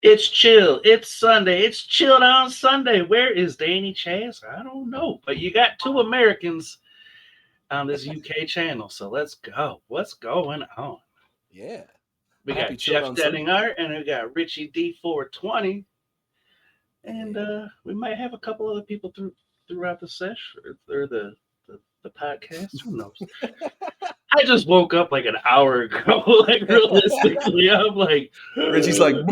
It's chill. It's Sunday. It's chilled on Sunday. Where is Danny Chaz? I don't know. But you got two Americans on this UK channel. So let's go. What's going on? Yeah. We Happy got chilled Jeff on Sunday. Denninger and we got Richie D420. And Yeah. we might have a couple other people throughout the session or the podcast. Who knows? I just woke up like an hour ago. Like realistically, I'm like, Richie's like, get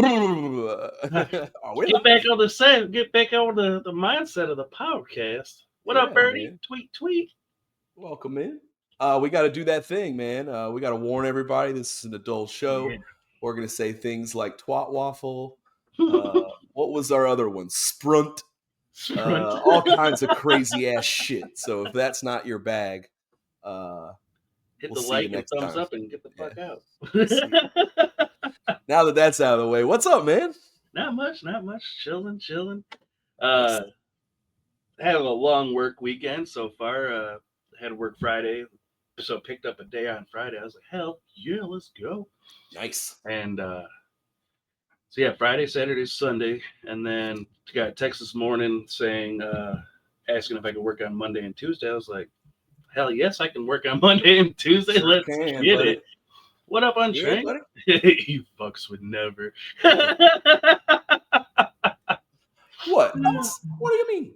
are we back live? on the set. Get back on the mindset of the podcast. What up, Yeah, Bernie? man. Tweet, tweet. Welcome in. We got to do that thing, man. We got to warn everybody this is an adult show. Yeah. We're going to say things like twat waffle. What was our other one? Sprunt. Sprint. All kinds of crazy ass shit. So if that's not your bag, Hit we'll the see you like and next thumbs time. up and get the fuck Yeah. out. See. Now that that's out of the way, what's up, man? Not much. Chilling. Nice. Had a long work weekend so far. Had to work Friday, so picked up a day on Friday. I was like, hell yeah, let's go. Nice. And so yeah, Friday, Saturday, Sunday, and then got a text this morning saying, asking if I could work on Monday and Tuesday. I was like, hell yes, I can work on Monday and Tuesday. Sure Let's can, get buddy. it. What up, Yeah, Untrained? buddy. You fucks would never. What? What do you mean?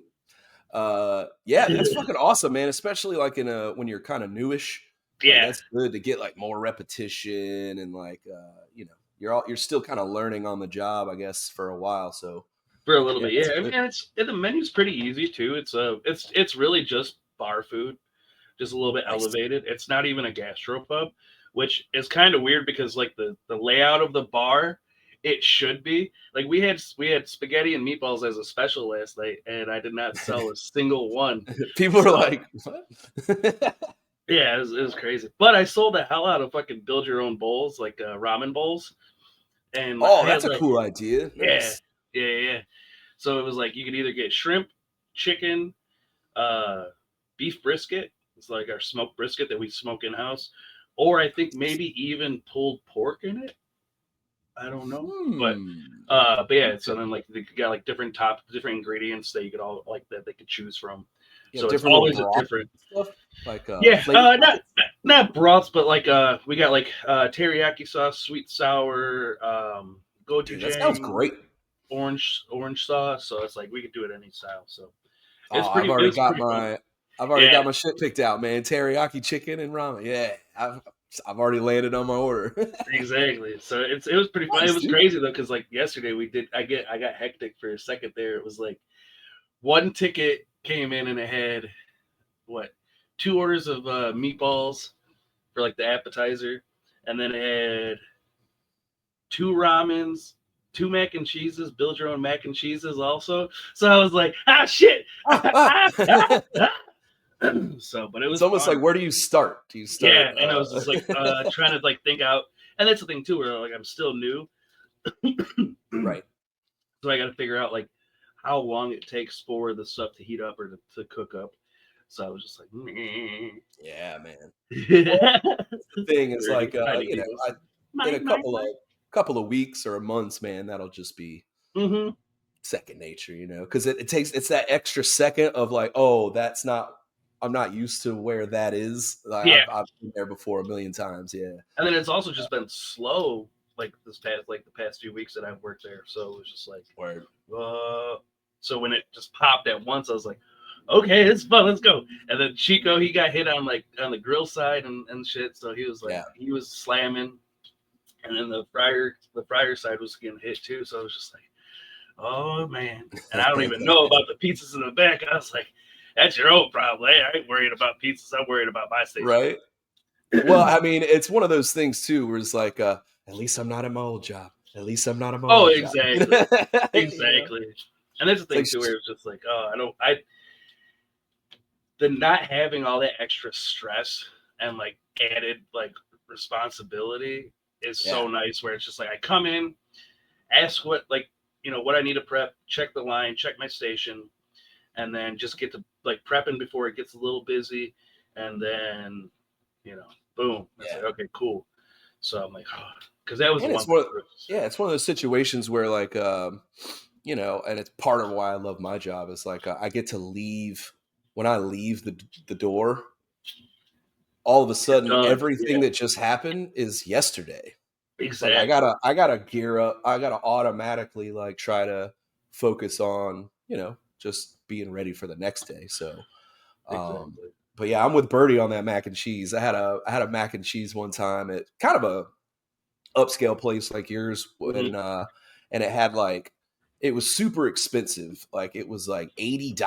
Yeah, that's fucking awesome, man. Especially like when you're kind of newish. Like Yeah, that's good to get like more repetition and like you're still kind of learning on the job, I guess, for a while. So for a little yeah, bit. that's Yeah, I mean, good. the menu's pretty easy too. It's really just bar food, just a little bit Nice. elevated. It's not even a gastropub, which is kind of weird because like the layout of the bar, it should be like we had spaghetti and meatballs as a special last night, and I did not sell a single one. People are So like, what? yeah, it was crazy. But I sold the hell out of fucking build your own bowls, like ramen bowls, and Oh, I had that's a like cool idea. yeah, Nice. yeah. So it was like you could either get shrimp, chicken, uh, beef brisket. It's like our smoked brisket that we smoke in house, or I think maybe even pulled pork in it. I don't know, Hmm. but yeah. So Okay. then like they got like different ingredients that you could all like that they could choose from. Yeah, So it's different little always a broth different. stuff like Yeah, flavor packets. not broths, but like we got like teriyaki sauce, sweet sour, Dude, that sounds gochujang, great. orange sauce. So it's like we could do it any style. So Oh, it's pretty fun. I've already Yeah, got my shit picked out, man. Teriyaki chicken and ramen. Yeah, I've already landed on my order. exactly. So it was pretty fun. It Nice, was dude. crazy though, because like yesterday I got hectic for a second there. It was like one ticket came in and it had what two orders of meatballs for like the appetizer, and then it had two ramens, two mac and cheeses, build your own mac and cheeses also. So I was like, ah shit. So but it It's was almost fun. like, where do you start? Do you Yeah, start? and I was just like trying to like think out, and that's the thing too, where like I'm still new. Right. So I got to figure out like how long it takes for the stuff to heat up or to cook up. So I was just like, Yeah, man. Well, meh. that's the thing is Bernie like, kind of giggles. in a Mike, Mike, Mike. couple of weeks or months, man, that'll just be Mm-hmm. second nature, because it takes it's that extra second of like, oh, that's not. I'm not used to where that is. Like, Yeah, I've been there before a million times. Yeah. and then it's also just been slow like the past few weeks that I've worked there. So it was just like, Where so when it just popped at once, I was like, okay, it's fun, let's go. And then Chico, he got hit on like on the grill side and shit, so he was like yeah. he was slamming, and then the fryer side was getting hit too. So I was just like, oh man, and I don't even know about the pizzas in the back. I was like, that's your own problem. Hey, I ain't worried about pizzas. I'm worried about my station. Right. Well, I mean, it's one of those things too, where it's like, at least I'm not at my old job. At least I'm not at my Oh, old job. exactly, exactly. And that's the It's like, thing too, where it's just like, oh, the not having all that extra stress and like added like responsibility is yeah, so nice. Where it's just like I come in, ask what like what I need to prep, check the line, check my station, and then just get to like prepping before it gets a little busy, and then boom, I yeah. say okay, cool. So I'm like, oh, because that was And the it's one. it's one of those situations where like, you know, and it's part of why I love my job is like I get to leave when I leave the door. All of a You're sudden, done. everything Yeah, that just happened is yesterday. Like exactly. I gotta gear up. I gotta automatically like try to focus on, you know, just being ready for the next day. So, Exactly. but yeah, I'm with Birdie on that mac and cheese. I had a mac and cheese one time at kind of a upscale place like yours, Hmm. and it had like it was super expensive. Like it was like $80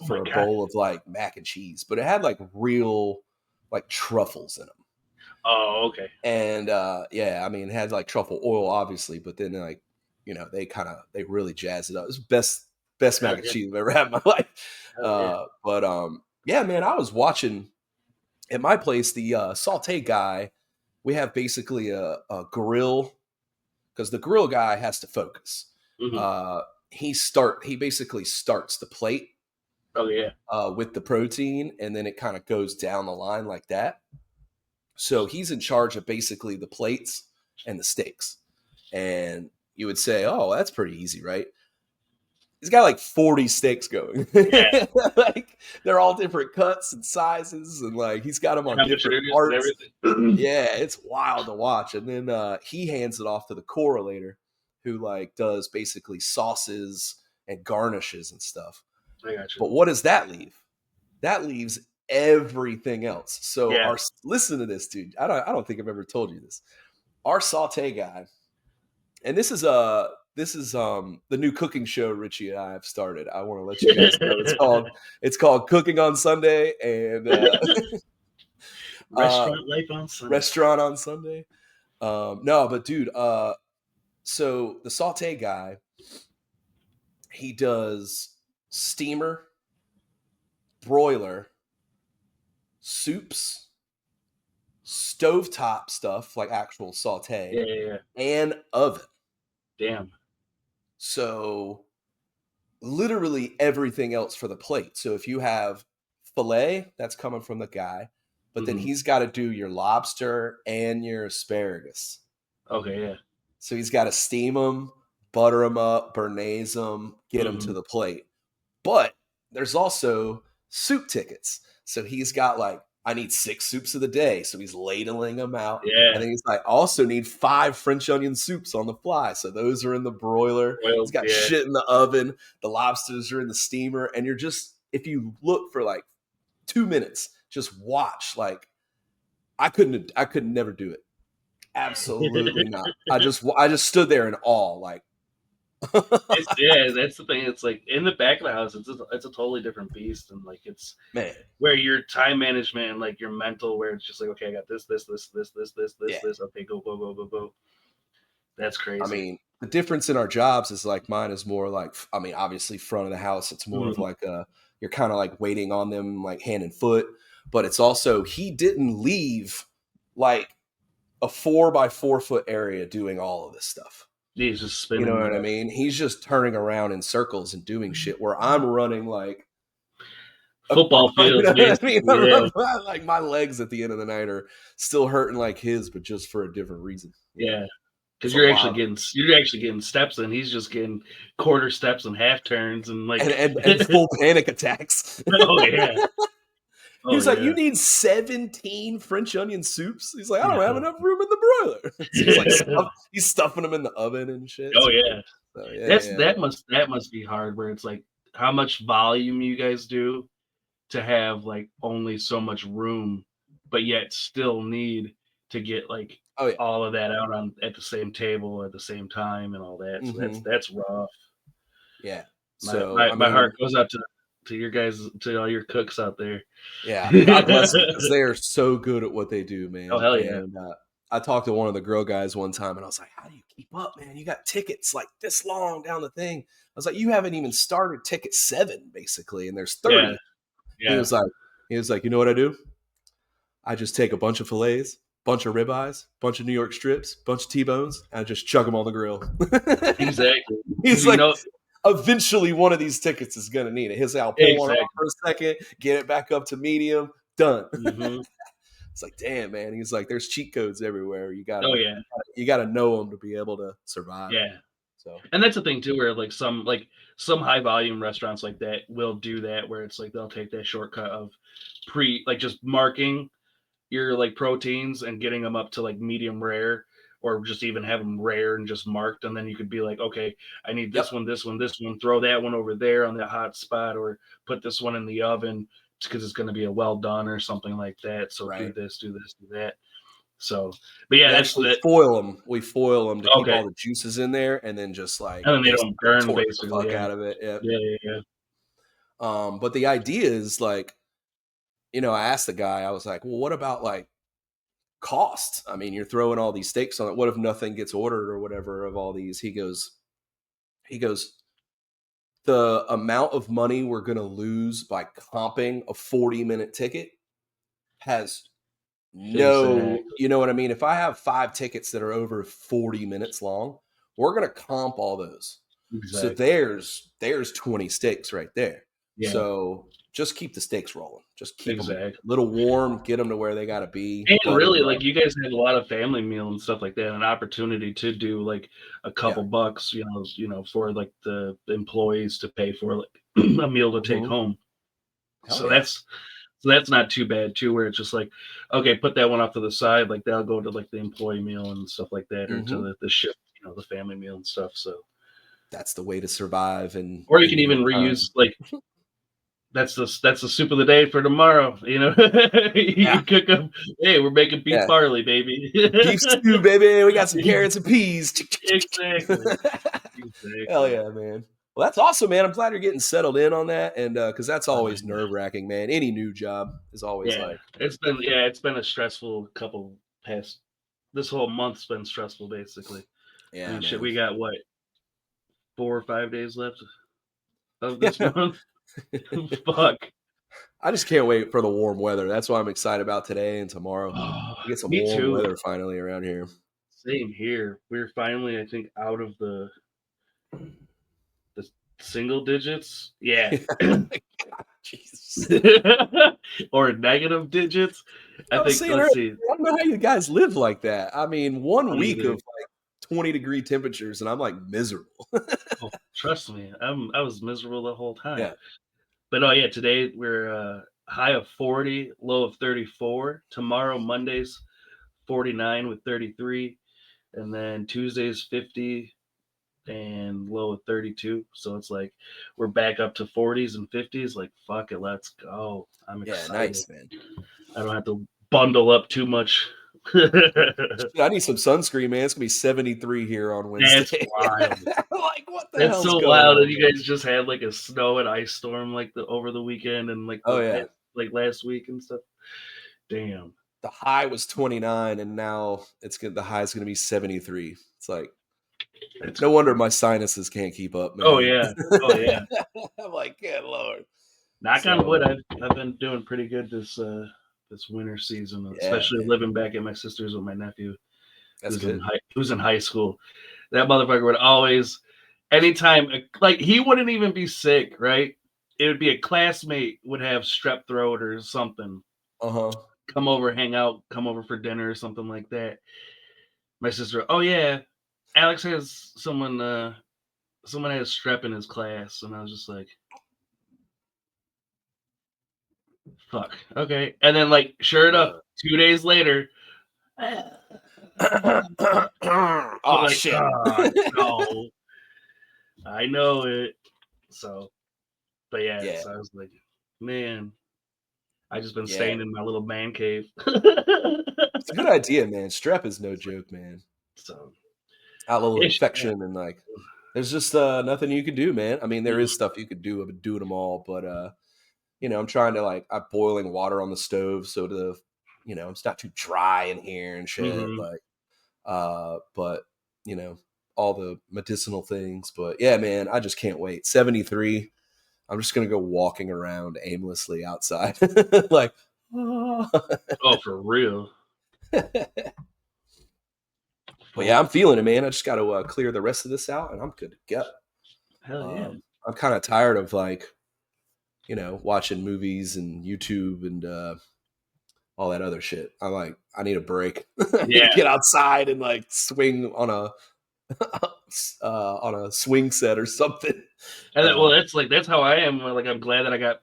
Oh for my a god. bowl of like mac and cheese, but it had like real like truffles in them. Oh, okay. And yeah, I mean, it had like truffle oil, obviously, but then like, you know, they really jazzed it up. It's the best Hell mac and yeah. cheese I've ever had in my life. Hell yeah. But yeah, man, I was watching at my place the saute guy. We have basically a grill because the grill guy has to focus. Hmm. Uh, he basically starts the plate Oh yeah. with the protein, and then it kind of goes down the line like that. So he's in charge of basically the plates and the steaks. And you would say, oh, that's pretty easy, right? He's got like 40 steaks going. Yeah. Like they're all different cuts and sizes, and like he's got them on different Temperatures and parts. everything. Yeah, it's wild to watch. And then he hands it off to the correlator, who like does basically sauces and garnishes and stuff. I got you. But what does that leave? That leaves everything else. So Yeah. our listen to this, dude. I don't think I've ever told you this. Our saute guy, and this is the new cooking show Richie and I have started. I want to let you guys know it's called Cooking on Sunday and uh Restaurant life on Sunday. Restaurant on Sunday. No, but dude, so the saute guy, he does steamer, broiler, soups, stovetop stuff like actual Yeah, saute, yeah, yeah. and oven. Damn. So literally everything else for the plate. So if you have filet, that's coming from the guy, but then Hmm. he's got to do your lobster and your asparagus. Okay, yeah. So he's got to steam them, butter them up, béarnaise them, get them to Hmm. the plate. But there's also soup tickets. So he's got like, I need 6 soups of the day. So he's ladling them out. And Yeah. then he's like, I also need 5 French onion soups on the fly. So those are in the broiler. He's Well, got yeah. shit in the oven. The lobsters are in the steamer. And you're just, if you look for like 2 minutes, just watch. Like, I could never do it. Absolutely not. I just stood there in awe. Like, Yeah, that's the thing. It's like in the back of the house, it's a totally different beast, and like it's man, where your time management and like your mental, where it's just like, okay, I got yeah. this. Okay, go, go, go, go, go. That's I crazy. mean, the difference in our jobs is like mine is more like, I mean, obviously front of the house, it's more of Mhm. like you're kind of like waiting on them like hand and foot, but it's also, he didn't leave like a 4 by 4 foot area doing all of this stuff. He's just You know spinning. what I Yeah. mean? He's just turning around in circles and doing shit where I'm running like, Football you fields, know what I basically. mean? Yeah, Like my legs at the end of the night are still hurting like his, but just for a different reason. You know, yeah. Because it's a wild. you're actually getting steps in. He's just getting quarter steps and half turns and like. And full panic attacks. Oh yeah. He Oh was like, "You yeah. need 17 French onion soups." He's like, "I Yeah. don't have enough room in the broiler." So he's stuffing them in the oven and shit. It's Oh crazy. yeah. So yeah, That's yeah, that must be hard. Where it's like how much volume you guys do to have like only so much room, but yet still need to get like oh yeah. all of that out on at the same table at the same time and all that. So that's Hmm. that's rough. Yeah. My So my, I my mean, heart goes out to your guys, to all your cooks out there. yeah, God bless them because they are so good at what they do, Oh man. hell yeah. And I talked to one of the grill guys one time, and I was like, "How do you keep up, man? You got tickets like this long down the thing." I was like, "You haven't even started ticket 7, basically, and there's Yeah. 30." He Yeah. was like, "You know what I do? I just take a bunch of fillets, bunch of ribeyes, bunch of New York strips, bunch of T-bones, and I just chuck them on the grill." Exactly. Because He's you like, know eventually one of these tickets is going to need it. He'll say, I'll pull one off exactly. for a second, get it back up to medium, done. Hmm. It's like, damn, man. He's like, there's cheat codes everywhere. You Oh gotta yeah, you gotta know them to be able to survive. yeah. So And that's the thing too, where some high volume restaurants like that will do that, where it's like they'll take that shortcut of just marking your like proteins and getting them up to like medium rare, or just even have them rare and just marked, and then you could be like, okay, I need yep, this one, this one, this one, throw that one over there on the hot spot, or put this one in the oven because it's going to be a well done or something like that. So do right. this, do this, do that. So, but yeah, We that's actually that. foil them. We foil them to keep Okay, all the juices in there, and then just like and then they don't basically burn, torch the basically. fuck Yeah, out of it. Yep. yeah, yeah, yeah. But the idea is like, I asked the guy, I was like, well, what about like costs? I mean, you're throwing all these steaks on it. What if nothing gets ordered or whatever of all these? He goes, the amount of money we're gonna lose by comping a 40-minute ticket has no, Exactly, you know what I mean? If I have 5 tickets that are over 40 minutes long, we're gonna comp all those. So exactly. there's 20 steaks right there. Yeah, So just keep the steaks rolling. Just keep them a exactly. little warm, get them to where they got to be, And butter really, them like up. you guys have a lot of family meal and stuff like that, an opportunity to do like a Yeah. couple bucks, for like the employees to pay for like a meal to take Mhm. home. Hell So yeah. that's not too bad too, where it's just like, okay, put that one off to the side, like that'll go to like the employee meal and stuff like that, or to Mhm. the shift, the family meal and stuff. So, That's the way to survive or you in can the even meantime. reuse like that's the soup of the day for tomorrow. Yeah. You cook up. Hey, we're making beef Yeah. barley, baby. Beef stew, baby. We got some carrots and peas. Exactly. Hell Exactly. yeah, man. Well, that's awesome, man. I'm glad you're getting settled in on that. And because that's Oh, always yeah. nerve wracking, man. Any new job is always Yeah. like, It's been a stressful couple past this whole month's been stressful basically. I yeah, mean shit, man. we got what, 4 or 5 days left of this Yeah. month? Fuck. I just can't wait for the warm weather. That's what I'm excited about today and tomorrow. Oh, We get some me warm too. weather finally around here. Same here. We're finally, I think, out of the single digits. Yeah. Jesus. Or negative digits. I I was think, saying earlier, let's see. I don't know how you guys live like that. I mean, I one don't week of either. like 20-degree temperatures, and I'm like miserable. Oh, trust me, I was miserable the whole time. Yeah. But oh yeah, today we're high of 40, low of 34. Tomorrow, Monday's 49 with 33, and then Tuesday's 50 and low of 32. So it's like we're back up to 40s and 50s. Like fuck it, let's go. I'm Yeah, excited. nice, man. I don't have to bundle up too much. I need some sunscreen, man. It's gonna be 73 here on That's Wednesday. wild. Like, what the That's hell's so going wild that on, you man? guys just had like a snow and ice storm like the over the weekend and like Oh yeah. like last week and stuff. Damn. The high was 29, and now the high is gonna be 73. It's like, It's no wonder my sinuses can't keep up, oh man. yeah. Oh yeah. I'm like, good lord. Knock on So wood, I've been doing pretty good this winter season, yeah, especially man. living back at my sister's with my nephew That's good. who's in high school. That motherfucker would always, anytime, like he wouldn't even be sick, right? It would be a classmate would have strep throat or something. Uh-huh. Come over, hang out, come over for dinner or something like that. My sister, oh yeah, Alex has someone has strep in his class, and I was just like, fuck, okay. And then like, sure enough, 2 days later, I'm Oh like, shit. oh no, I know it. So, but yeah, Yeah. so I was like, man, I just been Yeah. staying in my little man cave. It's a good idea, man. Strep is no joke, man. So, A little ish, yeah. infection and like there's just nothing you can do, man. I mean, there is stuff you could do of doing them all, but I'm trying to like I'm boiling water on the stove so it's not too dry in here and shit. Mm-hmm. Like but all the medicinal things. But yeah, man, I just can't wait. 73. I'm just gonna go walking around aimlessly outside. Like Oh, for real. but yeah, Full I'm feeling it, man. I just got to clear the rest of this out, and I'm good to go. hell yeah. I'm kind of tired of like, watching movies and YouTube and all that other shit. I'm like, I need a break. I need Yeah. to get outside and like swing on a on a swing set or something. And well, that's how I am. Like, I'm glad that I got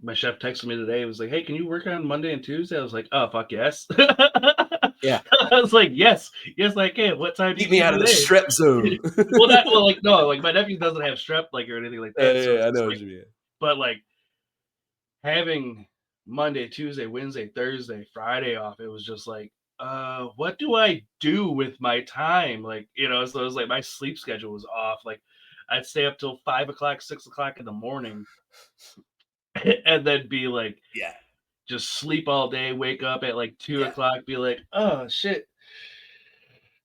my chef texted me today. It was like, "Hey, can you work on Monday and Tuesday?" I was like, "Oh, fuck yes." Yeah, I was like, "Yes, yes, I can." What time do you keep me need out of me the there? strep zone. Like no, like my nephew doesn't have strep like or anything like that. So Yeah, it's I just know what like, you mean. but like having Monday, Tuesday, Wednesday, Thursday, Friday off, it was just like, what do I do with my time? Like, so it was like my sleep schedule was off. Like, I'd stay up till 5 o'clock, 6 o'clock in the morning, and then be like, Yeah, just sleep all day, wake up at like two yeah. o'clock, be like, oh shit,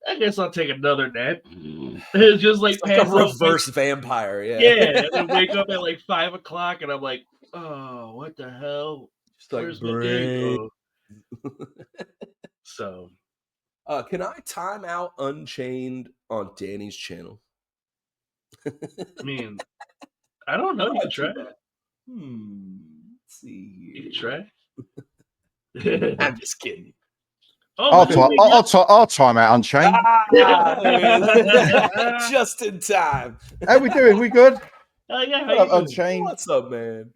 I guess I'll take another nap. And just It's like like a pass out, reverse vampire. Yeah, yeah, and then wake up at like 5 o'clock, and I'm like, oh, what the hell? just like Where's my day brain. go? So, Can I time out Unchained on Danny's channel? I mean, I don't know. How You do I can try. do that? Let's You can see try. here. I'm just kidding. Oh, there we I'll time out Unchained. Ah, there go. it is. Just in time. How we doing? We good? Oh yeah, how What you up, doing? Unchained? What's up, man?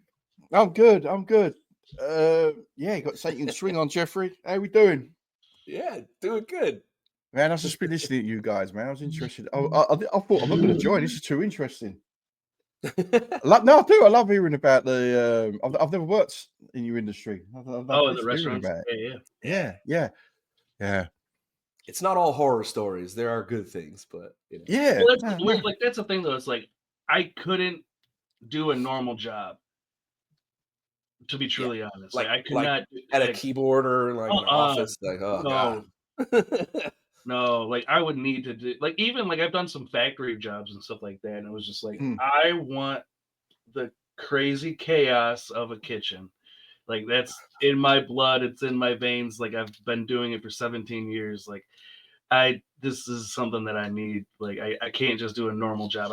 I'm good. I'm good. Yeah, you got something you can swing on, Jeffrey. How we doing? Yeah, doing good. Man, I've just been listening to you guys, man. I was interested. I thought I'm not going to join. This is too interesting. No, I do. I love hearing about the. I've never worked in your industry. I love Oh, in the hearing restaurants. about it. Yeah. Yeah. It's not all horror stories. There are good things, but Yeah. Well, No. like that's the thing though. It's like I couldn't do a normal job. To be yeah, truly honest, like I could like not. at a Like, keyboard or like an office. Like, oh god. no, no. Like I would need to do. Like even like I've done some factory jobs and stuff like that, and it was just like Mm. I want the crazy chaos of a kitchen. Like that's in my blood. It's in my veins. Like I've been doing it for 17 years. Like this is something that I need. Like I can't just do a normal job.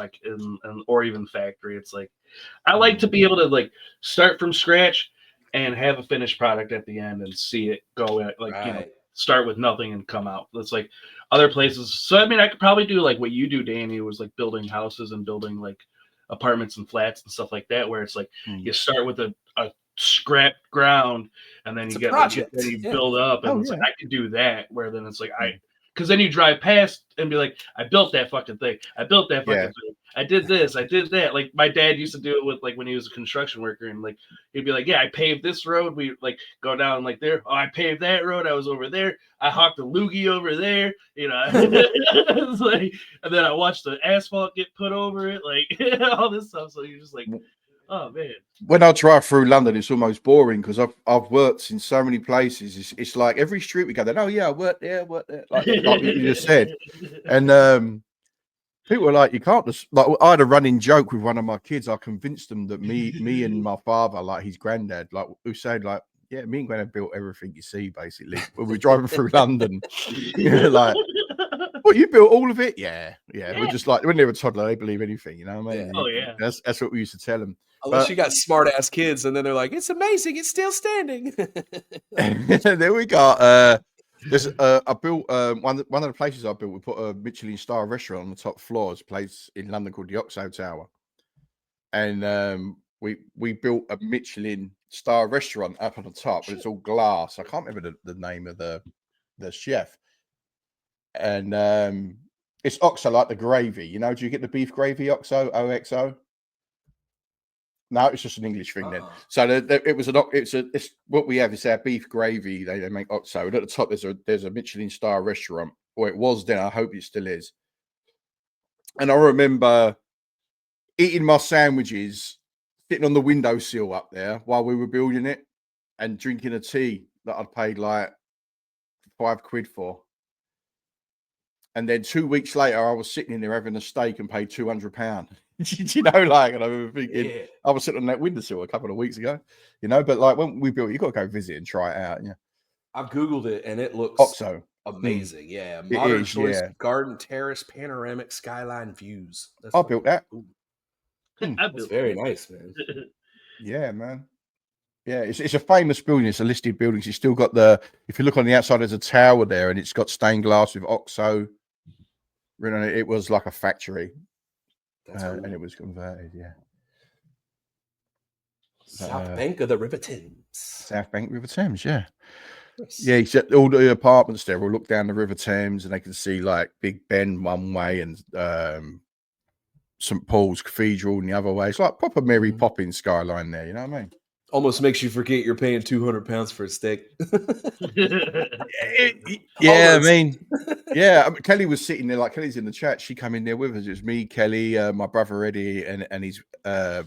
Or even factory. It's like I like to be able to like start from scratch and have a finished product at the end and see it go at like Right. start with nothing and come out. It's like other places. So I mean, I could probably do like what you do, Danny, was like building houses and building like apartments and flats and stuff like that, where it's like you start with a scrap ground and then It's you a get like project. then you Yeah. build up and Oh it's yeah. like I could do that where then it's like because then you drive past and be like, I built that fucking thing. I built that fucking thing. I did this. I did that. Like my dad used to do it with like when he was a construction worker and like he'd be like, yeah, I paved this road. We like go down like there. Oh, I paved that road. I was over there. I hawked a loogie over there. It's like, and then I watched the asphalt get put over it, like all this stuff. So you're just like, oh man. When I drive through London, it's almost boring because I've worked in so many places. It's like every street we go, then oh yeah, I worked there, like you just said. And people are like, you can't just like. I had a running joke with one of my kids. I convinced them that me and my father, like his granddad, like who said like, yeah, me and granddad built everything you see basically when we're driving through London. Like, what, you built all of it? Yeah. We're just like when they were toddler, they believe anything, you know what I mean? Yeah. Oh yeah. That's what we used to tell them. Unless you got smart ass kids, and then they're like, "It's amazing, it's still standing." There we got. There's I built one of the places I built. We put a Michelin star restaurant on the top floor. It's a place in London called the Oxo Tower, and we built a Michelin star restaurant up on the top, but it's all glass. I can't remember the name of the chef, and it's Oxo like the gravy. You know, do you get the beef gravy Oxo OXO? No, it's just an English thing then. So it's what we have is our beef gravy. They make Oxo. And at the top there's a Michelin star restaurant, or it was then. I hope it still is. And I remember eating my sandwiches, sitting on the windowsill up there while we were building it, and drinking a tea that I'd paid like £5 for. And then 2 weeks later, I was sitting in there having a steak and paid £200. You know, like, and I remember thinking, I was sitting on that windowsill a couple of weeks ago, you know, but like when we built it, you got to go visit and try it out. Yeah. I've Googled it and it looks Oxo. amazing. Yeah. It Modern is, choice yeah. garden terrace panoramic skyline views. I built that. I That's built very nice, man. Yeah, man. Yeah, it's a famous building. It's a listed building. It's still got if you look on the outside, there's a tower there, and it's got stained glass with OXO written on it. It was like a factory, and it was converted. Yeah. South Bank of the River Thames. South Bank River Thames, yeah. Nice. Yeah, except all the apartments there will look down the River Thames, and they can see like Big Ben one way and St Paul's Cathedral in the other way. It's like proper Mary Poppins skyline there. You know what I mean? Almost makes you forget you're paying £200 for a steak. Yeah, I mean, Kelly was sitting there, like Kelly's in the chat. She came in there with us. It was me, Kelly, my brother Eddie, and his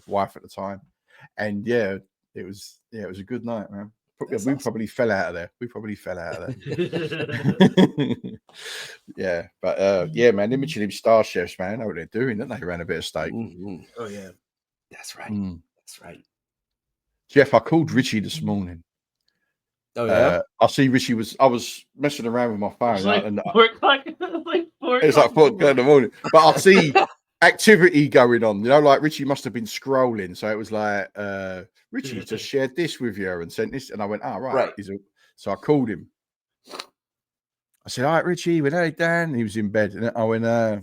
wife at the time. And it was a good night, man. Probably fell out of there. Yeah, but man, them Michelin star chefs, man, know what they're doing, don't they? Ran a bit of steak. Mm-hmm. Oh yeah, that's right. That's right. Jeff, I called Richie this morning. Oh yeah, I see Richie I was messing around with my phone. It's like 4 o'clock. It's like 4 o'clock in the morning. But I see activity going on. You know, like Richie must have been scrolling. So it was like, Richie just shared this with you and sent this. And I went, oh, right. So I called him. I said, all right, Richie, he went, hey, Dan. And he was in bed. And I went, I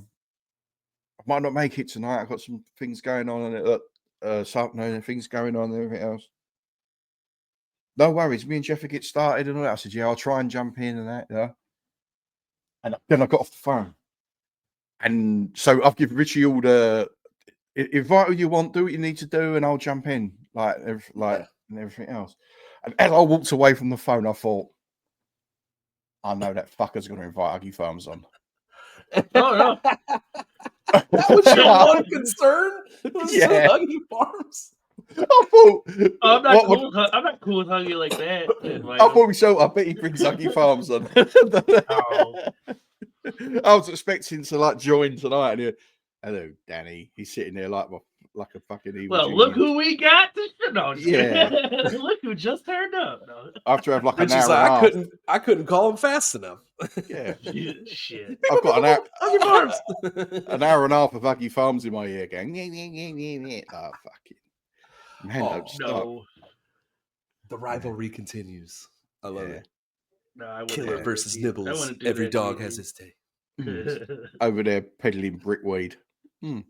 might not make it tonight. I've got some things going on. And things going on and everything else. No worries. Me and Jeff will get started and all that. I said, yeah, I'll try and jump in and that. Yeah. And then I got off the phone. And so I've given Richie all the invite who you want, do what you need to do, and I'll jump in, and everything else. And as I walked away from the phone, I thought, I know that fucker's going to invite Huggy Farms on. Oh no, that was your one concern. Yeah, Huggy Farms. I thought, I'm not cool with Huggy like that. I thought so. I bet he brings Huggy Farms on. I was expecting to join tonight. And hello, Danny. He's sitting there like a fucking evil. Well, look who we got. Yeah. Look who just turned up. No. I have to have an hour. I couldn't call him fast enough. Yeah. Shit. I've got Huggy Farms. An hour and a half of Huggy Farms in my ear going. Oh, fuck it. Man, don't stop. No. The rivalry continues. I love it. No, Killer versus Nibbles. Every dog has his day. Over there peddling brickweed. He's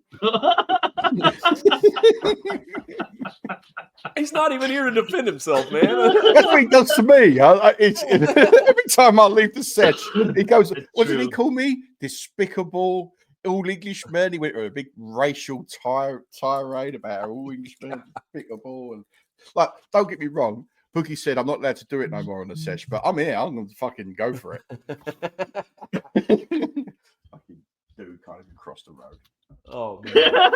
not even here to defend himself, man. That's what he does to me. Every time I leave the set, he goes, what did he call me? Despicable, all Englishmen. He went through a big racial tirade about all Englishmen, despicable. And don't get me wrong. Boogie said, I'm not allowed to do it no more on the sesh, but I'm here. I'm going to fucking go for it. Fucking dude kind of across the road. Oh, man.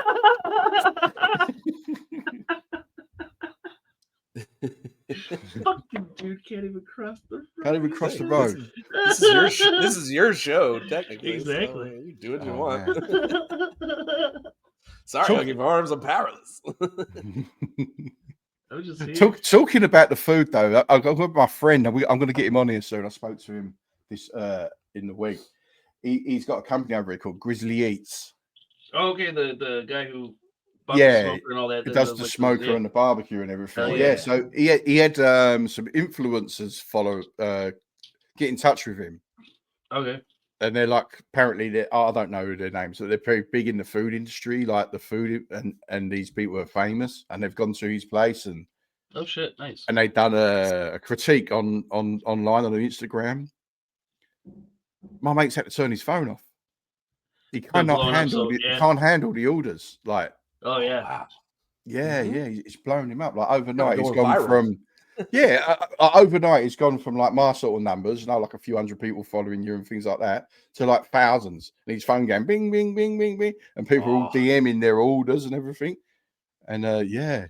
Fucking dude can't even cross the road. This is your show, technically. Exactly. So you do what you want. Sorry, Huggy Farms, I'm powerless. Talking about the food, though, I've got my friend. I'm going to get him on here soon. I spoke to him this in the week. He's got a company over here called Grizzly Eats. Oh, okay, the guy who the smoker and all that. He does the smoker and the barbecue and everything. Yeah. So he had some influencers get in touch with him. Okay. And they're apparently I don't know their names, but they're very big in the food industry, like the food, and these people are famous, and they've gone to his place and oh shit, nice. And they've done a critique online on Instagram. My mate's had to turn his phone off. He cannot handle it. He can't handle the orders. Oh yeah, yeah, it's blown him up. Overnight, he's gone from. Overnight, it's gone from my sort of numbers, a few hundred people following you and things like that, to thousands. And his phone going bing, bing, bing, bing, bing, and people all DMing their orders and everything. And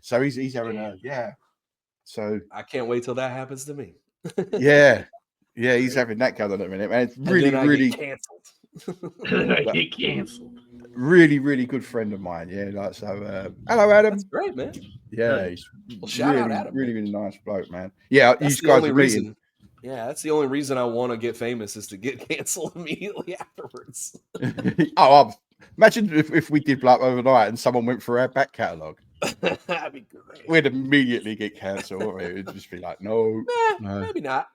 so he's having So I can't wait till that happens to me. He's having that going on at the minute, man. It's really canceled. I get canceled. Really, really good friend of mine. Yeah, hello, Adam. That's great, man. Yeah, he's shout out Adam. Really, really nice bloke, man. Yeah, that's you guys are meeting. Yeah, that's the only reason I want to get famous is to get canceled immediately afterwards. Imagine if we did overnight and someone went through our back catalogue. That'd be great. We'd immediately get cancelled. It'd just be like, no. Maybe not.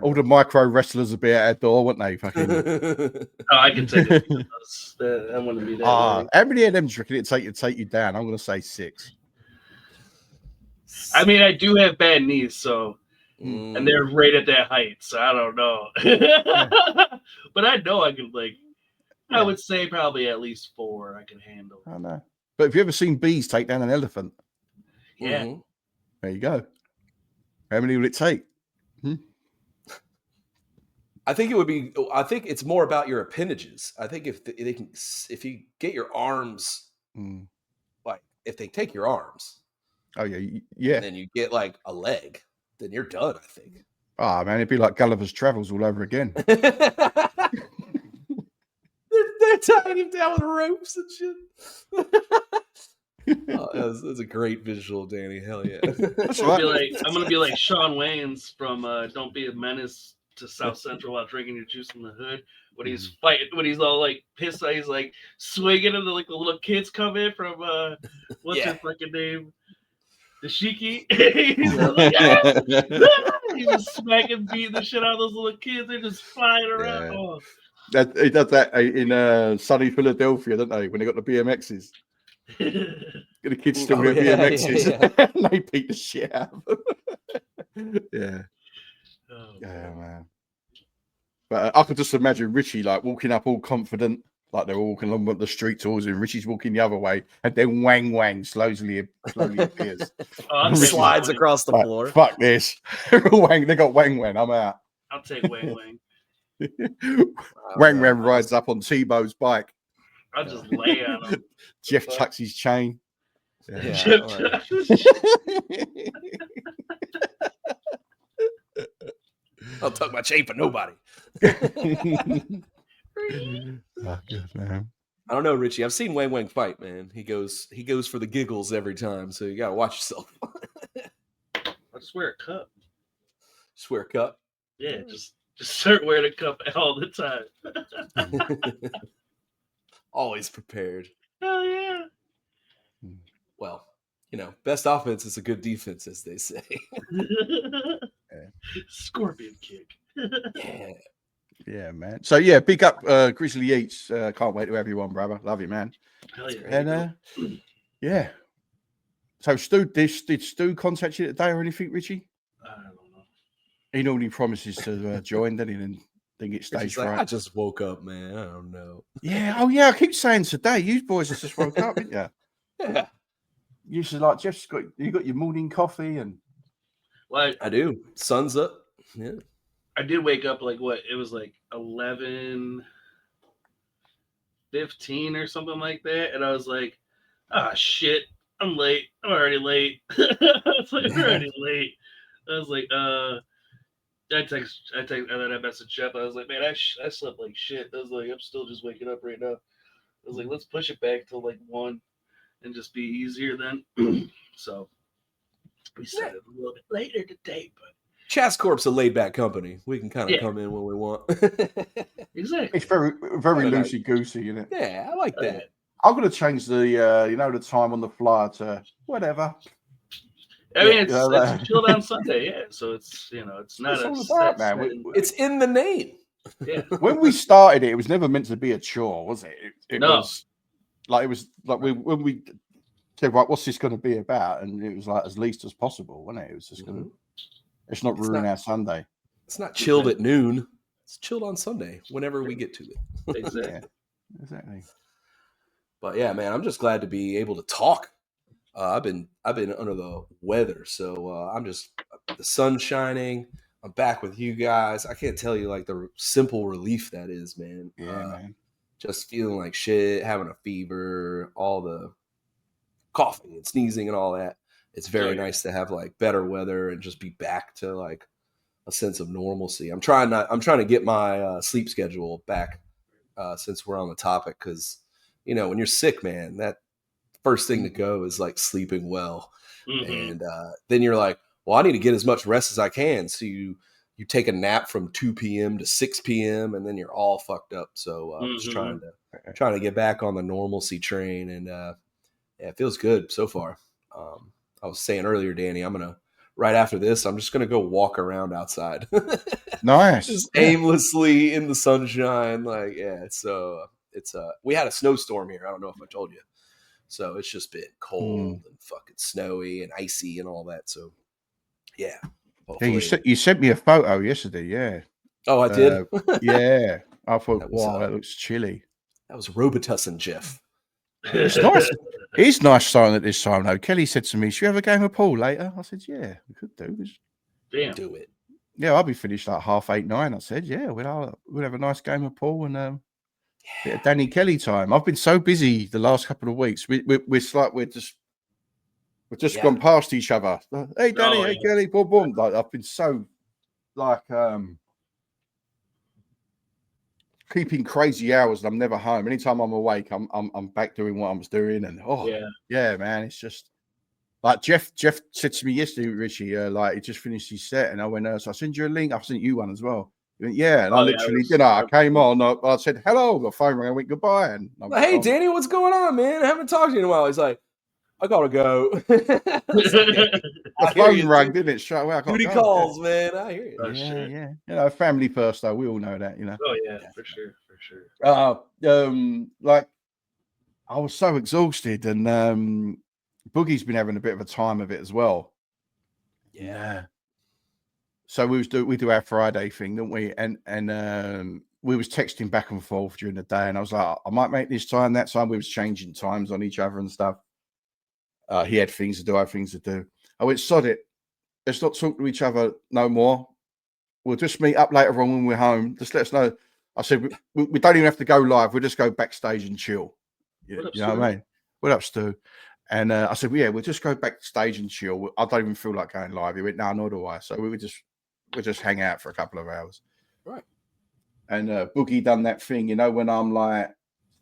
All the micro wrestlers would be at our door, wouldn't they? Fucking. Oh, I can take it. I want to be that. How many of them do you reckon it'd take you down? I'm going to say 6. I mean, I do have bad knees, so and they're right at that height, so I don't know. But I know I could I would say probably at least 4 I can handle. I know. But have you ever seen bees take down an elephant? Yeah. There you go. How many would it take? I think it's more about your appendages. I think if you get your arms, like if they take your arms, and then you get like a leg, then you're done. I think. Oh man, it'd be like Gulliver's Travels all over again. They're tying him down with ropes and shit. That's a great visual, Danny. Hell yeah! I'm gonna be like Shawn Wayans from "Don't Be a Menace to South Central While Drinking Your Juice in the Hood." When he's fighting, when he's all like pissed, he's like swinging, and the little kids come in from what's her fucking name, the Shiki. He's just smacking, beating the shit out of those little kids. They're just flying around. Oh. He does that in sunny Philadelphia, don't they? When they got the BMXs. The kids still get BMXs. And they beat the shit out of them. Yeah, man. But I could just imagine Richie like walking up all confident, like they're walking along the street towards him. Richie's walking the other way, and then Wang slowly appears. Slides across the floor. Fuck this. They got Wang. I'm out. I'll take Wang. Wang rides up on Tebow's bike. I'll just lay on him. Jeff chucks his chain. I'll tuck my chain for nobody. Good, man. I don't know, Richie. I've seen Wang fight, man. He goes for the giggles every time, so you gotta watch yourself. I swear a cup. Swear cup? Yeah, just start wearing a cup all the time. Always prepared. Hell yeah. Well, best offense is a good defense, as they say. Scorpion kick. Yeah, man. So big up Grizzly Eats. Can't wait to have you on, brother. Love you, man. Hell yeah. And so Stu, did Stu contact you today or anything, Richie? I don't know. He normally promises to join, then he then get stage fright. I just woke up, man. I don't know. Yeah. Oh yeah. I keep saying today, you boys just woke up, didn't you? Yeah. You should like Jeff's got your morning coffee and. Well, I do. Sun's up. Yeah. I did wake up it was like 11:15 or something like that, and I was like, "Ah, shit, I'm late. I'm already late." I was like, "I'm already late." I was like, I text, and then I messaged Jeff. I was like, "Man, I slept like shit." I was like, "I'm still just waking up right now." I was like, "Let's push it back till 1 and just be easier then." So we started a little bit later today, but. Chas Corp's a laid-back company. We can kind of come in when we want. Exactly. It's very, very loosey-goosey, isn't it? Yeah, I like that. I'm going to change the, the time on the flyer to whatever. I mean, it's chilled on Sunday, yeah. So it's it's not all about, man. It's in the name. Yeah. When we started it was never meant to be a chore, was it? It was like when we said, right, what's this going to be about? And it was like as least as possible, wasn't it? It was just going to. It's not ruining our Sunday. It's not chilled at noon. It's chilled on Sunday whenever we get to it. Exactly. But yeah, man, I'm just glad to be able to talk. I've been under the weather, so I'm just the sun's shining. I'm back with you guys. I can't tell you like the simple relief that is, man. Yeah, man. Just feeling like shit, having a fever, all the coughing and sneezing and all that. It's very nice to have like better weather and just be back to like a sense of normalcy. I'm trying to get my sleep schedule back since we're on the topic, because when you're sick, man, that first thing to go is like sleeping well, and then you're like, well, I need to get as much rest as I can. So you take a nap from 2 p.m. to 6 p.m. and then you're all fucked up. So I'm just trying to get back on the normalcy train Yeah, it feels good so far. I was saying earlier, Danny, right after this, I'm just gonna go walk around outside. Nice. Just aimlessly in the sunshine. Like, yeah, it's we had a snowstorm here. I don't know if I told you. So it's just been cold and fucking snowy and icy and all that. So yeah. Yeah, you sent me a photo yesterday, yeah. Oh, I did? Yeah. I thought, wow, that looks chilly. That was Robitussin, Jeff. It's nice. It's nice starting at this time, though. Kelly said to me, should we have a game of pool later? I said, yeah, we could do. Damn. Do it. Yeah, I'll be finished like 8:30, 9. I said, yeah, we'll have a nice game of pool and bit of Danny Kelly time. I've been so busy the last couple of weeks. We're just gone past each other. Hey, Danny, hey, Kelly, boom, boom. Like, I've been so like keeping crazy hours, and I'm never home. Anytime I'm awake, I'm back doing what I was doing, and yeah, man, it's just like Jeff said to me yesterday, Richie, like he just finished his set, and I went, so I send you a link. I've sent you one as well. He went, yeah, and I literally did. I came on, I said hello, the phone rang, I went goodbye, and hey, Danny, what's going on, man? I haven't talked to you in a while. He's like, I gotta go. The phone rang, didn't it? Straight away, I got duty calls, man. I hear you. Yeah. You know, family first, though. We all know that, you know. Oh yeah, for sure. Like I was so exhausted, and Boogie's been having a bit of a time of it as well. Yeah. So we do our Friday thing, don't we? And we was texting back and forth during the day, and I was like, I might make this time, that time. We was changing times on each other and stuff. He had things to do, I had things to do. I went, sod it. Let's not talk to each other no more. We'll just meet up later on when we're home. Just let us know. I said, we don't even have to go live. We'll just go backstage and chill. You know what I mean? What up, Stu? And I said, well, yeah, we'll just go backstage and chill. I don't even feel like going live. He went, no, nor do I. So we'll just hang out for a couple of hours. Right. And Boogie done that thing, you know, when I'm like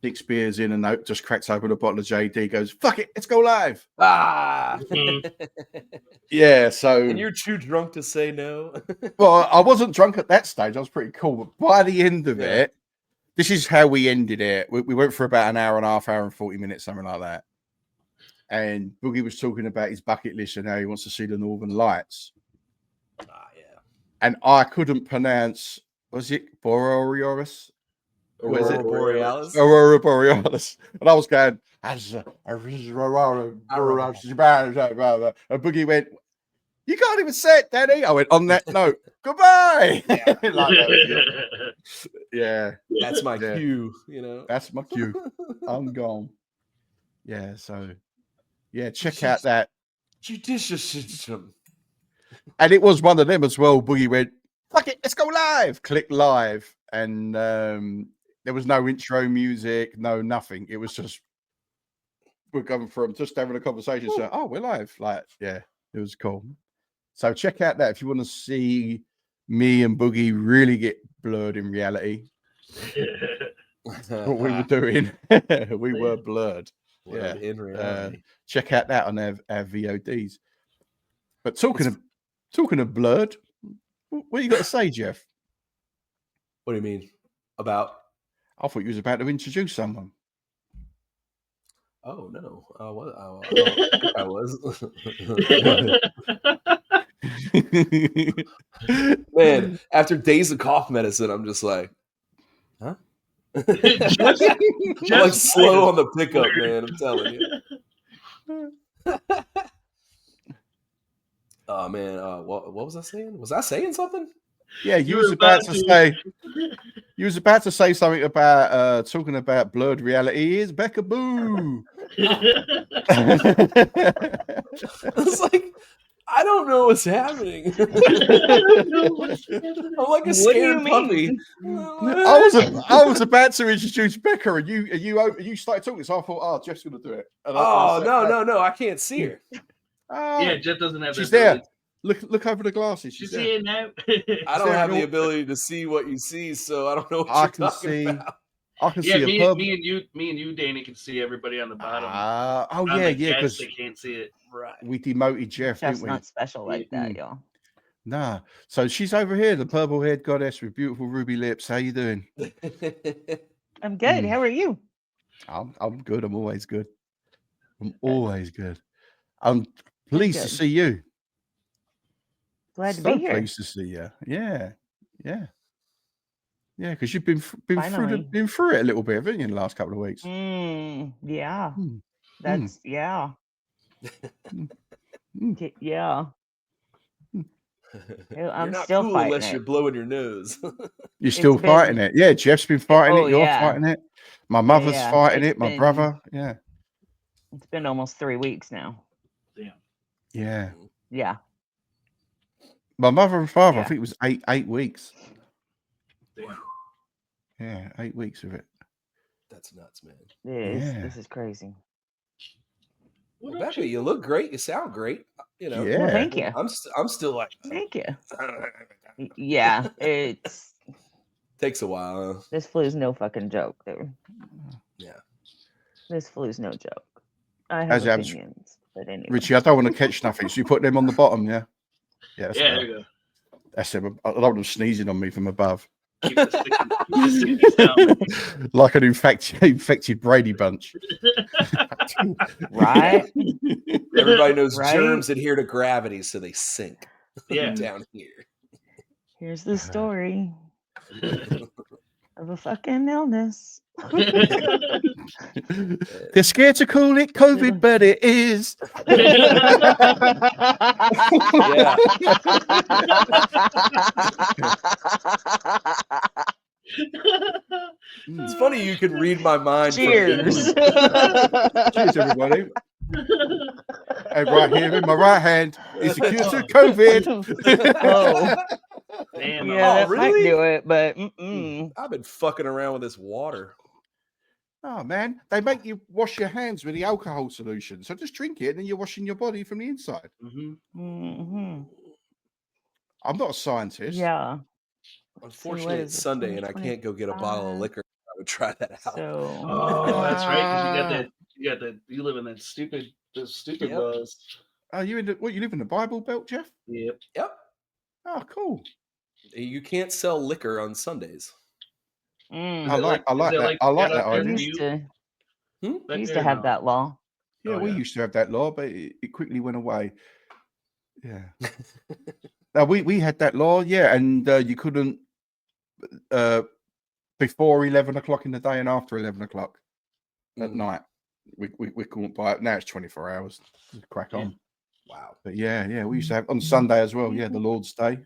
6 beers in and just cracks open a bottle of JD, goes, fuck it, let's go live. Yeah, so. And you're too drunk to say no. Well, I wasn't drunk at that stage. I was pretty cool. But by the end of it, this is how we ended it. We went for about an hour and a half, hour and 40 minutes, something like that. And Boogie was talking about his bucket list and how he wants to see the Northern Lights. Yeah. And I couldn't pronounce, was it Borealis? Aurora Borealis. Aurora Borealis. And I was going, and Boogie went, you can't even say it, Danny. I went, on that note, goodbye. Yeah. That's my cue, you know. That's my cue. I'm gone. Yeah, so yeah, check out that judicious system. And it was one of them as well. Boogie went, fuck it, let's go live. Click live. And there was no intro music, no nothing. It was just, we're going from just having a conversation. So, oh, we're live. Like, yeah, it was cool. So check out that if you want to see me and Boogie really get blurred in reality. What we were doing. We were blurred. Yeah. In reality. Check out that on our VODs. But talking of blurred, what you got to say, Jeff? What do you mean? About? I thought you was about to introduce someone. Oh no! I was. Man, after days of cough medicine, I'm just like, huh? just I'm like slow on the pickup, man. I'm telling you. Oh man, what was I saying? Was I saying something? Yeah, you was about to say. You was about to say something about talking about blurred reality. Is Becca Boo? It's like, I don't know what's happening. I'm like a scared puppy. I was about to introduce Becca, and you started talking, so I thought, oh, Jeff's gonna do it. And no, I can't see her. Yeah, Jeff doesn't have. She's there. Look over the glasses. She's there. See it now. I don't have the ability to see what you see, so I don't know what you're talking about. I can see a pub. Me and you, Danny, can see everybody on the bottom. Yeah, because they can't see it. Right. We demoted Jeff, Jeff's didn't we? not special like that, y'all. Nah. So she's over here, the purple-haired goddess with beautiful ruby lips. How you doing? I'm good. How are you? I'm good. I'm always good. I'm always good. I'm pleased to good. see you. Glad to So be here. pleased to see you. Yeah. Because you've been through Finally. it a little bit, haven't you, in the last couple of weeks? Yeah. Mm. That's yeah. Yeah. I'm not still cool fighting unless it. you're blowing your nose. You're still It's fighting been- it. Yeah, Jeff's been fighting oh, it. You're yeah. fighting it. My mother's yeah. fighting It's it. My been- brother. Yeah. It's been almost 3 weeks now. Damn. Yeah. Yeah. My mother and father, I Yeah. think it was 8 weeks. Damn. Yeah, 8 weeks of it. That's nuts, man. Yeah. This is crazy. What Well, up, Becca, you Chico? look great. You sound great. You know. Yeah. Well, thank you. I'm still like. Thank you. Yeah, it's Takes a while. Huh? this flu's no fucking joke. Yeah. This flu's no joke. I As have it happens, opinions, but anyway. Richie, I don't want to catch nothing. So you put them on the bottom, yeah? Yeah, that's Yeah, better. there you go. That's it. I don't want them sneezing on me from above. Keep the sticky sound. Like an infected Brady Bunch. Right? Everybody knows Right? germs adhere to gravity, so they sink Yeah. down here. Here's the story of a fucking illness. They're scared to call it COVID, but it is. Yeah. It's funny you can read my mind. Cheers. Cheers, everybody. And right here in my right hand is the cure to COVID. Oh. Damn. Yeah, Oh, that might really? do it, but I've been fucking around with this water. Oh, man. They make you wash your hands with the alcohol solution. So just drink it and then you're washing your body from the inside. Mm-hmm. I'm not a scientist. Yeah. Unfortunately, what it's is it, Sunday and I can't go get a bottle of liquor. I would try that out. So Oh, that's right. 'Cause you got that. You live in that stupid Yep. laws. Are you you live in the Bible Belt, Jeff? Yep. Yep. Oh, cool. You can't sell liquor on Sundays. I like that. I like that I idea. used to have that law. Yeah, we used to have that law, but it quickly went away. Yeah. Now we had that law, yeah, and you couldn't before 11 o'clock in the day and after 11 o'clock at night. We couldn't buy it. Now it's 24 hours. Crack on. Wow. But yeah, we used to have on Sunday as well. Yeah, the Lord's Day.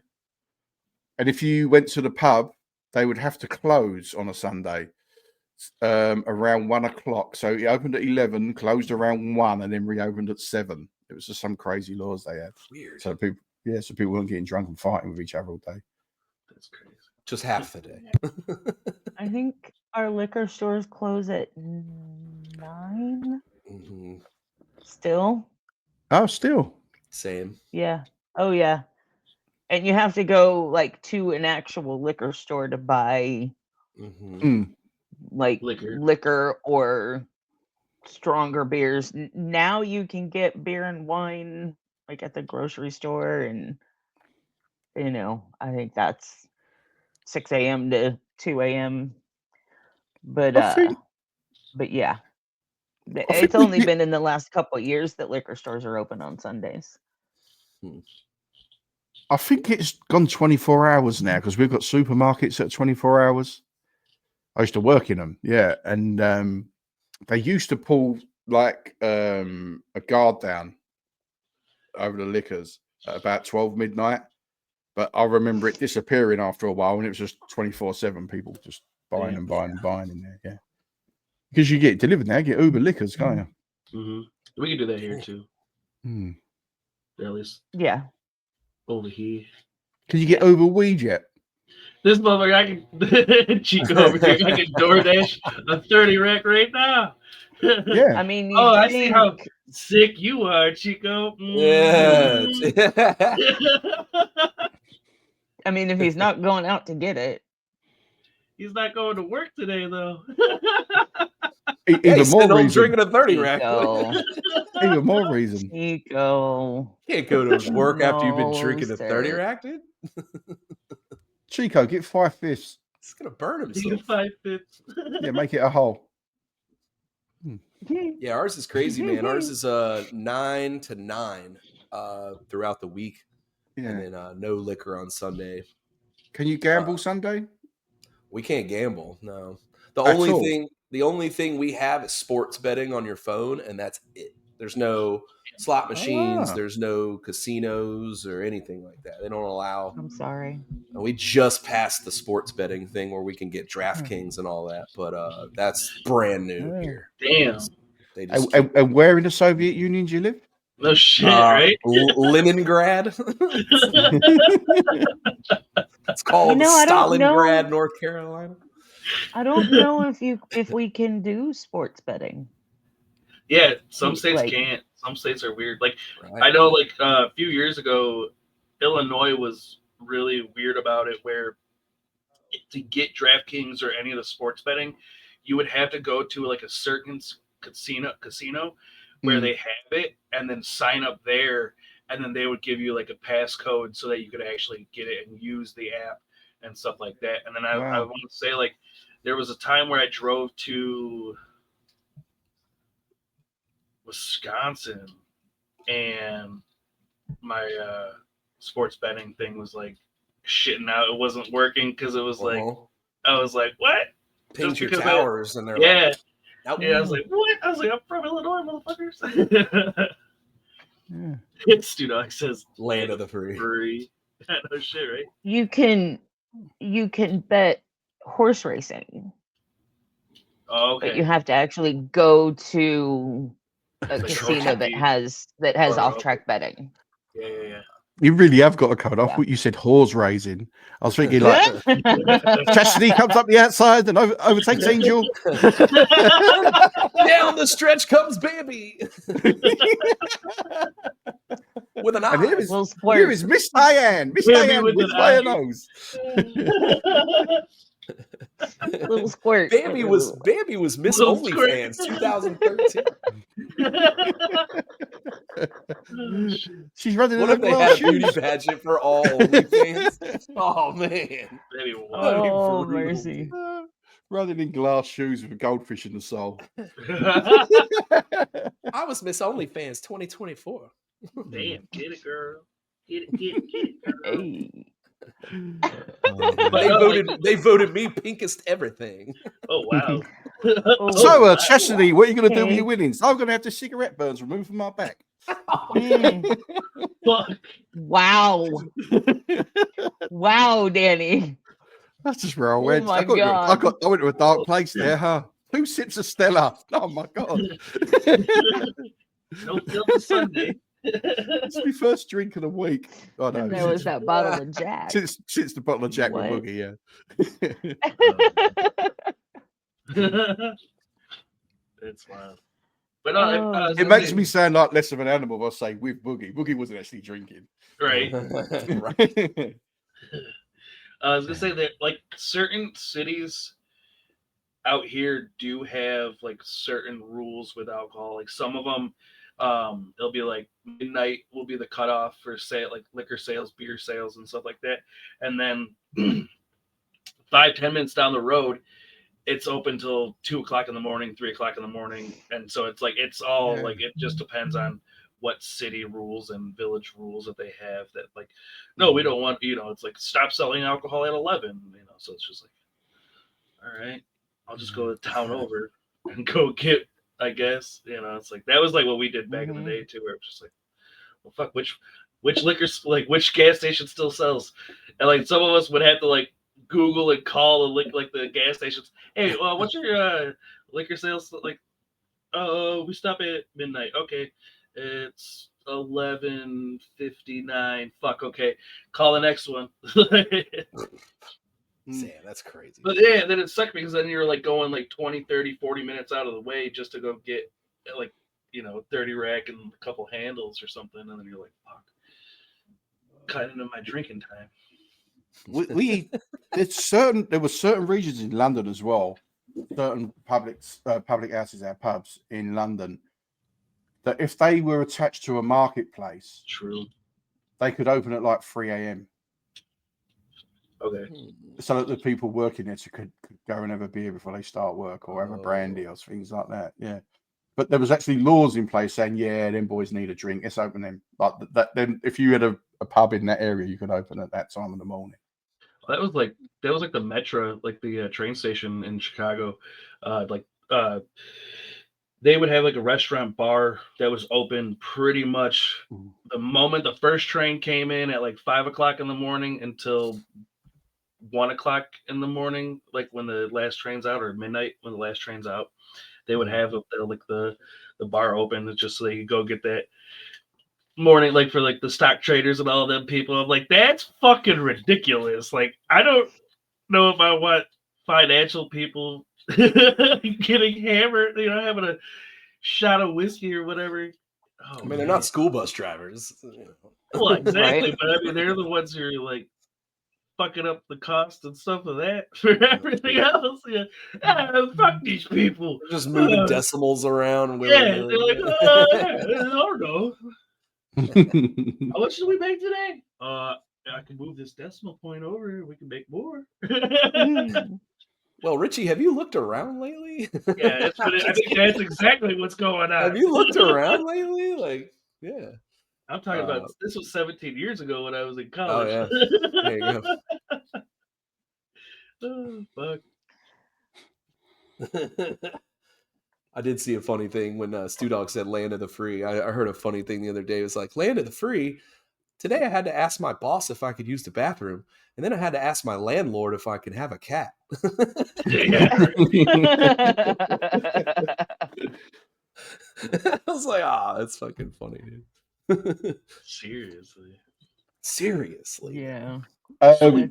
And if you went to the pub, they would have to close on a Sunday around 1 o'clock. So it opened at 11, closed around 1, and then reopened at 7. It was just some crazy laws they had. Weird. So people weren't getting drunk and fighting with each other all day. That's crazy. Just half the day. I think our liquor stores close at 9. Mm-hmm. Still? Oh, still. Same. Yeah. Oh, yeah. And you have to go like to an actual liquor store to buy like liquor or stronger beers. Now you can get beer and wine like at the grocery store, and I think that's 6 a.m. to 2 a.m. But yeah, it's only been in the last couple of years that liquor stores are open on Sundays. I think it's gone 24 hours now because we've got supermarkets at 24 hours. I used to work in them, yeah, and they used to pull like a guard down over the liquors at about 12 midnight, but I remember it disappearing after a while, and it was just 24/7 people just buying and buying and buying in there, yeah. Because you get it delivered now, you get Uber liquors, can't you? We can do that here too. Or at least, yeah. Over here. Can you get Uber weed yet? This motherfucker, I can Chico over here. I can DoorDash a 30 rack right now. Yeah. I mean, I see how sick you are, Chico. Yeah. I mean, if he's not going out to get it. He's not going to work today, though. Even more reason. Drinking a 30 rack. Even more reason. Chico. Can't go to work after you've been drinking a 30 rack, dude. Chico, get 5/5. He's gonna burn himself. 5/5. Yeah, make it a hole. Yeah, ours is crazy, man. Ours is 9 to 9 throughout the week, Yeah. and then no liquor on Sunday. Can you gamble Sunday? We can't gamble. No. At all? The only thing we have is sports betting on your phone, and that's it. There's no slot machines. Ah. There's no casinos or anything like that. They don't allow. I'm sorry. And we just passed the sports betting thing where we can get DraftKings and all that, but that's brand new here. Damn. They just And where in the Soviet Union do you live? No shit, right? Leningrad. It's called I don't Stalingrad, know. North Carolina. I don't know if we can do sports betting. Yeah, some states Like- can't. Some states are weird. Like Right. I know, like a few years ago, Illinois was really weird about it, where to get DraftKings or any of the sports betting, you would have to go to like a certain casino where they have it, and then sign up there, and then they would give you like a passcode so that you could actually get it and use the app and stuff like that. And then I Wow. want to say, like, there was a time where I drove to Wisconsin, and my sports betting thing was like shitting out. It wasn't working because it was like, I was like, what? Pings your because towers, and they're Yeah. like, nope. Yeah, I was like, what? I was like, I'm from Illinois, motherfuckers. Stu Dog says, land of the free. free. No shit, right? You can bet horse racing, Oh, but okay. you have to actually go to a Like casino that trophy. has Or- off-track betting. Yeah. You really have got a code. I Yeah. thought you said horse raising. I was thinking like Chastity comes up the outside and overtakes Angel. Down the stretch comes Bambi with an eye. And here Little is squirt. Miss Diane. Miss Bambi Diane with wins an by a eye. nose. Little squirt. Bambi was Miss Little squirt. OnlyFans 2013. She's running What in if a they glass had a beauty shoes. pageant for all OnlyFans? Oh man, Maybe one. Oh, brutal. mercy. Running in glass shoes with a goldfish in the sole. I was Miss OnlyFans 2024. Damn, get it, girl. Get it, girl. Hey. But They voted me pinkest everything. Oh wow. So, wow. Chastity, what are you going to do with Okay. your winnings? I'm going to have the cigarette burns removed from my back. Mm. Fuck. Wow. Wow, Danny. That's just where I Oh went. my I God. went to a dark place there, huh? 2 sips of Stella. Oh my God. No filter Sunday. It's my first drink of the week. Oh no. And there was that bottle of Jack. Since the bottle of Jack with What? Boogie, That's wild. But no, Oh, It makes me sound like less of an animal if I say with Boogie. Boogie wasn't actually drinking. right. Right. I was gonna say that like certain cities out here do have like certain rules with alcohol. Like some of them, it'll be like midnight will be the cutoff for sale, like liquor sales, beer sales, and stuff like that. And then 5-10 minutes down the road, it's open till 2:00 in the morning, 3:00 in the morning, and so it's like it's all Yeah. like it just depends on what city rules and village rules that they have. That like, no, we don't want it's like stop selling alcohol at 11. So it's just like, all right, I'll just go to town over and go get. I guess it's like that was like what we did back in the day too, where it was just like, well, fuck, which liquor like which gas station still sells, and like some of us would have to like Google and call like the gas stations. Hey, what's your liquor sales like? Oh, we stop at midnight. Okay, it's 11:59. Fuck. Okay, call the next one. Damn, that's crazy. But yeah, then it sucked because then you're like going like 20, 30, 40 minutes out of the way just to go get like 30 rack and a couple handles or something, and then you're like, fuck, cut into my drinking time. There were certain regions in London as well, certain public houses, our pubs in London, that if they were attached to a marketplace, True. they could open at like 3 a.m. Okay. so that the people working there could go and have a beer before they start work, or have a brandy or things like that. Yeah. But there was actually laws in place saying, yeah, them boys need a drink. Let's open them. Like that. Then, if you had a pub in that area, you could open at that time of the morning. That was like the Metro, like the train station in Chicago. They would have like a restaurant bar that was open pretty much the moment the first train came in at like 5:00 in the morning until 1:00 in the morning, like when the last train's out, or midnight when the last train's out. They would have the bar open just so they could go get that morning, like for like the stock traders and all them people. I'm like, that's fucking ridiculous. Like, I don't know if I want financial people getting hammered, having a shot of whiskey or whatever. Oh, I mean, they're not school bus drivers. Well, exactly, Right. but I mean, they're the ones who are like fucking up the cost and stuff of that for everything else. Yeah, fuck these people. They're just moving decimals around. Yeah, they're Willy-nilly. like, I don't know. How much did we make today? I can move this decimal point over. We can make more. Well, Richie, have you looked around lately? Yeah, I think that's exactly what's going on. Have you looked around lately? Like, yeah. I'm talking about this was 17 years ago when I was in college. Oh, yeah. There you Oh, fuck. I did see a funny thing when Stu Dog said land of the free. I heard a funny thing the other day. It was like, land of the free. Today I had to ask my boss if I could use the bathroom. And then I had to ask my landlord if I could have a cat. I was like, that's fucking funny, dude. Seriously. Yeah.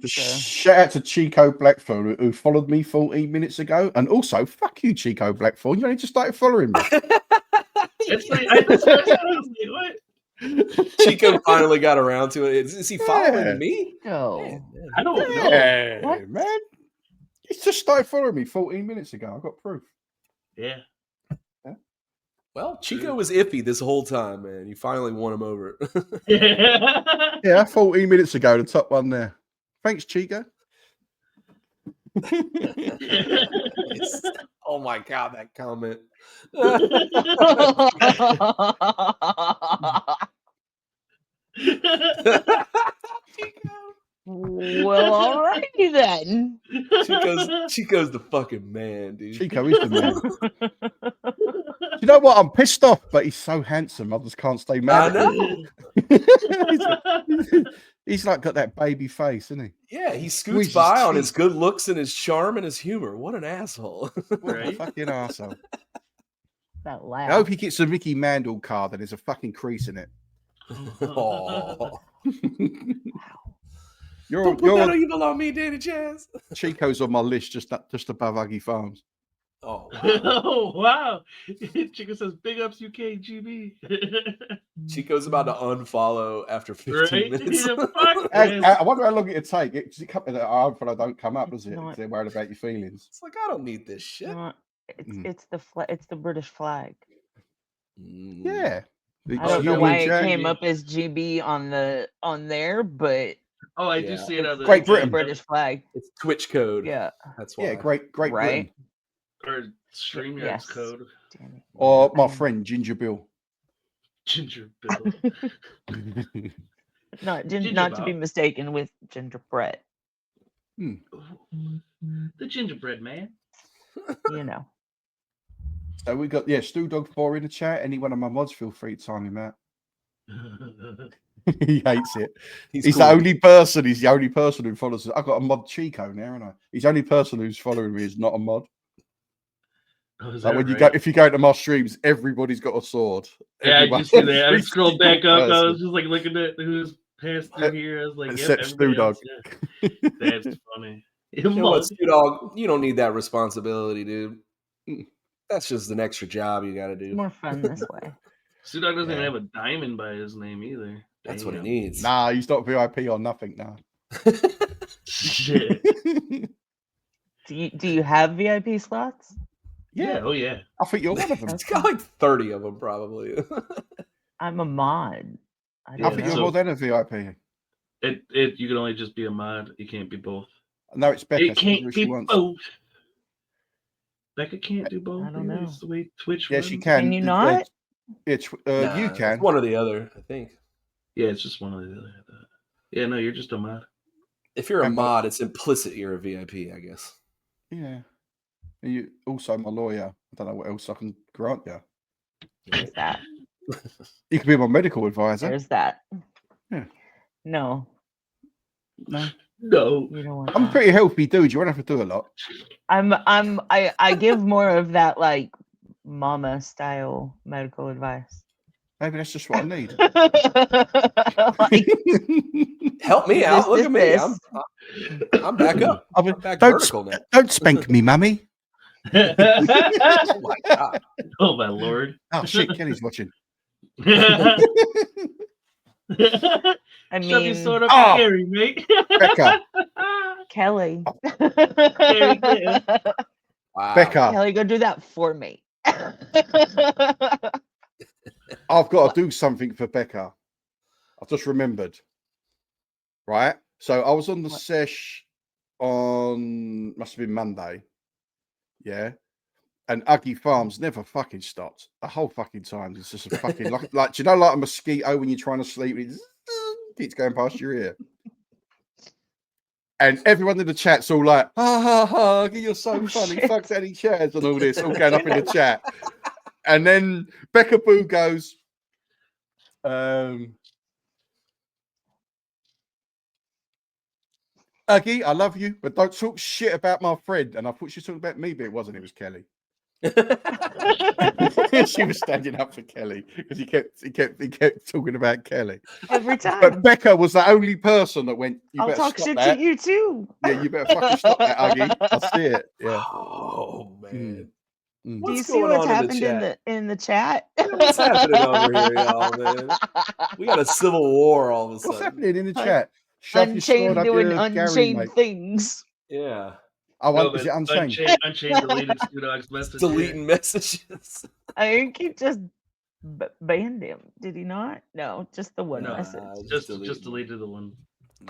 Shout out to Chico Blackthorn, who followed me 14 minutes ago. And also, fuck you, Chico Blackthorn. You only just started following me. What? Chico finally got around to it. Is he following me? No. Man. I don't know. What? Man. He's just started following me 14 minutes ago. I've got proof. Yeah. Well, Chico was iffy this whole time, man. You finally won him over. Yeah, 14 minutes ago, the top one there. Thanks, Chico. Oh my God, that comment. Well, alrighty then. Chico's the fucking man, dude. Chico is the man. You know what? I'm pissed off, but he's so handsome. I just can't stay mad. I know. He's like got that baby face, isn't he? Yeah, he scoots by on his good looks and his charm and his humor. What an asshole. What a fucking asshole. That laugh. I hope he gets a Mickey Mantle card and there's a fucking crease in it. Oh. Don't put that evil on me, dannychaz. Chico's on my list, just above Huggy Farms. Oh, wow. Oh, wow. Chico says, big ups UKGB. Chico's about to unfollow after 15 minutes. Yeah, I wonder how long it'll take. I hope I don't come up, does it? If they're worried about your feelings. It's like, I don't need this shit. It's the British flag. Yeah. I don't know why it came up as GB on there, but I do see it on the Great Britain. British flag. It's Twitch code. Yeah, that's why. Yeah, great right? Britain. Or StreamYard's code. Or my friend Ginger Bill. Ginger Bill. not to be mistaken with gingerbread. The gingerbread man. You know. So we got Stu Dog 4 in the chat. Any one of my mods, feel free to time him out. He hates it. He's cool. He's the only person who follows us. I've got a mod Chico now, haven't I? He's the only person who's following me is not a mod. Like when if you go to my streams, everybody's got a sword. Yeah, I just see that. I scrolled back up. I was just like looking at who's passed through here. I was like, except Stu Dog. Yeah. That's funny. You know what, Stu Dog? You don't need that responsibility, dude. That's just an extra job you got to do. It's more fun this way. Stu Dog doesn't even have a diamond by his name either. That's what he needs. Nah, he's not VIP or nothing now. Shit. Do you have VIP slots? Yeah. Oh yeah. I think you're one of them. It's got like 30 of them probably. I'm a mod. I think you're more than a VIP. You can only just be a mod. You can't be both. No, it's Becca. It She can do can't what she be wants. both. Becca can't do both. I don't Really? know. It's the way Twitch Yeah, runs. she can. Can you not? It's Nah, you it's can. one or the other, I think. Yeah, it's just one of the other. Yeah, no, you're just a mod. If you're a And mod, it's implicit you're a VIP, I guess. Yeah. And you also my lawyer. I don't know what else I can grant you. There's that. You can be my medical advisor. There's that. Yeah. No, No. No. you don't want I'm a that. pretty healthy dude. You won't have to do a lot. I give more of that like mama style medical advice. Maybe that's just what I need. Like, Help me this, out. Look this, at me. this. I'm back up. I mean, I'm back don't vertical now. don't spank me, mummy. Oh my god. Oh my lord. Oh shit, Kelly's watching. I Shove your mean, sword up Oh! your Harry, mate. Becca. Kelly. Very clear. Wow. Becca, Kelly, go do that for me. I've got to do something for Becca. I've just remembered. Right? So I was on the What? sesh on must have been Monday. Yeah. And Uggy Farms never fucking stopped. The whole fucking time. It's just a fucking like do you know like a mosquito when you're trying to sleep? It keeps going past your ear. And everyone in the chat's all like, ha ha ha, you're so Oh, funny, shit. fuck dannychaz and all this, all going up in the chat. And then Becca Boo goes, Uggy, I love you, but don't talk shit about my friend. And I thought she was talking about me, but it wasn't, it was Kelly. She was standing up for Kelly because he kept talking about Kelly. Every But time. Becca was the only person that went, you I'll better talk stop shit that. to you too. Yeah, you better fucking stop that, Uggy. I see it. Yeah. Oh man. Mm. Do What's you see going what's on happened in the chat? What's happening over here, y'all, man? We got a civil war all of a What's sudden. happening in the chat? Shove your sword Unchained up doing your Gary, unchained mate. things. Yeah. Oh, No, is but it unchained? Unchained deleted Stu Dog's message. Deleting messages. I think he just banned him. Did he not? No, just the one No. message. Just deleted the one.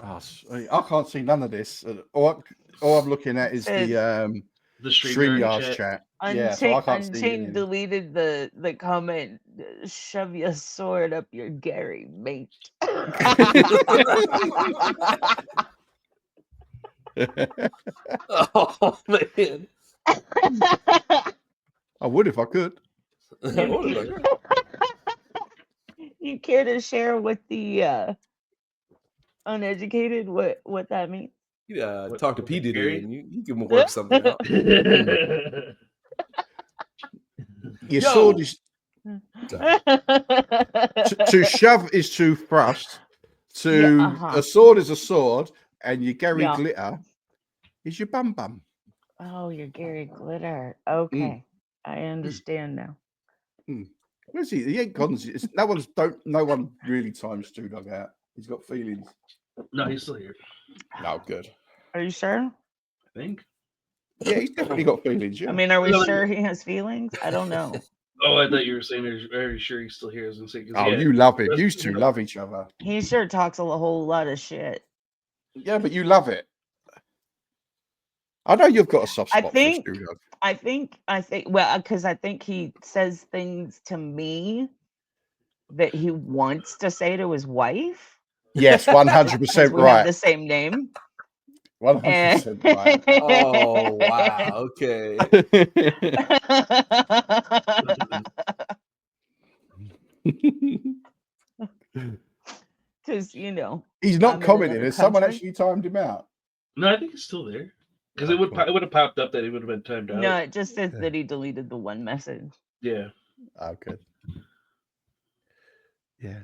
Oh, I can't see none of this. All I'm looking at is Says- the The StreamYard StreamYard chat. chat. Yeah, so I can't see Unchained anything. deleted the comment. Shove your sword up your Gary, mate. Oh man. I would if I could. You care to share with the uneducated what that means? Yeah, What- talk to what, P Diddy Gary? and you can work something out. Your Yo! sword is to shove is to thrust. To Yeah, uh-huh. a sword is a sword, and your Gary Yeah. glitter is your bum bum. Oh, your Gary Glitter. Okay, I understand now. Where's he? He ain't gone. No one really times Stu Dog out. He's got feelings. No, he's still here. No, good. Are you sure? I think. Yeah, he's definitely got feelings. Yeah. I mean, are we No, sure he has feelings? I don't know. Oh, I thought you were saying are you sure he's still here? I was gonna say, 'cause, oh, yeah, you love him. You two love each other. He sure talks a whole lot of shit. Yeah, but you love it. I know you've got a soft I spot think- for Stu Dog. I think, well, because I think he says things to me that he wants to say to his wife. Yes, 100% Because we have right. the same name. 100% right. Oh wow. Okay. Because, you know. He's I'm not in commenting. another Has someone country. actually timed him out? No, I think he's still there. Because Oh, it would cool. it would have popped up that he would have been timed out. No, it just says Yeah. that he deleted the one message. Yeah. Oh, good. Yeah.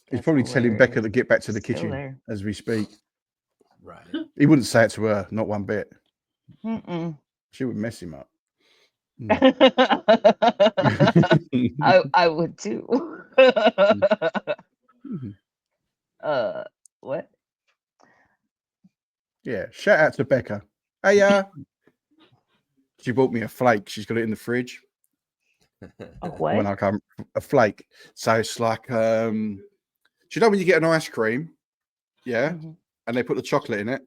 He's That's probably telling hilarious. Becca to get back to the Still kitchen there. as we speak. Right. He wouldn't say it to her, not one bit. Mm-mm. She would mess him up. I would too. What? Yeah. Shout out to Becca. Hey, she bought me a flake. She's got it in the fridge. A what? When I come, a flake. So it's like you know when you get an ice cream, yeah, Mhm. and they put the chocolate in it,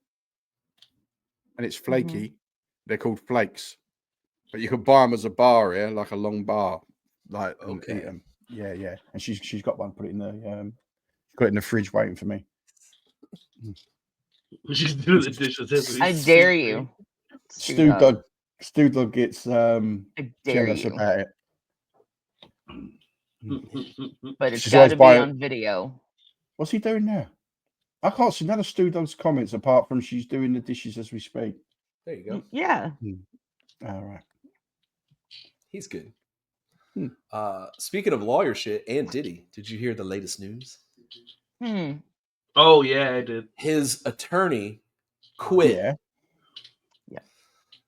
and it's flaky? They're called flakes, but you can buy them as a bar here, like a long bar, like and eat Okay. them. Yeah, yeah. And she's got one. Put it in the got it in the fridge waiting for me. She's doing the dishes as we I speak, dare right? you, Stu Dog gets I dare jealous you. about it. But it's She's got always to be buying. on video. What's he doing now? I can't see none of Stu Dog's comments apart from she's doing the dishes as we speak. There you go. Yeah. All right. He's good. Hmm. Speaking of lawyer shit and Diddy, did you hear the latest news? Hmm. Oh yeah, I did. His attorney quit Yeah.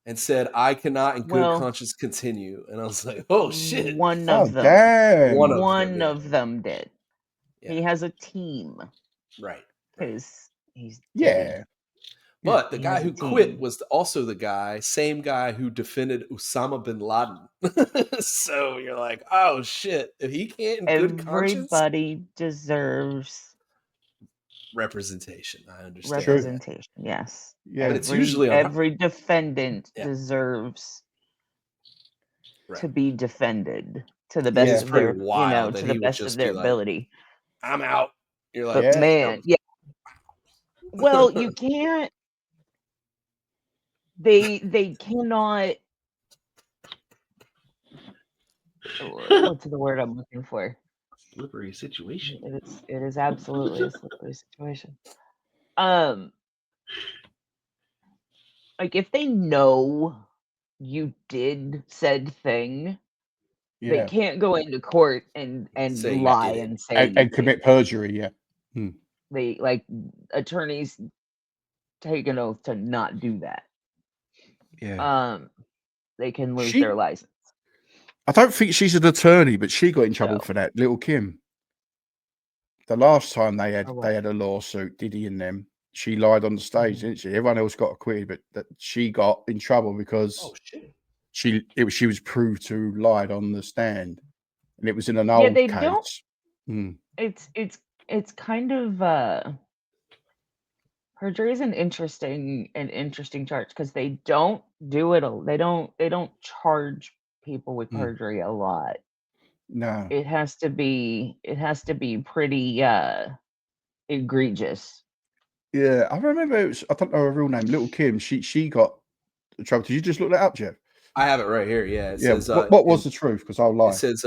and said, "I cannot in good Well, conscience continue." And I was like, "Oh shit!" one Oh of them. damn. One Of them did. Yeah. He has a team Right. because he's Yeah. But the He guy has a who quit team. was also the same guy who defended Osama bin Laden. So you're like, oh shit, if he can't in good conscience, Everybody deserves representation. I understand. True. That. representation. Yes. Yeah. But it's usually on Every defendant Yeah. deserves right. to be defended to the Yeah. best It's of pretty their, wild that to the he would best of just their be like, ability. I'm out. You're like, But Yeah. man, yeah. Well, you can't. They cannot. What's the word I'm looking for? Slippery situation. It is absolutely a slippery situation. Like if they know you did said thing, they Yeah. can't go into court and say you lie did it. and say you And did. commit perjury. Yeah. They like attorneys take an oath to not do that. Yeah. They can lose their license. I don't think she's an attorney, but she got in trouble So. for that. Little Kim. The last time they had For what? a lawsuit, Diddy and them, she lied on the stage, didn't she? Everyone else got acquitted, but that she got in trouble because Oh shit. she was proved to lied on the stand, and it was in an Yeah, old they case. don't. It's kind of perjury is an interesting charge because they don't do it. They don't charge people with perjury a lot. No. It has to be pretty egregious. Yeah, I remember it was, I don't know her real name, Little Kim. She got in trouble. Did you just look that up, Jeff? I have it right here. Yeah. It Yeah. says What was the truth? Because I'll lie. It says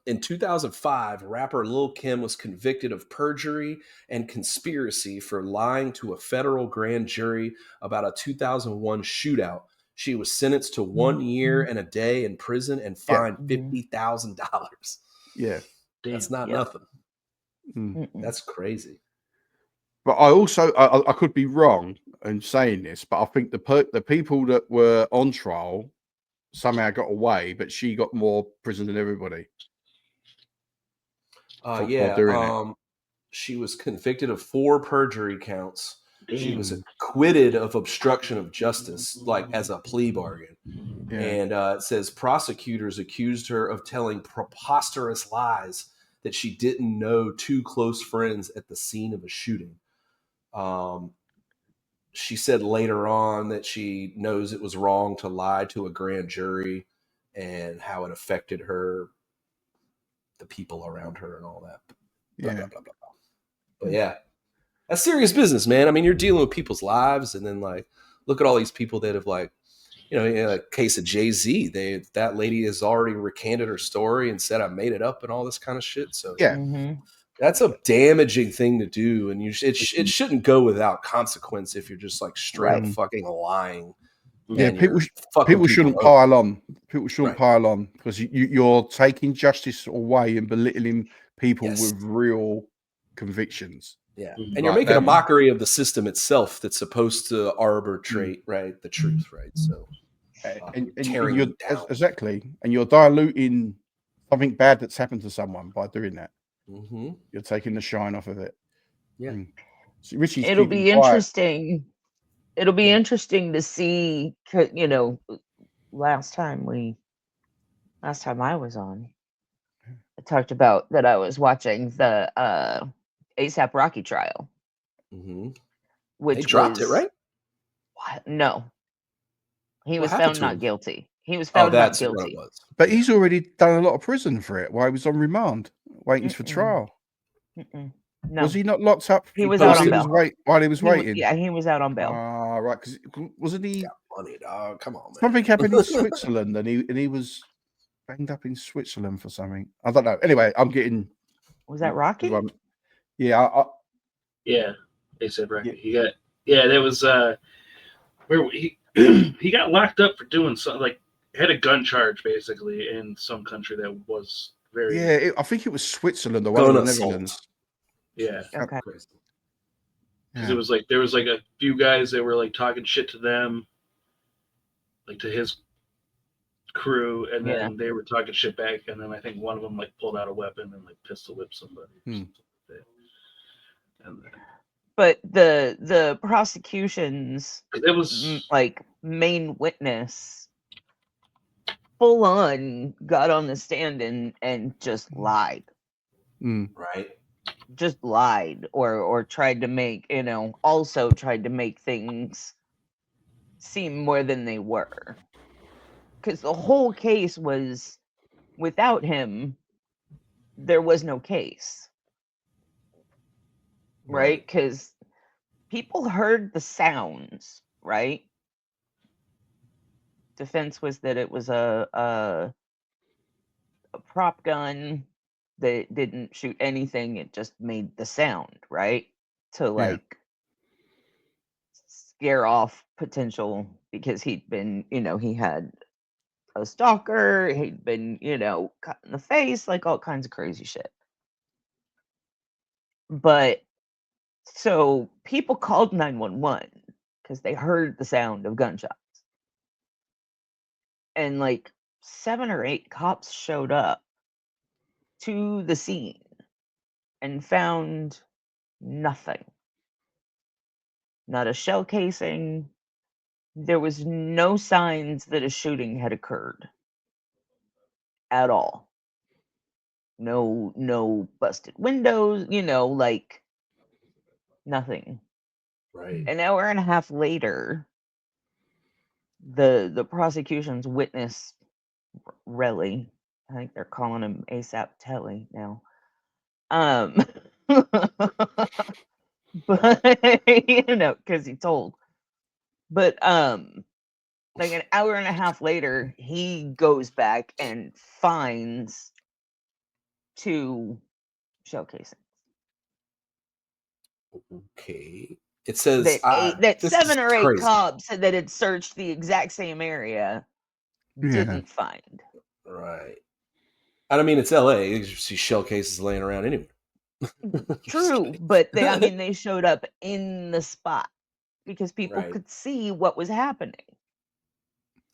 in 2005, rapper Lil Kim was convicted of perjury and conspiracy for lying to a federal grand jury about a 2001 shootout. She was sentenced to 1 year and a day in prison and fined $50,000. Yeah. That's Damn. not nothing. Mm. That's crazy. But I also I could be wrong in saying this, but I think the people that were on trial somehow got away, but she got more prison than everybody. For doing it. She was convicted of 4 perjury counts. She Damn. was acquitted of obstruction of justice, like as a plea bargain. Yeah. And it says prosecutors accused her of telling preposterous lies that she didn't know 2 close friends at the scene of a shooting. She said later on that she knows it was wrong to lie to a grand jury and how it affected her, the people around her, and all that. Blah, Yeah. blah, blah, blah, blah. But yeah, that's serious business, man. I mean, you're dealing with people's lives, and then like, look at all these people that have like, you know, in a case of Jay-Z, that lady has already recanted her story and said I made it up and all this kind of shit. So Yeah. that's a damaging thing to do, and it shouldn't go without consequence if you're just like straight up fucking lying. Yeah, and you're fucking people shouldn't up. pile on. People shouldn't pile on because you're taking justice away and belittling people with real convictions. Yeah, and you're making a mockery of the system itself that's supposed to arbitrate the truth, right? So and tearing you're them down. exactly, and you're diluting something bad that's happened to someone by doing that. You're taking the shine off of it. Yeah. So Richie's It'll keeping be quiet. interesting. It'll be interesting to see. You know, last time I was on, I talked about that I was watching the A$AP Rocky trial, Mm-hmm. They which dropped it, was right? what? No, he What was happened found to not him? guilty. He was Oh, found not that's what it guilty. was. But he's already done a lot of prison for it while he was on remand, waiting for Mm-mm. trial. No, Was he not locked up he He was out while on he posted was bail. while he was waiting? Yeah, he was out on bail. Ah, right. Because wasn't he? Money, dog. Come on, man. Something happened in Switzerland, and he was banged up in Switzerland for something. I don't know. Anyway, I'm getting. Was that Rocky? Yeah. Yeah, A$AP Rocky. Yeah. He got that was where he he got locked up for doing something like had a gun charge basically in some country that was very Yeah, I think it was Switzerland or one of Gun the assault. Netherlands. yeah. Okay. Crazy. Because Yeah. it was like there was like a few guys that were like talking shit to them, like to his crew, and Yeah. then they were talking shit back, and then I think one of them like pulled out a weapon and like pistol whipped somebody. Or something like that. And But the prosecution's it was like main witness full on got on the stand and just lied. Right. Just lied or tried to make, also tried to make things seem more than they were. Because the whole case was, without him, there was no case. Right? Because people heard the sounds, right? Defense was that it was a prop gun that didn't shoot anything. It just made the sound, right? To like scare off potential, because he'd been, he had a stalker, he'd been, cut in the face, like all kinds of crazy shit. But so people called 911 because they heard the sound of gunshots. And like 7 or 8 cops showed up to the scene and found nothing. Not a shell casing. There was no signs that a shooting had occurred at all. No busted windows, like nothing. Right. An hour and a half later, the prosecution's witness, Relly, I think they're calling him A$AP Telly now. But because he told. But like an hour and a half later, he goes back and finds 2 shell casings. Okay. It says That this 7 is or 8 crazy. cops that had searched the exact same area didn't find. Right. And I mean, it's LA. You see shell cases laying around anywhere. True, but they showed up in the spot because people could see what was happening.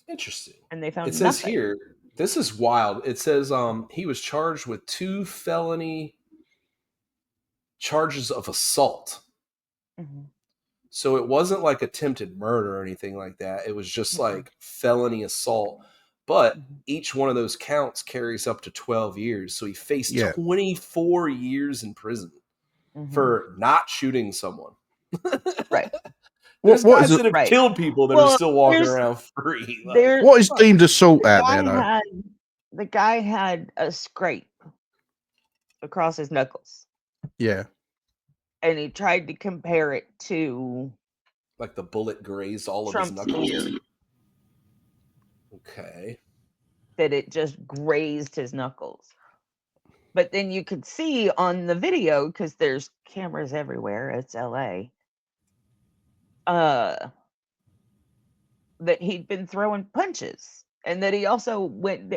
Interesting. And they found it says nothing. here, this is wild. It says he was charged with 2 felony charges of assault. Mm-hmm. So it wasn't like attempted murder or anything like that. It was just like felony assault. But each one of those counts carries up to 12 years. So he faced 24 years in prison for not shooting someone. Right. There's guys that have killed people that are still walking around free. Like, what is deemed assault out there, though? The guy had a scrape across his knuckles. Yeah. And he tried to compare it to... like the bullet grazed all Trump's of his knuckles? ear. Okay. That it just grazed his knuckles. But then you could see on the video, because there's cameras everywhere, it's LA, that he'd been throwing punches. And that he also went,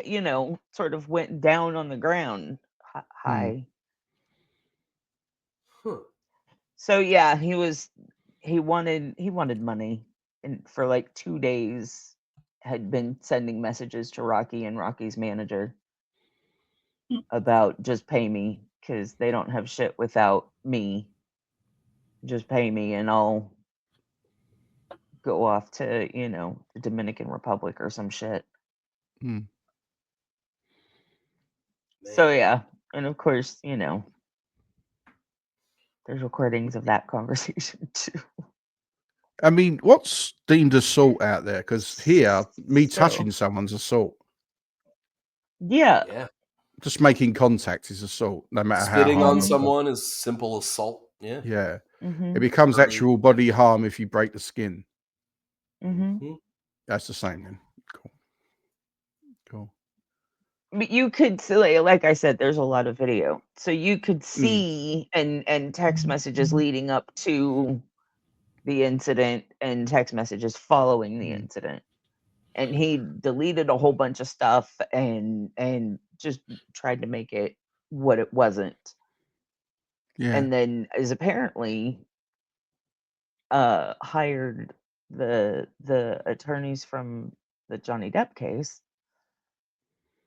sort of went down on the ground high. So yeah, he wanted money, and for like 2 days had been sending messages to Rocky and Rocky's manager about just pay me, because they don't have shit without me. Just pay me and I'll go off to, the Dominican Republic or some shit. So yeah, and of course, There's recordings of that conversation too. I mean, what's deemed assault out there? Because here, me So- touching someone's assault. Yeah. Yeah. Just making contact is assault, no matter Spitting how on hard. someone is simple assault. Yeah. Yeah, Mm-hmm. it becomes Burning. actual body harm if you break the skin. Mm-hmm. That's the same then. Cool. But you could see, like I said, there's a lot of video, so you could see and text messages leading up to the incident and text messages following the incident. And he deleted a whole bunch of stuff and just tried to make it what it wasn't. Yeah. And then is apparently hired the attorneys from the Johnny Depp case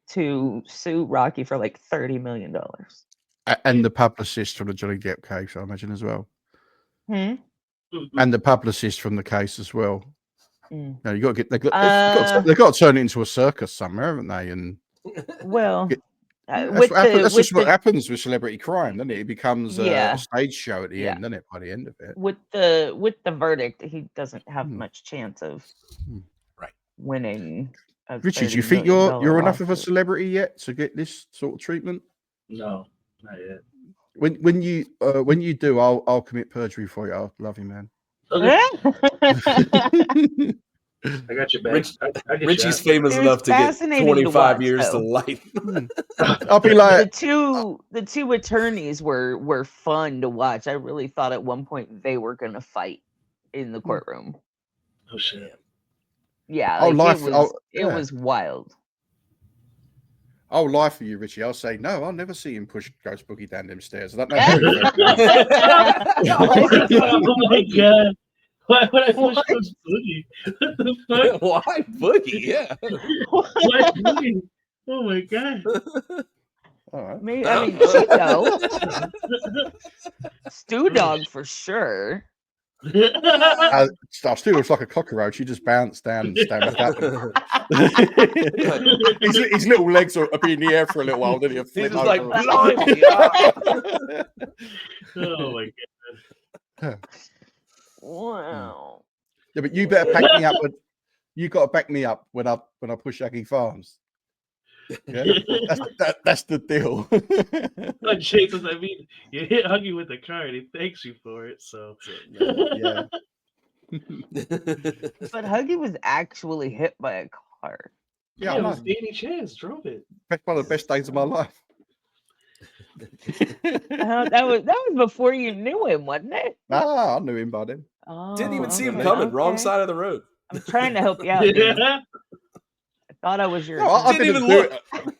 to sue Rocky for like $30 million. And the publicist from the Johnny Depp case, I imagine, as well. Hmm? And the publicist from the case as well. Mm. No, you got to get they've got to turn it into a circus somewhere, haven't they? And Well, that's just what happens with celebrity crime, doesn't it? It becomes Yeah. a stage show at the Yeah. end, doesn't it? By the end of it, with the verdict, he doesn't have much chance of Right. winning. Richie, do you $30 think million you're enough of a lawsuit. celebrity yet to get this sort of treatment? No, not yet. When you do, I'll commit perjury for you. I'll love you, man. Okay, I got your back. I get Richie's you. famous It was enough to get fascinating to 25 watch, years though. to life. I'll be like, the two attorneys were fun to watch. I really thought at one point they were gonna fight in the courtroom. Oh shit. Yeah, I'll like lie it was wild. I'll lie for you, Richie. I'll say no. I'll never see him push Ghost Boogie down them stairs. I don't know. Oh my god. Why would I push Coach Boogie? What the fuck? Why Boogie? Yeah. Why Boogie? Oh my god. All right. Maybe, I mean, Chico, Stew Dog for sure. Stu looks like a cockroach. He just bounced down and stand back up. His little legs are up in the air for a little while. Then he'll He's flip just over. like, blimey, yeah. Oh my god. Wow. Yeah, but you better back me up. You got to back me up when I push Aggie Farms. Yeah, that's the deal. But Jesus, I mean, you hit Huggy with the car and he thanks you for it. So Yeah. But Huggy was actually hit by a car. Yeah, it I was know. Danny Chaz drove it. That's one of the best days of my life. That was before you knew him, wasn't it? I knew him by then. Oh, Didn't even see him okay, coming. Wrong okay. side of the road. I'm trying to help you out. Danny. I thought I was your. No, I Didn't didn't even do look. it.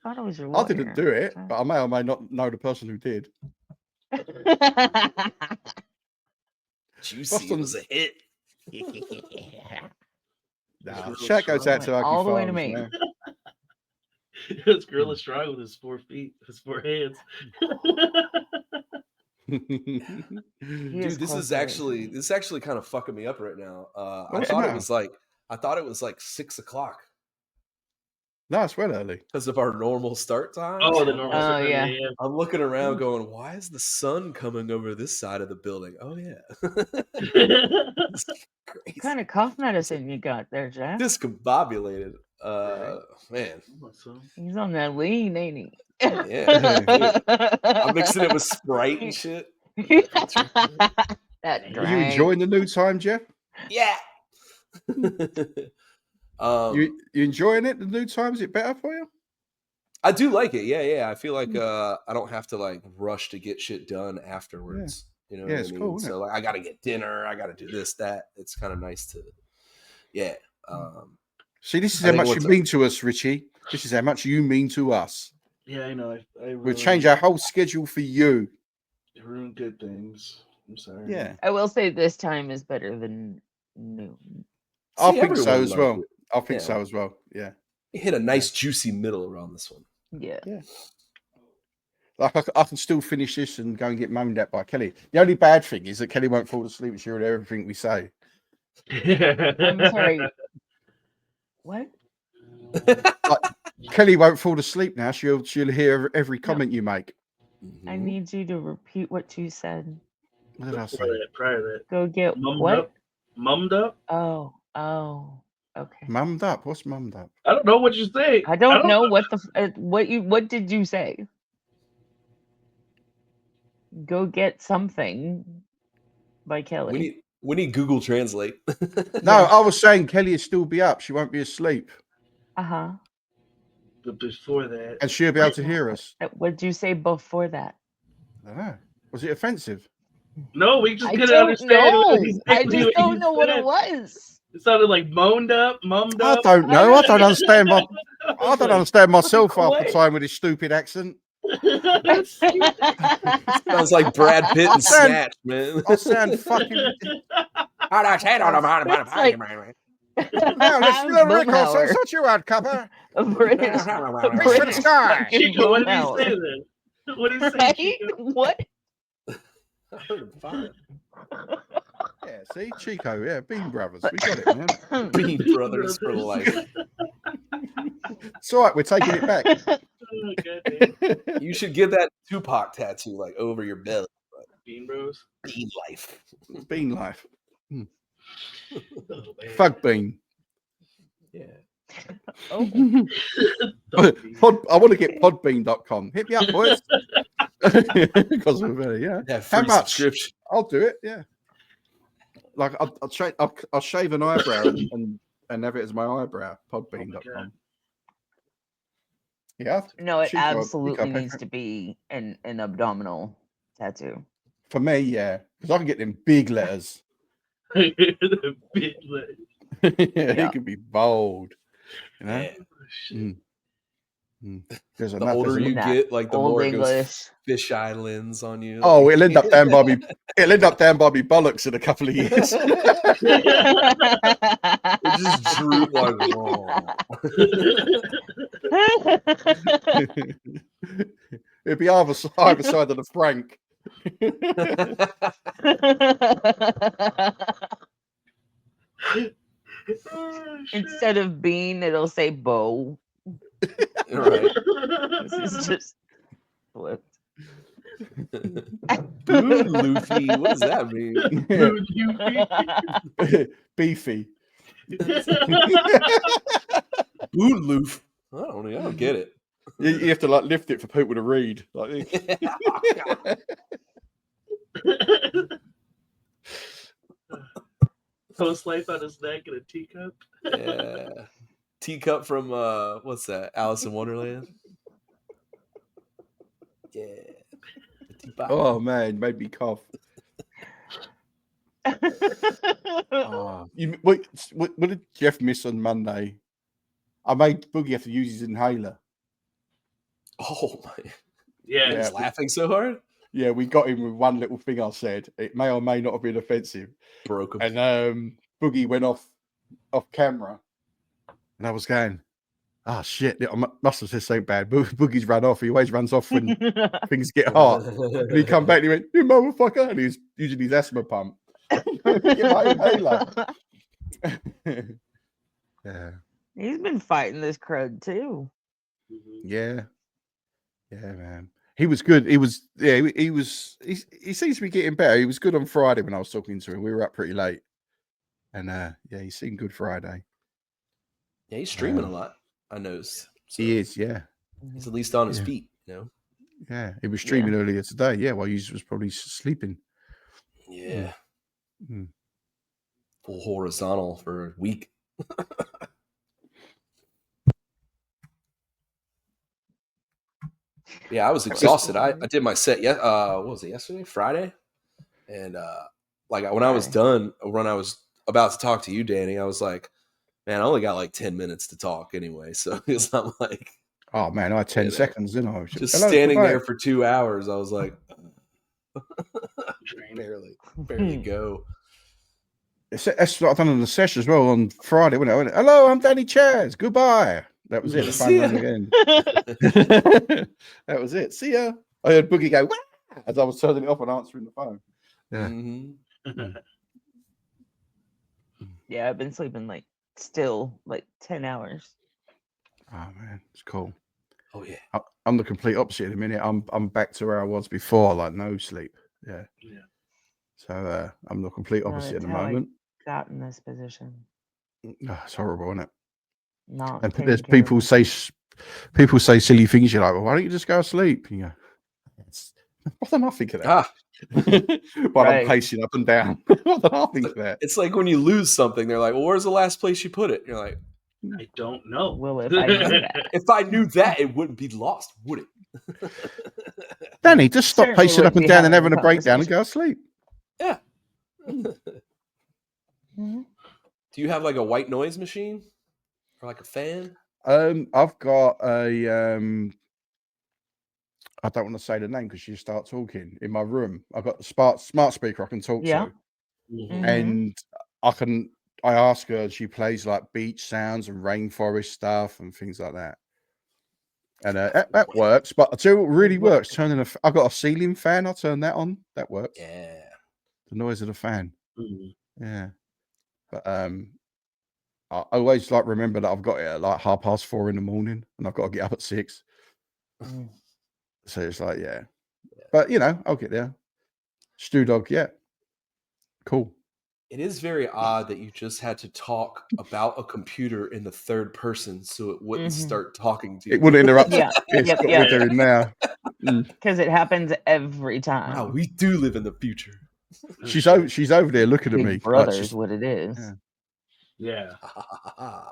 thought I was your. I didn't do it, but I may or may not know the person who did. Juicy Boston- was a hit. Nah, shout goes out to Aggie all the way to Farms, me. man. This gorilla strong with his 4 feet, his 4 hands. Dude, this is actually kind of fucking me up right now. I What's thought the it was like 6 o'clock No, it's well early. because of our normal start time. Oh, the normal. Oh, time, yeah. I'm looking around going, why is the sun coming over this side of the building? Oh, yeah. It's What crazy. kind of cough medicine you got there, Jeff? Discombobulated. Man. He's on that lean, ain't he? Yeah. I'm mixing it with Sprite and shit. That Are you drag. enjoying the new time, Jeff? Yeah. You enjoying it? The new time, is it better for you? I do like it. Yeah. I feel like I don't have to like rush to get shit done afterwards. You know Yeah, what it's I mean? cool, isn't it? So like I gotta get dinner, I gotta do this, that. It's kind of nice to See, this is I how think much you what's- mean to us, Richie. This is how much you mean to us. Yeah, I know. I We'll really change our whole schedule for you. ruined good things. I'm sorry. Yeah, I will say this time is better than noon. I See, think so everyone as loved well. it. I think Yeah. so as well. Yeah. hit a nice juicy middle around this one. Yeah. Like I can still finish this and go and get moaned at by Kelly. The only bad thing is that Kelly won't fall asleep and she'll hear everything we say. I'm sorry. What? Kelly won't fall asleep now. She'll hear every comment you make. I need you to repeat what you said. What did I Before say? that, prior to that. Go get Mummed what? up. Mummed up? Oh, okay. Mummed up. What's mummed up? I don't know what you say. I don't know what what did you say? Go get something by Kelly. We need Google Translate. No, Yeah. I was saying Kelly will still be up. She won't be asleep. Uh-huh. But before that. And she'll be able to hear us. What did you say before that? I don't know. Was it offensive? No, we just I couldn't don't understand know. I exactly just what don't you know what it said. was. It sounded like moaned up, mummed I up. don't know. I don't understand my. I don't understand myself half the What? time with this stupid accent. Sounds like Brad Pitt and sound- Snatch, man. I sound fucking. Now, let's Rick, Boomhauer. sort you out, copper. A British Reach for the sky. fucking Chico, what did he Boomhauer. say then? What did he say, Right? Chico? What? I heard him fine. Yeah, see, Chico. Yeah, Bean Brothers. We got it, man. Bean Brothers for life. It's all right. We're taking it back. Oh, goddamn. You should get that Tupac tattoo like over your belly. Bean Bros. Bean life. Bean life. Oh, man. Fug bean. Yeah. Oh. I want to get podbean.com. Hit me up, boys. Because we're very, yeah. That How free much? subscription. I'll do it. Yeah. Like I'll shave an eyebrow and have it as my eyebrow. Podbean.com. Yeah. No, it Chico, absolutely Chico, needs to be an abdominal tattoo. For me, yeah, because I can get them big letters. The big leg. Yeah. It can be bold. You know. Yeah. There's The enough, older isn't you it? get, like the Old more it English. goes fish islands on you. Oh, it'll end up down by me. It'll end up down by me bollocks in a couple of years. It just droop like whoa. It'd be either side of the Frank. Instead of bean, it'll say bow. Right. This is just flipped. Boon Luffy. What does that mean? Beefy. Boon Loof. I don't get it. You have to like lift it for people to read. Like, Post life on his neck in a teacup. Yeah. Teacup from what's that? Alice in Wonderland. Yeah. oh man, made me cough. What did Jeff miss on Monday? I made Boogie have to use his inhaler. Oh my! Yeah. He's laughing so hard. Yeah, we got him with one little thing I said. It may or may not have been offensive. Broke him. And Boogie went off camera, and I was going, "Oh shit! I must have said something bad." Boogie's run off. He always runs off when things get hot. And he come back and he went, "You motherfucker!" And he was using his asthma pump. Get my inhaler. Yeah. He's been fighting this crud too. Yeah, man. He was good. He was. He seems to be getting better. He was good on Friday when I was talking to him. We were up pretty late, and yeah, he seemed good Friday. Yeah, he's streaming a lot. I noticed. So he is. Yeah, he's at least on his feet. You know. Yeah, he was streaming earlier today. Yeah, while he was probably sleeping. Yeah. Full horizontal for a week. Yeah, I was exhausted. I did my set. What was it? Yesterday, Friday, and when I was done, when I was about to talk to you, Danny, I was like, man, I only got like 10 minutes to talk anyway. So it's not like, oh man, I had 10 seconds, didn't I? Just standing there for 2 hours. I was like, barely go. That's what I've done on the session as well on Friday. When I went, hello, I'm dannychaz. Goodbye. That was it. The phone rang again. That was it. See ya. I heard Boogie go, wah! As I was turning it off and answering the phone. Yeah. Mm-hmm. Yeah, I've been sleeping still 10 hours. Oh man, it's cool. Oh yeah. I'm the complete opposite at the minute. I'm back to where I was before, like no sleep. Yeah. Yeah. So I'm the complete No, opposite at that's the how I moment. got in this position. Oh, it's horrible, isn't it? Not And taking there's care of people myself. people say silly things. You're like, well, why don't you just go to sleep? And you go, what am I thinking of that? While I'm Right. pacing up and down. What am I thinking of that? It's like when you lose something, they're like, "Well, where's the last place you put it?" You're like, I don't know. Well, if I knew that. "If I knew that, it wouldn't be lost, would it?" Danny, just stop Certainly pacing up wouldn't and be down and having having a a breakdown and conversation. go to sleep. Yeah. Mhm. Do you have like a white noise machine or like a fan? I've got a I don't want to say the name because you start talking in my room. I've got the smart speaker I can talk Yeah. to, Mhm. and I ask her, she plays like beach sounds and rainforest stuff and things like that. And that works. But I tell you what really works, turning I've got a ceiling fan, I'll turn that on. That works. Yeah. The noise of the fan. Mhm. Yeah. But I always like remember that I've got it at like 4:30 in the morning and I've got to get up at 6. Mm. So it's like, yeah. But you know, I'll get there. Stew dog, yeah. Cool. It is very odd that you just had to talk about a computer in the third person so it wouldn't Mhm. start talking to you. It wouldn't interrupt. Yeah. It's Yep. what Yep. we're doing now. Because it happens every time. Wow, we do live in the future. Oh, She's shit. over there looking at Big me. Brother Like is what it is. Yeah. Yeah.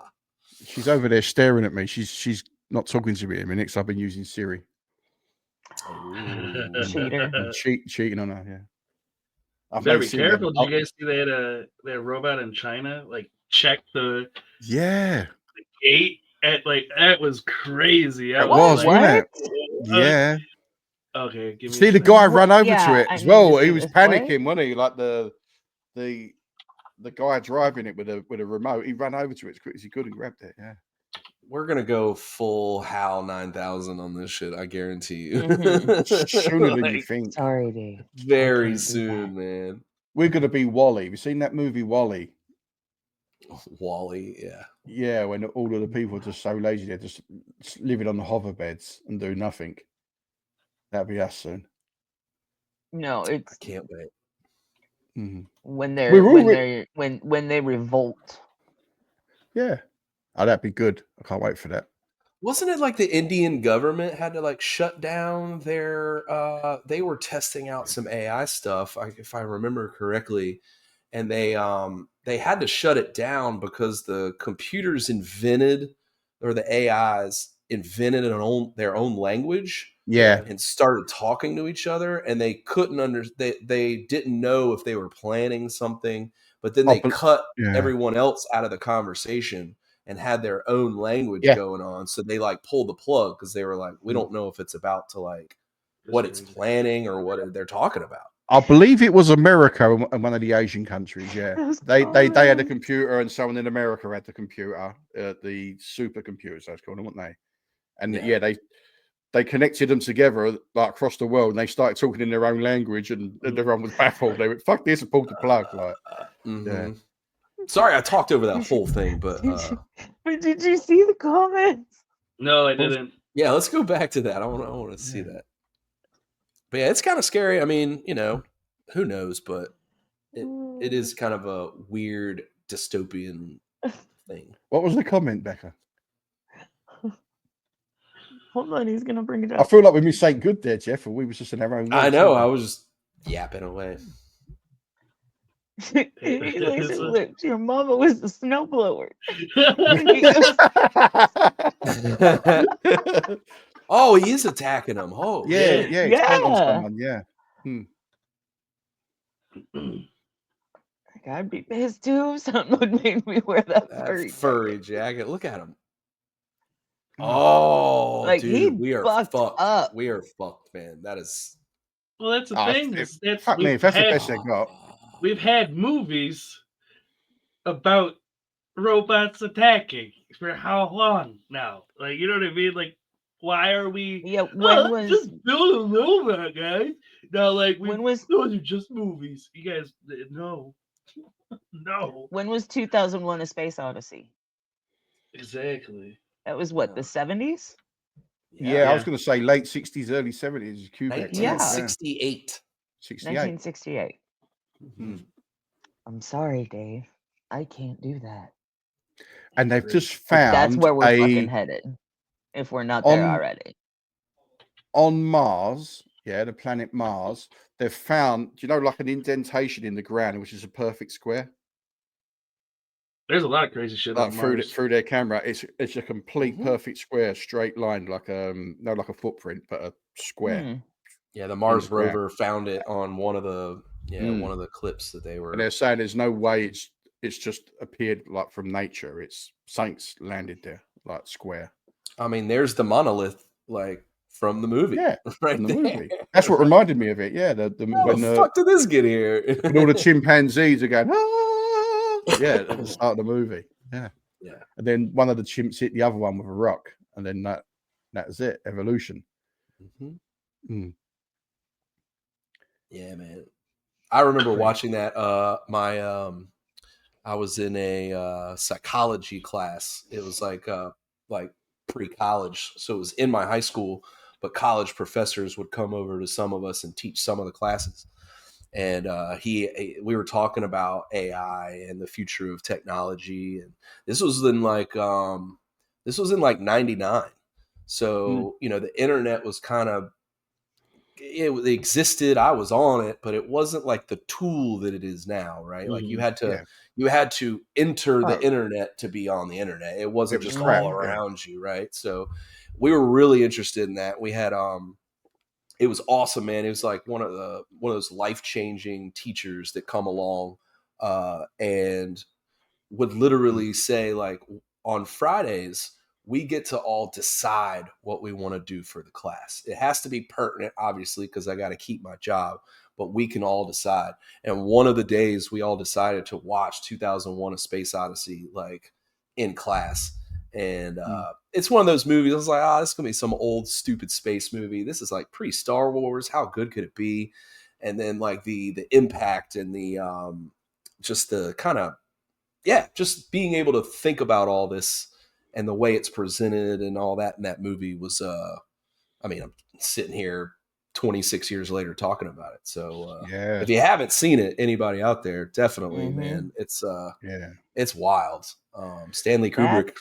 She's over there staring at me. She's not talking to me in a minute because I've been using Siri. Ooh. Cheater. I'm cheating on her, yeah. I've Better made be Siri. careful. Did you guys see that robot in China like check the Yeah. gate at like that was crazy. I It was was, like, wasn't it? uh, Yeah. okay, give me See a the second. guy run over Yeah, to it I as need well. to He see was this. What? panicking, wasn't he? Like the guy driving it with a remote. He ran over to it as quick as he could and grabbed it. Yeah. We're gonna go full HAL 9000 on this shit, I guarantee you. Sooner than you Like, think. Sorry, Dave. very can't do soon, that. man. We're gonna be Wally. Have you seen that movie Wally? Wally, yeah. Yeah, when all of the people are just so lazy, they're just living on the hover beds and do nothing. That'll be us soon. No, I it's can't wait. Mhm. when We're when they revolt. Yeah. Oh, that'd be good. I can't wait for that. Wasn't it like the Indian government had to like shut down their they were testing out some AI stuff, if I remember correctly, and they had to shut it down because the computers invented, or the AIs invented their own language Yeah. and started talking to each other, and they couldn't they didn't know if they were planning something, but then they cut Yeah. everyone else out of the conversation and had their own language Yeah. going on. So they like pulled the plug because they were like, we don't know if it's about to like what it's planning or what they're talking about. I believe it was America and one of the Asian countries. Yeah, Those they had a comments. computer, and someone in America had the computer, the supercomputers, that's called them, weren't they? And yeah, they connected them together like across the world, and they started talking in their own language, and everyone was baffled. They went, "Fuck this!" and pulled the plug. Like, yeah. Sorry, I talked over that whole thing, but But did you see the comments? No, I didn't. Yeah, let's go back to that. I want to see that. But yeah, it's kind of scary. I mean, you know, who knows? But it is kind of a weird dystopian thing. What was the comment, Becca? Hold on, he's gonna bring it up. I feel like we missed something good there, Jeff, or we was just in our own world. I know. I was just yapping away. He likes it lips. Your mama was the snowblower. Oh, he is attacking him. Oh, yeah, it's on someone. Yeah. I'd be pissed too if someone would make me wear that furry jacket. Look at him. Oh, like, dude, we are fucked fucked. up. We are fucked, man. That is. Well, that's the thing. Fuck me, if that's the best they got. We've had movies about robots attacking for how long now? Like, you know what I mean? Like, why are we? Yeah, when was just build a robot, guys? Now, like, those are just movies. You guys, no. When was 2001: A Space Odyssey? Exactly. That was what, the 70s? Yeah, I was going to say late 60s, early 70s. Kubrick. 1968. 68. 1968. Mhm. I'm sorry, Dave. I can't do that. And they've just But that's found where we're fucking headed. If we're not there already. On Mars, the planet Mars, they've found, like an indentation in the ground, which is a perfect square. There's a lot of crazy shit on Mars. Through their camera, it's a complete perfect square, straight line, like a footprint, but a square. Yeah, the Mars rover found it on one of the one of the clips that they were. And they're saying there's no way it's just appeared like from nature. It's saints landed there, like square. I mean, there's the monolith, like from the movie. Yeah, right from the there. movie. That's what reminded me of it. Yeah, when the fuck did this get here? When all the chimpanzees are going, yeah, at the start of the movie. Yeah. And then one of the chimps hit the other one with a rock, and then that's it. Evolution. Yeah, man. I remember watching that. I was in a psychology class. It was like pre-college, so it was in my high school. But college professors would come over to some of us and teach some of the classes. And we were talking about AI and the future of technology, and this was in like '99. So the internet was kind of it existed. I was on it, but it wasn't like the tool that it is now, right? Like you had to enter the internet to be on the internet. It wasn't just all around you, right? So we were really interested in that. We had it was awesome, man. It was like one of those life-changing teachers that come along and would literally say, like, on Fridays, we get to all decide what we want to do for the class. It has to be pertinent, obviously, because I got to keep my job, but we can all decide. And one of the days we all decided to watch 2001: A Space Odyssey, like, in class. And it's one of those movies. I was like, this is going to be some old, stupid space movie. This is like pre-Star Wars. How good could it be? And then like the impact and the just the kind of, just being able to think about all this and the way it's presented and all that in that movie was, I mean, I'm sitting here 26 years later talking about it. So if you haven't seen it, anybody out there, definitely, man, it's wild. Stanley Kubrick.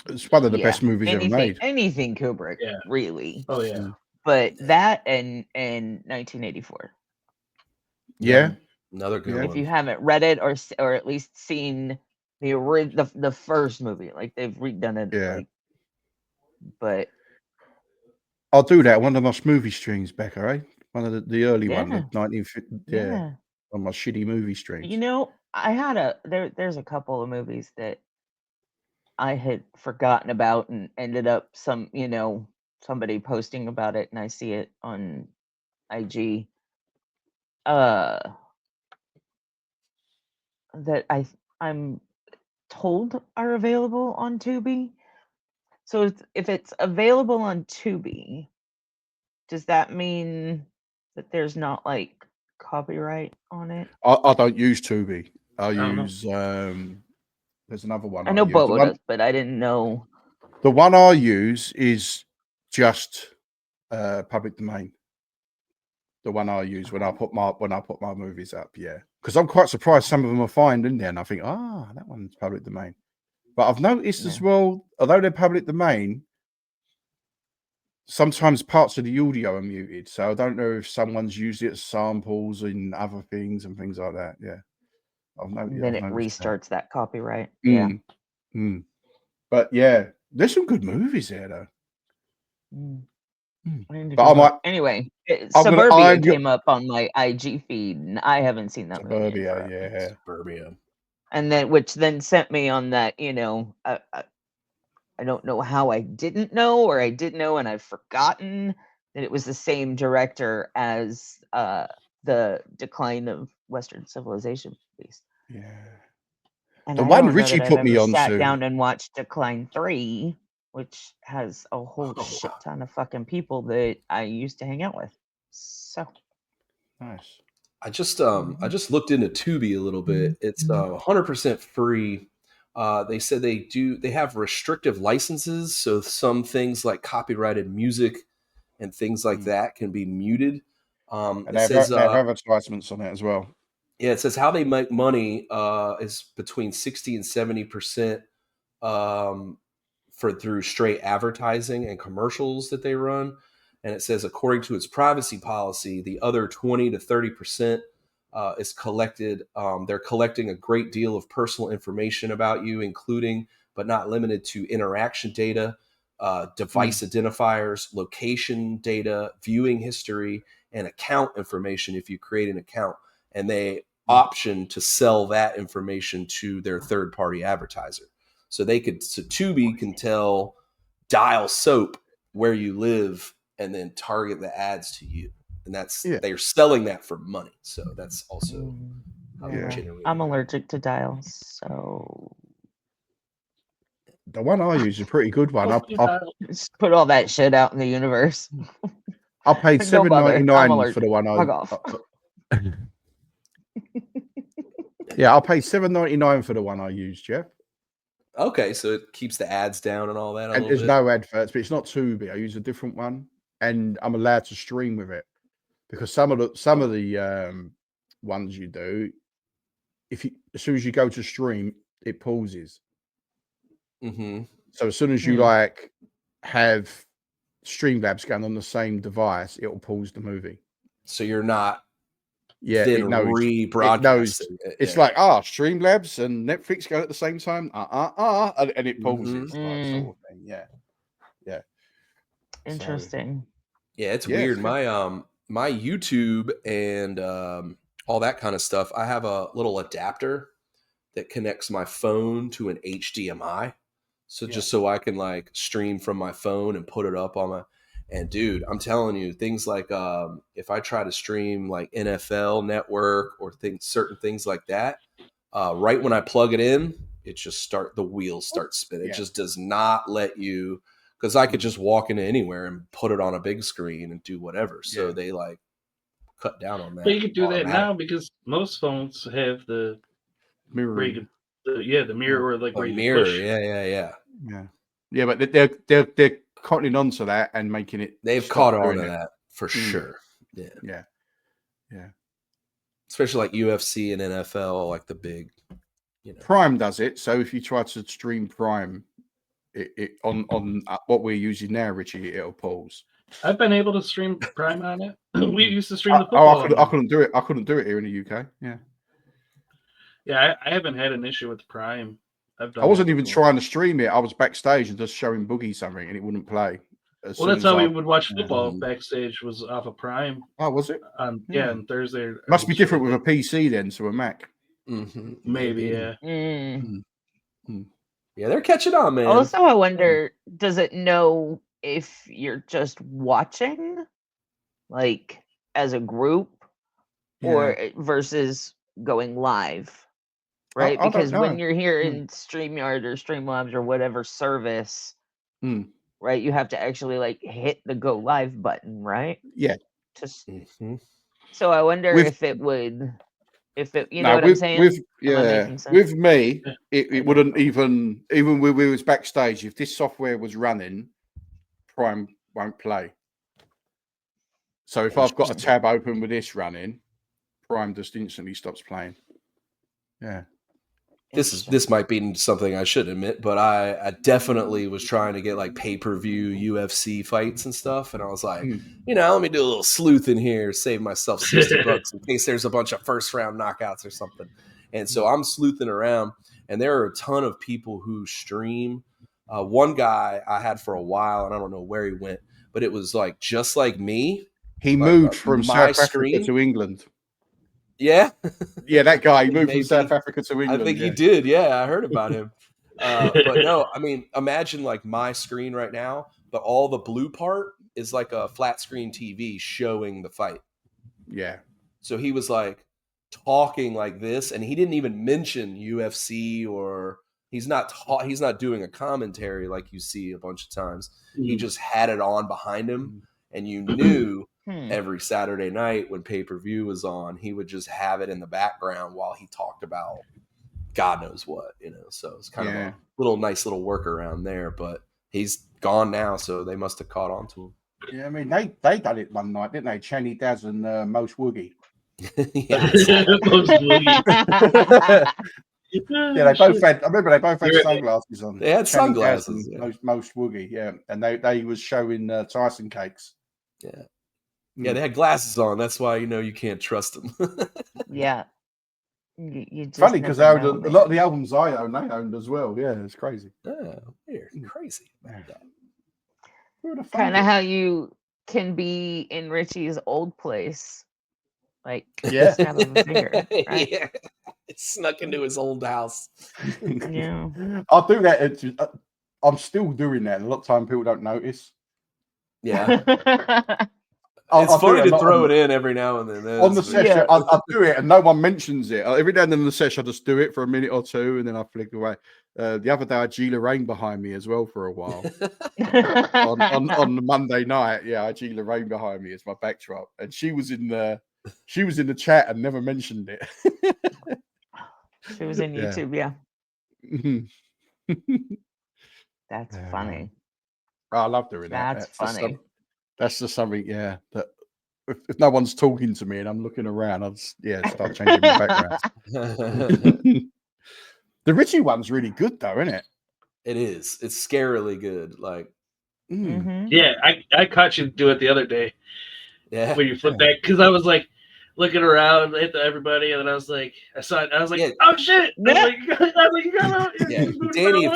It's one of the best movies ever made. Anything Kubrick, really. Oh yeah. But that and 1984. Yeah. Another good one. If you haven't read it or at least seen the first movie, like they've redone it. Yeah. But I'll do that. One of my movie streams, Becca, eh? One of the early one, the 1950. Yeah. On my shitty movie streams. I had there's a couple of movies that I had forgotten about and ended up somebody posting about it and I see it on IG. That I'm told are available on Tubi. So if it's available on Tubi, does that mean that there's not like copyright on it? I don't use Tubi. I use there's another one. I know Bobo does, but I didn't know. The one I use is just public domain. The one I use when I put my movies up, because I'm quite surprised some of them are fine in there, and I think, that one's public domain. But I've noticed as well, although they're public domain, sometimes parts of the audio are muted, so I don't know if someone's used it as samples in other things and things like that. Yeah, then it restarts that copyright. But there's some good movies there though. But anyway, Suburbia came up on my IG feed, and I haven't seen that movie. Suburbia. And then, which then sent me on that. I don't know how I didn't know, or I did know, and I've forgotten that it was the same director as the Decline of Western Civilization movies. Yeah. And the one Richie put me on sat down and watched Decline 3. Which has a whole shit ton of fucking people that I used to hang out with. So nice. I just looked into Tubi a little bit. It's 100% free, They said they have restrictive licenses, so some things like copyrighted music and things like that can be muted. And It says they have advertisements on it as well. yeah, it says how they make money is between 60 and 70% through straight advertising and commercials that they run. And it says, according to its privacy policy, the other 20 to 30% is collected. They're collecting a great deal of personal information about you, including but not limited to interaction data, device identifiers, location data, viewing history, and account information if you create an account. And they option to sell that information to their third-party advertiser. So Tubi can tell Dial Soap where you live and then target the ads to you. And they're selling that for money. So that's also how they're generating. I'm allergic to dials, so the one I use is a pretty good one. Just put all that shit out in the universe. I paid $7.99 for the one Fuck off. Yeah, I paid $7.99 for the one I used, Jeff. Okay, so it keeps the ads down and all that. And there's no adverts, but it's not Tubi. I use a different one, and I'm allowed to stream with it because some of the ones you do, as soon as you go to stream, it pauses. Mm-hmm. So as soon as you have Streamlabs going on the same device, it'll pause the movie. So you're not. Yeah, then it knows. rebroadcasting. It's like Streamlabs and Netflix go at the same time. And it pauses. Like, sort of thing. Yeah. Interesting. Yeah, it's weird. My my YouTube and all that kind of stuff. I have a little adapter that connects my phone to an HDMI. So just so I can like stream from my phone and put it up on my. And dude, I'm telling you, things like if I try to stream like NFL Network or certain things like that, right when I plug it in, the wheels start spinning. It just does not let you, because I could just walk into anywhere and put it on a big screen and do whatever. So they like cut down on that. But you can do that now because most phones have the mirror. The mirror or like where you mirror. push. Yeah. But they're cottoning onto that and making it. They've caught on to that for sure. Yeah. Especially like UFC and NFL, like the big. Prime does it. So if you try to stream Prime, it on what we're using now, Richie, it'll pause. I've been able to stream Prime on it. We used to stream the football. I couldn't do it. I couldn't do it here in the UK. Yeah, I haven't had an issue with Prime. I wasn't even trying to stream it. I was backstage and just showing Boogie something, and it wouldn't play. Well, that's how we would watch football backstage. Was off of Prime. Oh, was it? On Thursday. Must be different with a PC then to a Mac. Mm-hmm. Maybe, yeah. Yeah, they're catching on, man. Also, I wonder, does it know if you're just watching, like as a group, or versus going live? Right, because when you're here in StreamYard or Streamlabs or whatever service, right, you have to actually like hit the go live button, right? Yeah. So I wonder if it would, you know what I'm saying? With me, it wouldn't even when we was backstage. If this software was running, Prime won't play. So if I've got a tab open with this Prime just instantly stops playing. Yeah. This might be something I should admit, but I definitely was trying to get like pay-per-view UFC fights and stuff, and I was like, let me do a little sleuth in here, save myself $60 in case there's a bunch of first-round knockouts or something. And so I'm sleuthing around, and there are a ton of people who stream. One guy I had for a while, and I don't know where he went, but it was like just like me. He moved from South Africa to England. Yeah. That guy, he moved from South Africa to England. I think he did. Yeah, I heard about him. But no, I mean, imagine like my screen right now, but all the blue part is like a flat screen TV showing the fight. Yeah. So he was like talking like this, and he didn't even mention UFC, or he's not doing a commentary like you see a bunch of times. He just had it on behind him, and you knew every Saturday night when pay-per-view was on, he would just have it in the background while he talked about God knows what, So it's kind of Yeah. a little nice little workaround there, but he's gone now, so they must have caught on to him. Yeah, I mean they done it one night, didn't they? Channy Daz and Most Woogie. Yeah, I saw that. Most Woogie. Yeah, they both had. I remember they both had You're right. sunglasses on. They had Channing Daz sunglasses, and yeah. Most Woogie, yeah, and they was showing Tyson cakes. Yeah. Yeah, they had glasses on. That's why you can't trust them. Yeah. You just Funny because never they owned know, a lot of man. the albums I own. They owned as well. Yeah, it's crazy. Oh, weird. Crazy about that. Who would have Kind found of it? how you can be in Richie's old place, like Yeah. snap of a finger, right? Yeah. It snuck into his old house. Yeah. I'll do that. I'm still doing that. A lot of time people don't notice. Yeah. I'll It's do funny a to lot throw it in every now and then. on the That's weird. session. Yeah. I do it and no one mentions it. Every now and then in the session, I just do it for a minute or two and then I flick away. The other day, I had Gila Rain behind me as well for a while. on the Monday night, yeah, I had Gila Rain behind me as my backdrop, and she was in the chat and never mentioned it. She was in Yeah. YouTube, yeah. That's Yeah, funny. I love doing that. That's funny. That's just something, yeah. That if no one's talking to me and I'm looking around, I'll start changing my background. The Richie one's really good, though, isn't it? It is. It's scarily good. Like, Mm-hmm. Yeah, I caught you do it the other day yeah. when you flipped back because I was like looking around at everybody, and then I was like, I saw it, I was like, Yeah. oh shit! I was like, you got Yeah. Danny,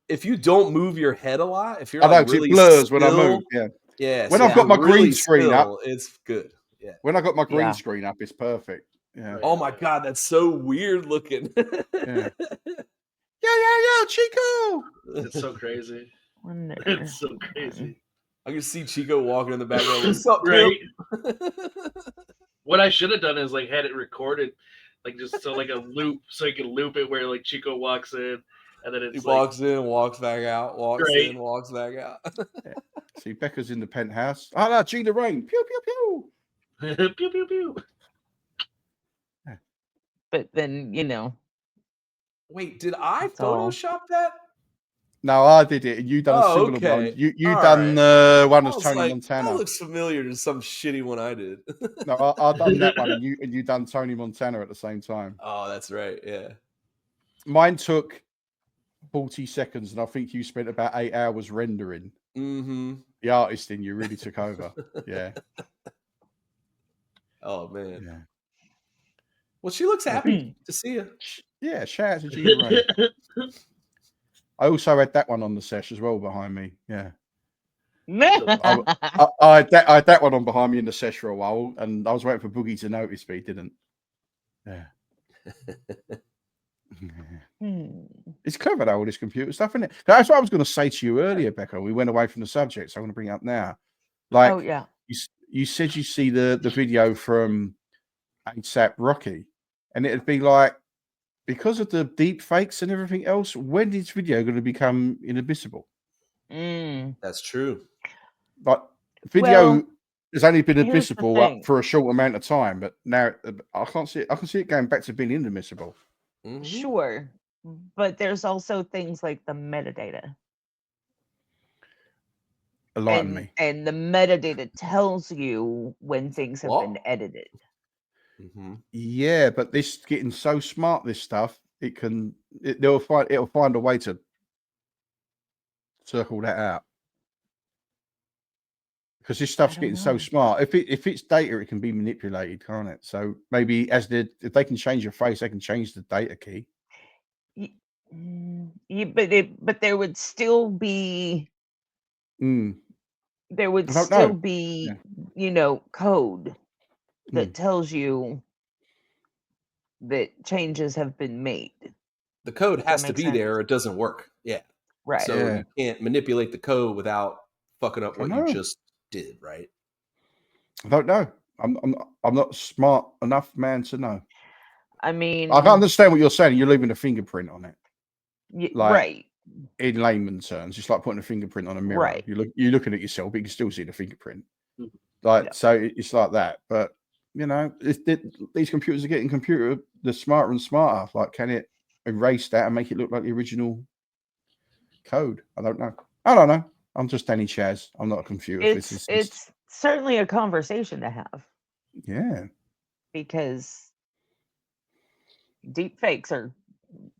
if you don't move your head a lot, if you're I know, like 'cause really it blurs still, when I move. Yeah. Yeah. When so I've if got my you're green really screen up, still, it's good. Yeah. when I got my green Yeah. screen up, it's perfect. Yeah. Oh my God, that's so weird looking. Yeah. Yeah, Chico. It's so crazy. Wonder. It's so crazy. I can see Chico walking in the background. What's up, Right. Pimp? What I should have done is like had it recorded, like just so like a loop, so you can loop it where like Chico walks in, and then He it's like walks in, walks back out, walks Right. in, walks back out. See, Becca's in the penthouse. Oh, no, Gina Rain. Pew, pew, pew. pew pew pew. But then, Wait, did I That's all. Photoshop that? No, I did it. And you done a Oh, similar okay. one. You All done one I as was Tony like, Montana. that looks familiar to some shitty one I did. No, I done that one, and you done Tony Montana at the same time. Oh, that's right. Yeah. Mine took 40 seconds, and I think you spent about 8 hours rendering. Mm-hmm. The artist in you really took over. Yeah. Oh man. Yeah. Well, she looks happy to see you. Yeah, shout out to Gina Rain. I also had that one on the sesh as well behind me. Yeah. I had that one on behind me in the sesh for a while, and I was waiting for Boogie to notice, but he didn't. Yeah. It's clever though, all this computer stuff, isn't it? That's what I was going to say to you earlier, Becca. We went away from the subject, so I'm going to bring it up now. Like, oh yeah. You said you see the video from ASAP Rocky, and it'd be like, because of the deep fakes and everything else, when is video going to become inadmissible? That's true. Like, video Well, has only been here's the admissible thing. for a short amount of time, but now I can't see it. I can see it going back to being inadmissible. Mhm. Sure. But there's also things like the metadata. Enlighten me. And the metadata tells you when things have been What? edited. Mm-hmm. Yeah, but this getting so smart, this stuff, it'll find a way to circle that out. Because this stuff's getting so smart. If it's data, it can be manipulated, can't it? So maybe if they can change your face, they can change the data key. But there would still be there would I don't still know. be code that tells you that changes have been made. The code Does has that to make be sense? there or it doesn't work. Yeah. Right. So Yeah. you can't manipulate the code without fucking up what you just did, right? I don't know. I'm not smart enough, man, to know. I mean, I can understand what you're saying. You're leaving a fingerprint on it, like, right. in layman's terms. It's like putting a fingerprint on a mirror. Right. You're looking at yourself, but you can still see the fingerprint. Mhm. Like, Yeah. so it's like that. But these computers are getting they're smarter and smarter. Like, can it erase that and make it look like the original code. I don't know. I'm just Danny Chaz. I'm not a computer physicist. It's certainly a conversation to have. Yeah. Because deep fakes are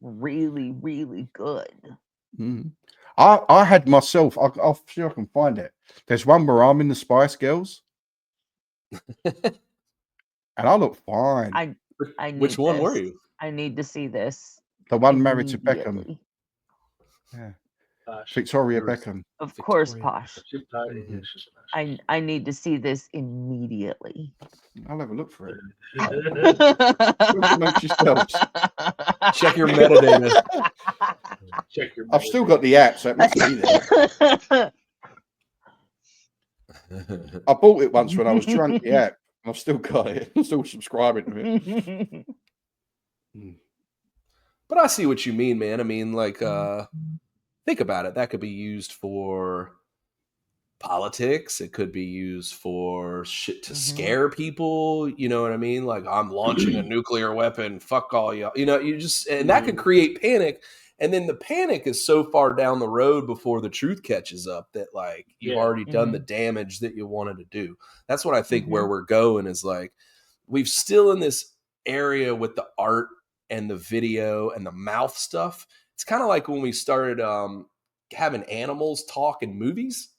really, really good. Mm. I had myself. I'll see if I can find it. There's one where I'm in the Spice Girls, and I look fine. I need Which one this. were you? I need to see this. The one married to Beckham. Immediately. Yeah. Posh. Victoria There was- Beckham. Of course, Victoria. Posh. She's posh. Mhm. Yeah, she's posh. I need to see this immediately. I'll have a look for it. Look amongst yourselves. Check your metadata. Check your. I've still got the app, so it must be there. I bought it once when I was drunk. The app, and I've still got it. I'm still subscribing to it. But I see what you mean, man. I mean, like, think about it. That could be used for politics. It could be used for shit to scare people. You know what I mean? Like, I'm launching a nuclear weapon. Fuck all y'all. You know, and that could create panic. And then the panic is so far down the road before the truth catches up that, like, you've already done the damage that you wanted to do. That's what I think where we're going is, like, we've still in this area with the art and the video and the mouth stuff. It's kind of like when we started having animals talk in movies.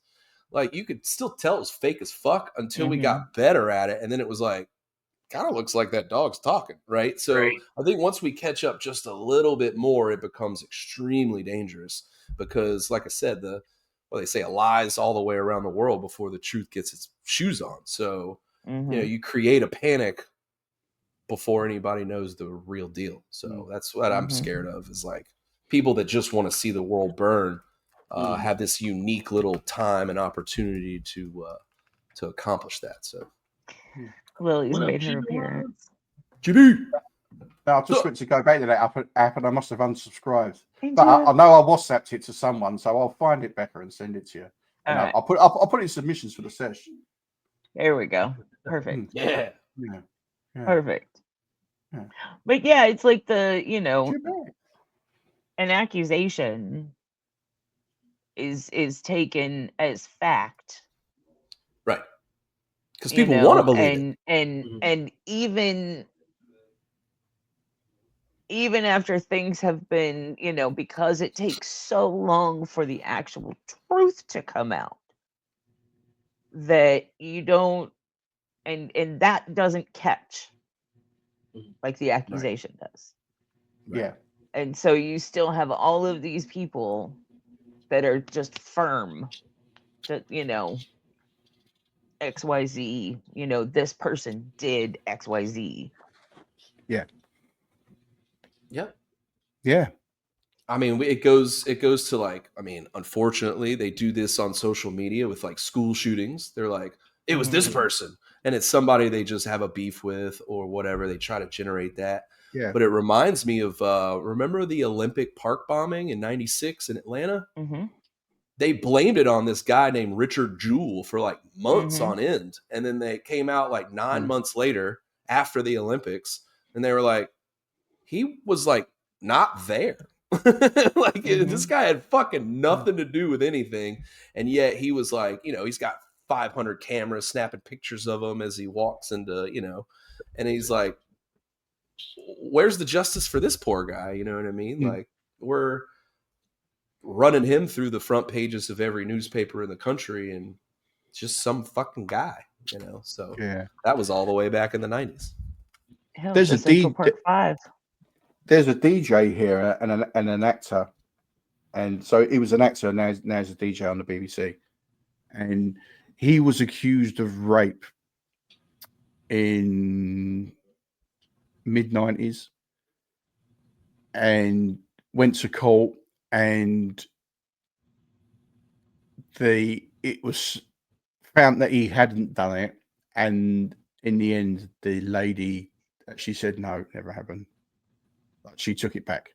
Like, you could still tell it was fake as fuck until we got better at it. And then it was like, kind of looks like that dog's talking, right? So I think once we catch up just a little bit more, it becomes extremely dangerous because, like I said, they say a lie is all the way around the world before the truth gets its shoes on. So, you know, you create a panic before anybody knows the real deal. So that's what I'm scared of is, like, people that just want to see the world burn have this unique little time and opportunity to accomplish that. So Lily's made her appearance. GB. No, I just went to go back to that app and I must have unsubscribed. Thank But you. I know I WhatsApped it to someone, so I'll find it, Becca, and send it to you. And All right. I'll put it in submissions for the sesh. There we go. Perfect. Yeah. Yeah. Perfect. Yeah. But yeah, it's like the, Too bad. an accusation is taken as fact. Right. Because people want to believe it. And even after things have been, because it takes so long for the actual truth to come out, that you don't, and that doesn't catch like the accusation does. Yeah. And so you still have all of these people that are just firm that, XYZ, this person did XYZ. Yeah. Yep. Yeah. I mean, it goes to, like, I mean, unfortunately, they do this on social media with, like, school shootings. They're like, it was this person, and it's somebody they just have a beef with or whatever. They try to generate that. Yeah. But it reminds me of, remember the Olympic Park bombing in '96 in Atlanta? Mm-hmm. They blamed it on this guy named Richard Jewell for, like, months on end. And then they came out, like, 9 months later after the Olympics, and they were like, he was, like, not there. Like, this guy had fucking nothing to do with anything. And yet he was like, he's got 500 cameras snapping pictures of him as he walks into, and he's like, where's the justice for this poor guy? You know what I mean? Like, we're running him through the front pages of every newspaper in the country, and just some fucking guy, So that was all the way back in the 90s. Hell, There's a Central Park 5. There's a DJ here and an actor, and so he was an actor and now he's a DJ on the BBC, and he was accused of rape in mid-90s and went to court, and it was found that he hadn't done it, and in the end the lady, she said no, it never happened. She took it back.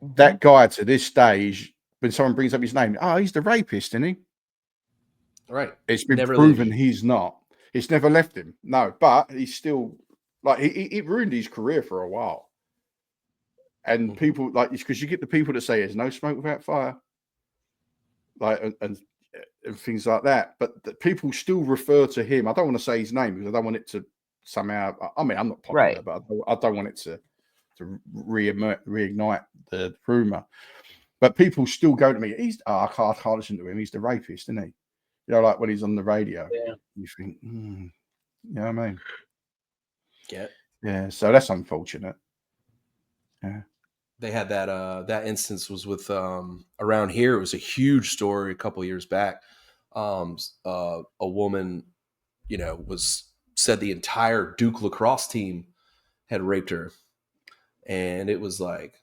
That guy, to this stage, when someone brings up his name, he's the rapist, isn't he? Right. It's been proven he's not. It's never left him. No, but he's still, like, it ruined his career for a while. And people like because you get the people that say there's no smoke without fire, like and things like that. But the people still refer to him. I don't want to say his name because I don't want it to somehow. I mean, I'm not popular, Right. but I don't want it to reignite the rumor. But people still go to me. I can't listen to him. He's the rapist, isn't he? You know, like when he's on the radio. Yeah. You think, you know what I mean? Yeah. Yeah. So that's unfortunate. Yeah. They had that instance was with around here. It was a huge story a couple of years back. A woman, said the entire Duke lacrosse team had raped her, and it was like,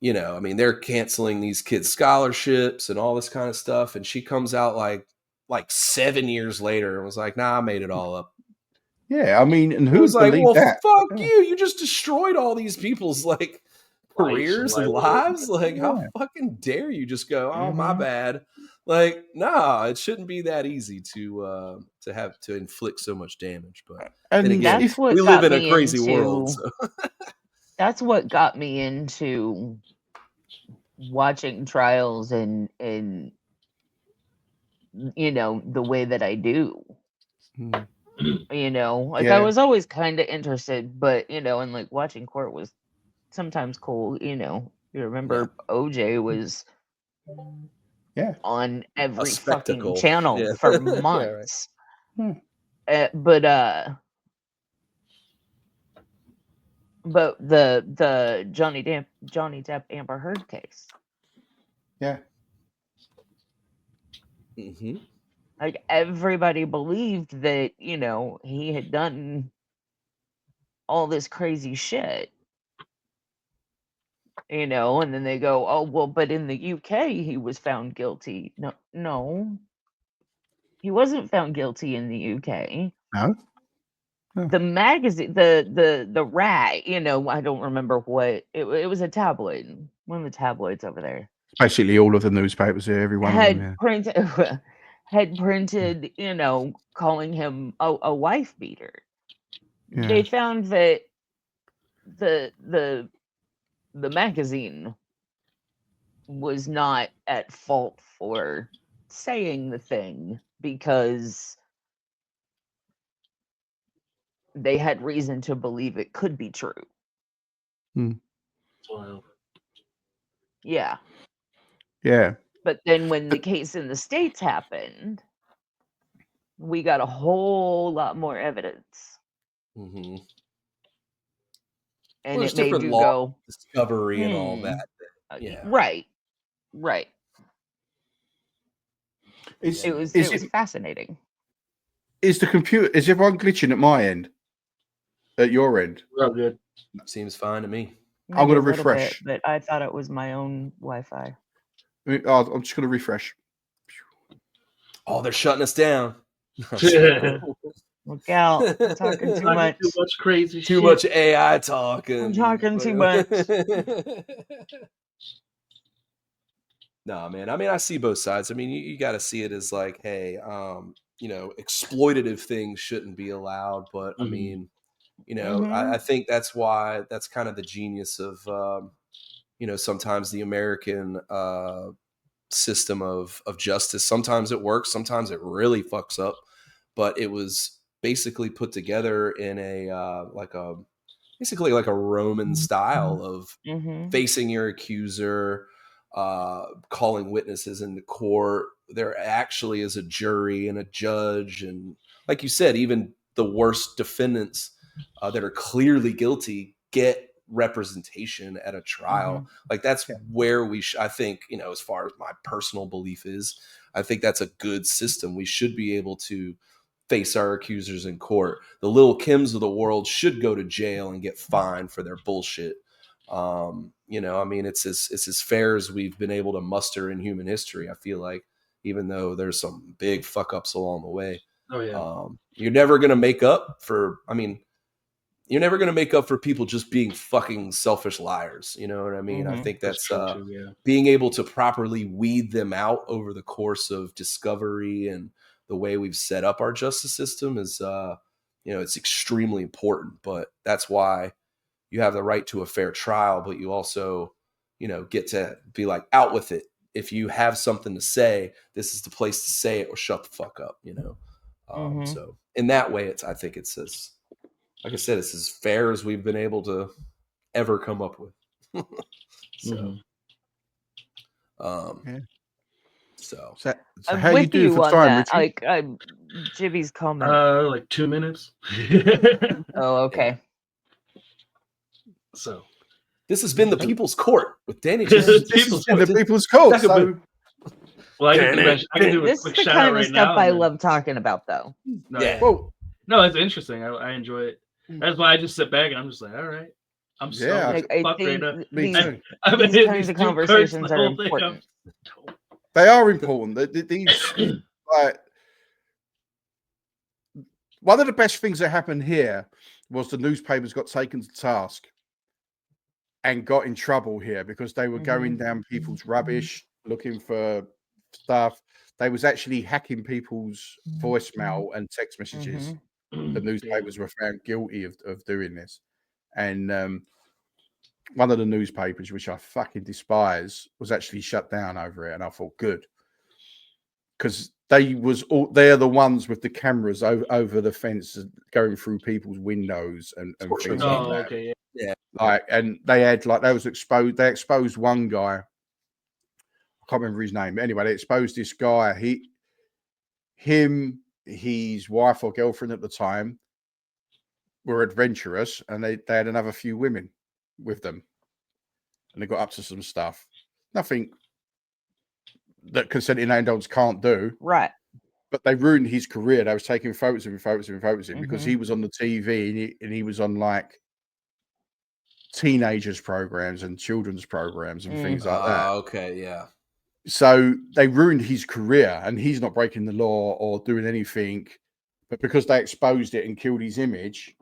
they're canceling these kids' scholarships and all this kind of stuff, and she comes out like 7 years later and was like, "Nah, I made it all up." Yeah, I mean, and It who was would like, believe well, that? fuck Yeah. you! You just destroyed all these people's careers and lives. Like, how fucking dare you just go, "Oh, my bad." Like, nah, it shouldn't be that easy to have to inflict so much damage. But And then again, That's what we live got in a me crazy world. into. So. That's what got me into watching trials and the way that I do. Like I was always kind of interested, but and like watching court was sometimes cool. You remember OJ was on every fucking channel for months. But the Johnny Depp Amber Heard case. Yeah. Mm-hmm. Like everybody believed that he had done all this crazy shit. And then they go, "Oh, well, but in the UK he was found guilty." No. He wasn't found guilty in the UK. No. The magazine, the Rat, I don't remember what it was, a tabloid, one of the tabloids over there. Basically, all of the newspapers here, every one of them, yeah. printed, calling him a wife beater. Yeah. They found that the magazine was not at fault for saying the thing because they had reason to believe it could be true. Wow. Yeah. Yeah. But then when the case in the States happened, we got a whole lot more evidence. Mm-hmm. And it made you go, discovery and all that. Yeah. Right. It was fascinating. Is everyone glitching at my end? At your end? Oh, good. Seems fine to me. Maybe I'm going to a little refresh. bit, but I thought it was my own Wi-Fi. I'm just going to refresh. Oh, they're shutting us down. Look out. I'm talking too much. Too much crazy shit. Too much AI talking. I'm talking too much. No, man. I mean, I see both sides. I mean, you got to see it as like, hey, exploitative things shouldn't be allowed. But I mean, I think that's kind of the genius of, sometimes the American system of justice. Sometimes it works. Sometimes it really fucks up. But it was basically put together in a basically like a Roman style of facing your accuser, calling witnesses into court. There actually is a jury and a judge, and like you said, even the worst defendants that are clearly guilty get representation at a trial. Like that's where I think, as far as my personal belief is, I think that's a good system. We should be able to face our accusers in court. The Lil Kims of the world should go to jail and get fined for their bullshit. I mean, it's as fair as we've been able to muster in human history. I feel like, even though there's some big fuck ups along the way. Oh yeah. You're never going to make up for, you're never going to make up for people just being fucking selfish liars. You know what I mean? I think that's true too, yeah. Being able to properly weed them out over the course of discovery and the way we've set up our justice system is, it's extremely important. But that's why, you have the right to a fair trial, but you also, get to be like, out with it. If you have something to say, this is the place to say it, or shut the fuck up, Mhm. So in that way, I think it's as, like I said, it's as fair as we've been able to ever come up with. So, Yeah. so So I'm how you with doing you for on time, that. Richie? Like Jimmy's comment. Like 2 minutes. Oh, okay. So this has been the People's Court with Danny. This is This People's is in the Court. People's Court. So well, I can do a This is quick the shout kind out of right stuff now. I and then- love talking about, though. No, Yeah. yeah. well, No, it's interesting. I enjoy it. That's why I just sit back and I'm just like, all right, I'm Yeah, so Like, I fuck right think now. me these, too. I've been these hitting kinds of 2 cards conversations the are whole thing. important. They are important. These like one of the best things that happened here was the newspapers got taken to task and got in trouble here because they were going down people's rubbish, looking for stuff. They was actually hacking people's voicemail and text messages. Mhm. The newspapers were found guilty of doing this. And one of the newspapers, which I fucking despise, was actually shut down over it. And I thought, good. Because they're the ones with the cameras over the fence going through people's windows and things like Oh, that. okay, Yeah. Like, and they exposed one guy. I can't remember his name. But anyway, they exposed this guy. His wife or girlfriend at the time were adventurous, and they had another few women with them, and they got up to some stuff. Nothing that consenting landowners can't do, Right. but they ruined his career. They was taking photos of him because Mhm. he was on the TV and he was on like teenagers programs and children's programs and things like that. Okay, yeah. So they ruined his career, and he's not breaking the law or doing anything, but because they exposed it and killed his image.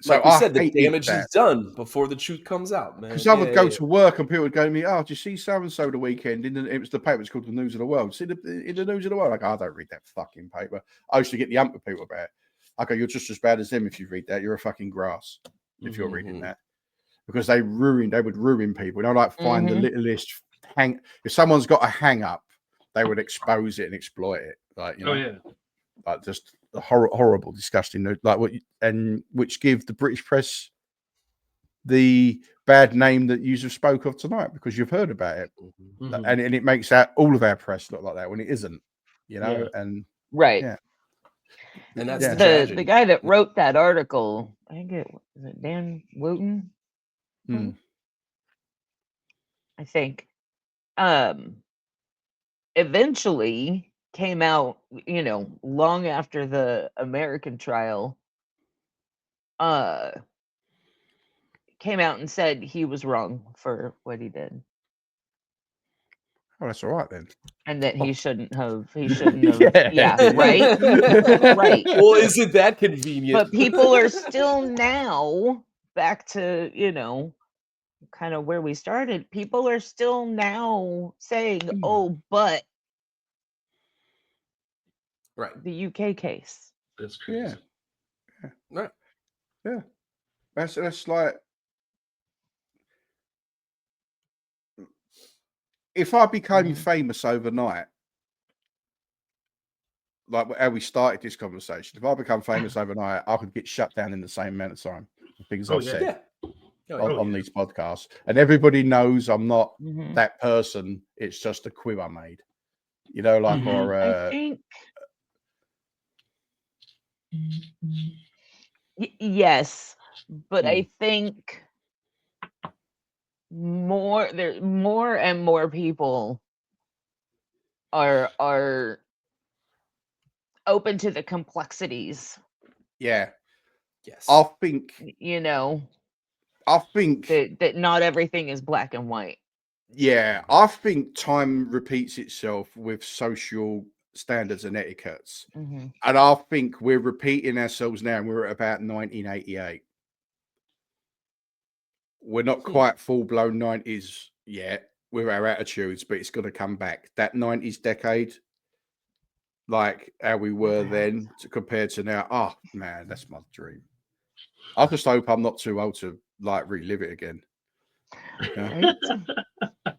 So Like we said, the hated damage that. is done before the truth comes out, man. Because I would go to work and people would go to me, "Oh, did you see so and so the weekend?" It was the paper. It's called the News of the World. See in the News of the World. Like, I don't read that fucking paper. I used to get the ump with people about it. I go, "You're just as bad as them if you read that. You're a fucking grass if you're reading that." Because they would ruin people. Like find the littlest hang. If someone's got a hang up, they would expose it and exploit it. Like, Oh yeah. like just the horrible, disgusting, like which give the British press the bad name that you just spoke of tonight because you've heard about it, and it makes all of our press look like that when it isn't, and right. yeah. And that's the guy that wrote that article. I think is it Dan Wooten? I think. Eventually came out, long after the American trial, came out and said he was wrong for what he did. Oh, that's all right then. And that he shouldn't have. Yeah. Right. Right. Well, isn't that convenient? But people are still now back to, kind of where we started. People are still now saying, "Oh, but right, the UK case." That's crazy. Yeah. Right. Yeah. That's like, if I became famous overnight, like how we started this conversation, if I become famous overnight, I could get shut down in the same amount of time. The things I've said on these podcasts, and everybody knows I'm not that person. It's just a quib I made, or I think. Yes, but I think more and more people are open to the complexities. Yeah. Yes. I think that not everything is black and white. Yeah, I think time repeats itself with social standards and etiquettes. And I think we're repeating ourselves now, and we're at about 1988. We're not quite full-blown 90s yet with our attitudes, but it's going to come back. That 90s decade, like how we were then compared to now, oh, man, that's my dream. I just hope I'm not too old to like relive it again. Yeah. Right?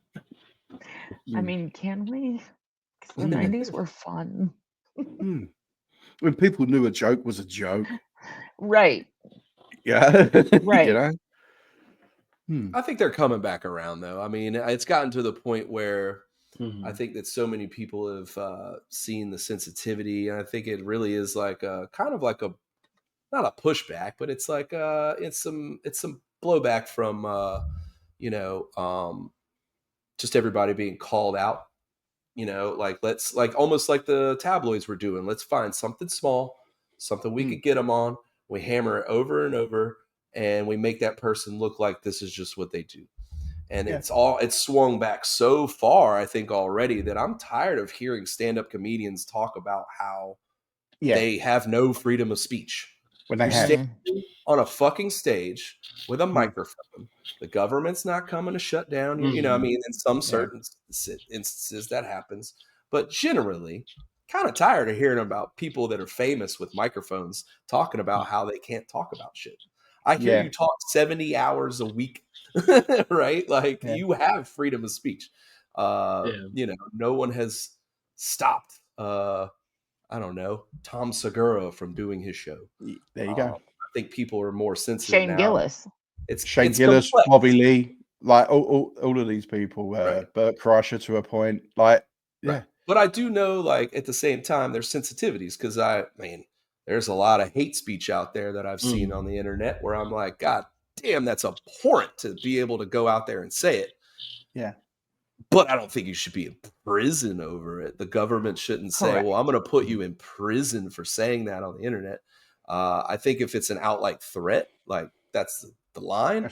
I mean, can we? 'Cause the 90s were fun. When people knew a joke was a joke. Right. Yeah. Right. You know? I think they're coming back around, though. I mean, it's gotten to the point where I think that so many people have seen the sensitivity, and I think it really is like a kind of like a not a pushback, but it's like it's some blowback from just everybody being called out. Like let's like almost like the tabloids were doing. Let's find something small, something we could get them on. We hammer it over and over, and we make that person look like this is just what they do. And it's swung back so far, I think, already that I'm tired of hearing stand-up comedians talk about how they have no freedom of speech. When they You're have on a fucking stage with a microphone. The government's not coming to shut down. You know, I mean, in some certain instances that happens, but generally, kind of tired of hearing about people that are famous with microphones talking about how they can't talk about shit. I hear you talk 70 hours a week, right? Like you have freedom of speech. You know, no one has stopped. I don't know, Tom Segura from doing his show. There you go. I think people are more sensitive Shane now. Gillis. It's Gillis, complex. Bobby Lee, like all of these people, Right. Bert Kreischer to a point, like Right. But I do know, like at the same time, there's sensitivities because I mean, there's a lot of hate speech out there that I've seen on the internet where I'm like, God damn, that's abhorrent to be able to go out there and say it. Yeah. But I don't think you should be in prison over it. The government shouldn't say, well, I'm going to put you in prison for saying that on the internet. I think if it's an outright threat, like that's the line.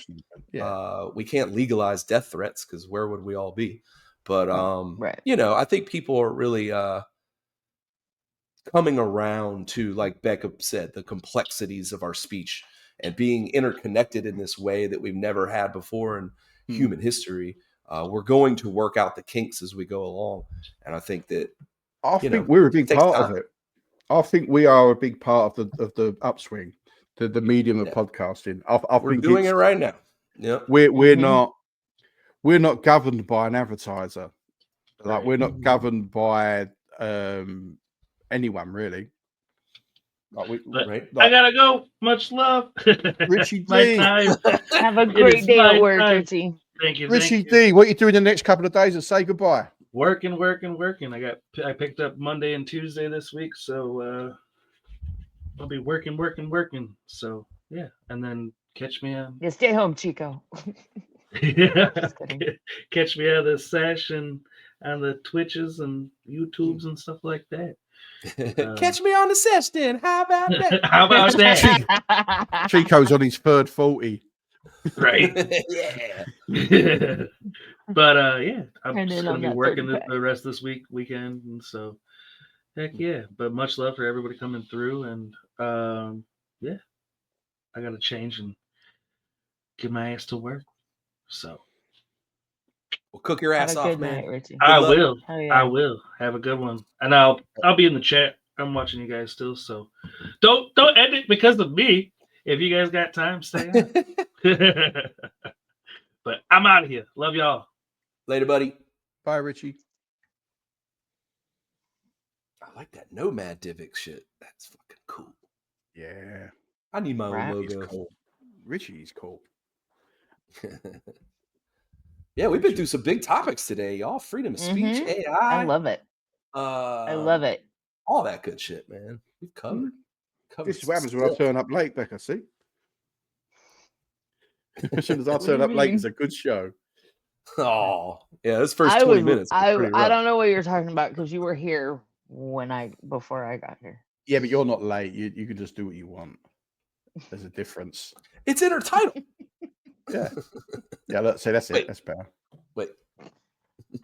We can't legalize death threats because where would we all be? But, you know, I think people are really coming around to, like Becca said, the complexities of our speech and being interconnected in this way that we've never had before in human history. We're going to work out the kinks as we go along. And I think that I think we're a big part of it. I think we are a big part of the upswing, the medium of podcasting. We're doing it right now. Yeah. We're not governed by an advertiser. Like we're not governed by anyone really. I gotta go. Much love. Richie My D. time. Have a great day at work, Richie. Thank you. Richie D, what you doing the next couple of days and say goodbye? Working. I picked up Monday and Tuesday this week, so I'll be working. So yeah, and then catch me on. Yeah, stay home, Chico. Catch me on the sesh and on the Twitches and YouTubes and stuff like that. Catch me on the sesh then. How about that? How about that? Chico's on his third 40. Right. Yeah. But yeah, I'm just gonna be working the rest of this weekend, and so heck yeah. But much love for everybody coming through, and yeah, I gotta change and get my ass to work. So well, cook your ass off, man. I will. I will. Have a good one, and I'll be in the chat. I'm watching you guys still, so don't end it because of me. If you guys got time, stay on. But I'm out of here. Love y'all. Later, buddy. Bye, Richie. I like that Nomad Divx shit. That's fucking cool. Yeah. I need my own logo. Cool. Richie's cool. Yeah, we've been through some big topics today, y'all. Freedom of speech, AI. I love it. I love it. All that good shit, man. We've covered. This is what happens when I turn up late, Becca. See? As soon as I turn up late, it's a good show. Oh, yeah. This first 20 minutes. I don't know what you're talking about because you were here before I got here. Yeah, but you're not late. You can just do what you want. There's a difference. It's in her title. Yeah. Yeah, let's say that's it. That's better. Wait.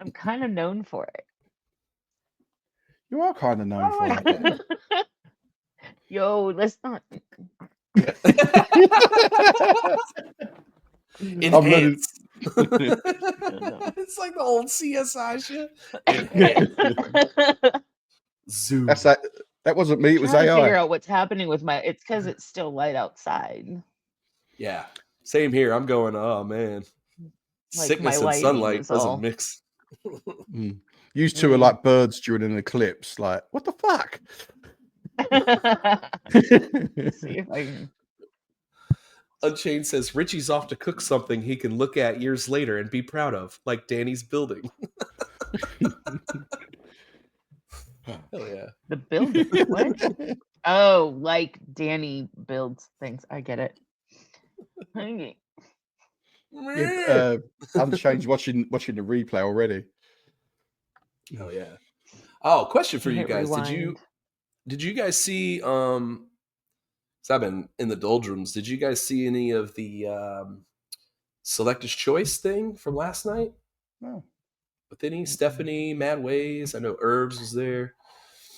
I'm kind of known for it. You are kind of known for it. Yo, let's not. Enhance. It's like the old CSI shit. Zoom. That wasn't me. It was AI. Figure out what's happening with it's because it's still light outside. Yeah. Same here. I'm going, oh man. Like, Sickness my and lighting sunlight is doesn't all- mix. Used to are like birds during an eclipse. Like, what the fuck? Let's see if I can. Unchained says Richie's off to cook something he can look at years later and be proud of, like Danny's building. Hell yeah. The building. What? Oh, like Danny builds things. I get it. Okay. Yeah, Unchanged watching the replay already. Oh yeah. Oh, question for you Hit guys. rewind. Did you guys see so I've been in the doldrums. Did you guys see any of the Selector's Choice thing from last night? No. With any Stephanie, Mad Ways, I know Herbs was there.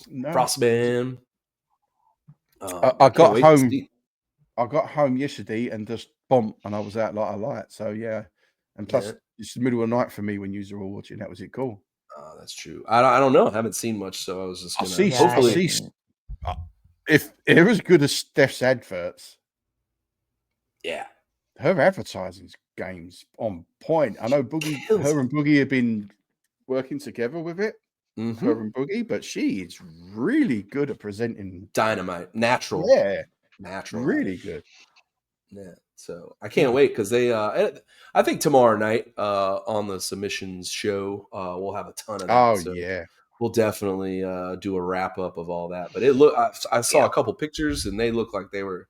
No. Frostman. I got home. I got home yesterday and just boom, and I was out like a light. So yeah, and plus it's the middle of the night for me when you were all watching. That was it. Cool. That's true. I don't know. I haven't seen much, so I was just gonna. Hopefully, if they're as good as Steph's adverts, yeah, her advertising game's on point. I know her and Boogie have been working together with it. Mm-hmm. Her and Boogie, but she is really good at presenting dynamite, natural. Yeah, natural, really good. Yeah, so I can't wait because they. I think tomorrow night on the submissions show we'll have a ton of that. Oh so yeah, we'll definitely do a wrap up of all that. But it look, I saw a couple pictures and they look like they were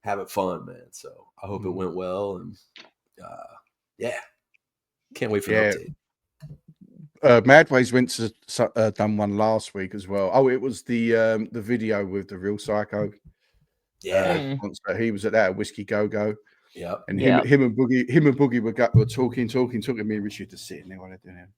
having fun, man. So I hope it went well, and yeah, can't wait for the update. Madways went to done one last week as well. Oh, it was the video with the Real Psycho. Yeah, he was at that Whiskey Go Go. Yeah, and him and Boogie were talking. Me and Richie just sitting there while they're doing it.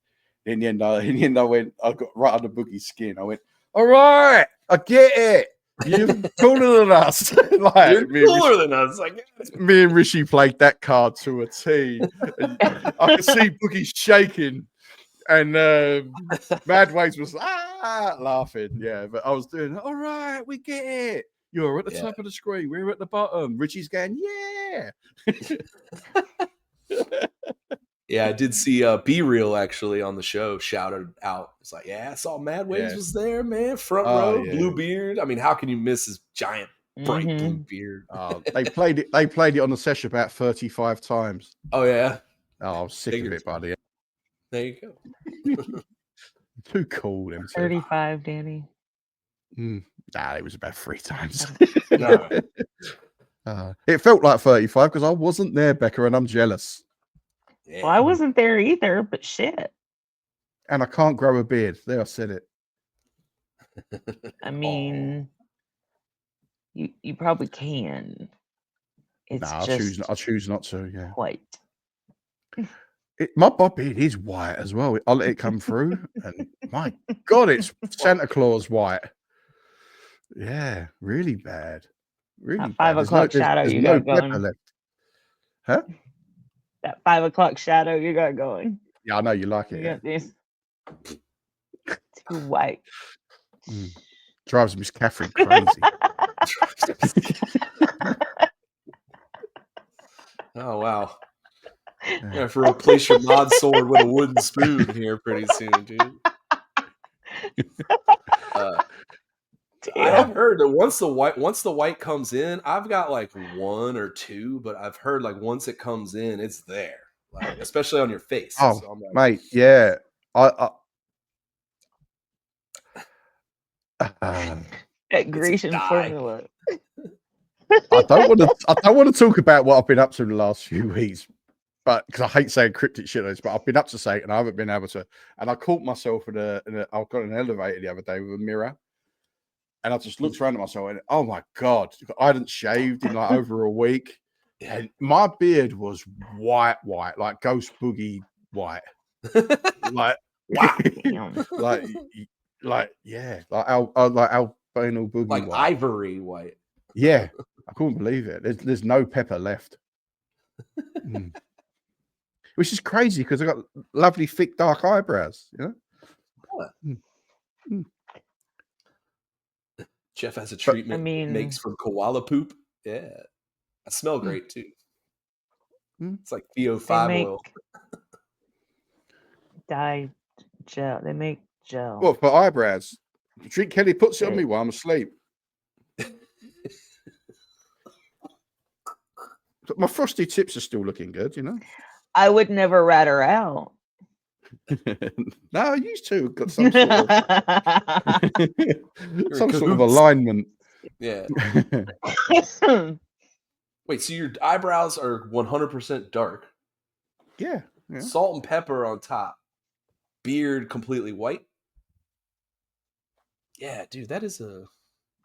In the end, I got right under Boogie's skin. I went, all right, I get it. You're cooler than us. Like, you're cooler than us. I guess. Me and Richie played that card to a T. I could see Boogie shaking. And Madways was laughing. Yeah, but I was doing, all right, we get it. You're at the top of the screen. We're at the bottom. Richie's going, yeah. Yeah, I did see Be Real actually on the show shouted out. It's like, yeah, I saw Madways was there, man. Front row, blue beard. I mean, how can you miss his giant, bright blue beard? They played it on the session about 35 times. Oh, yeah. Oh, I was sick of it, buddy. There you go. Too cool, them 35, Danny. Nah, it was about 3 times. It felt like 35 because I wasn't there, Becca, and I'm jealous. Yeah. Well, I wasn't there either, but shit. And I can't grow a beard. There, I said it. I mean, you probably can. It's I choose not to. Yeah, white. My beard is white as well. I'll let it come through, and my God, it's Santa Claus white. Yeah, really bad. Really that 5 o'clock shadow you got going. Left. Huh? That 5 o'clock shadow you got going. Yeah, I know you like it. You got this. Too white. Drives Miss Catherine crazy. Oh wow. You have to replace your mod sword with a wooden spoon here pretty soon, dude. I have heard that once the white comes in, I've got like 1 or 2, but I've heard like once it comes in, it's there, like especially on your face. Oh, so I'm like, mate, yeah, that Grecian formula. I don't want to talk about what I've been up to the last few weeks, but because I hate saying cryptic shit, but I've been up to say it and I haven't been able to. And I caught myself I got an elevator the other day with a mirror, and I just looked around at myself and oh my God, I hadn't shaved in like over a week, and my beard was white, like Ghost Boogie white, like wow, like yeah, like albino boogie, like white. ivory white. Yeah, I couldn't believe it. There's no pepper left, which is crazy because I got lovely thick dark eyebrows. You know. Jeff has a treatment makes from koala poop. Yeah, I smell great too. Mm. It's like VO5 They make oil. dye gel. They make gel. What for eyebrows? Drink Kelly puts it on Yeah. me while I'm asleep. But my frosty tips are still looking good, you know. I would never rat her out. No, I used to got some sort of some sort of cahoots. alignment. Yeah. Wait, so your eyebrows are 100% dark. Yeah. Salt and pepper on top. Beard completely white. Yeah, dude, that is a...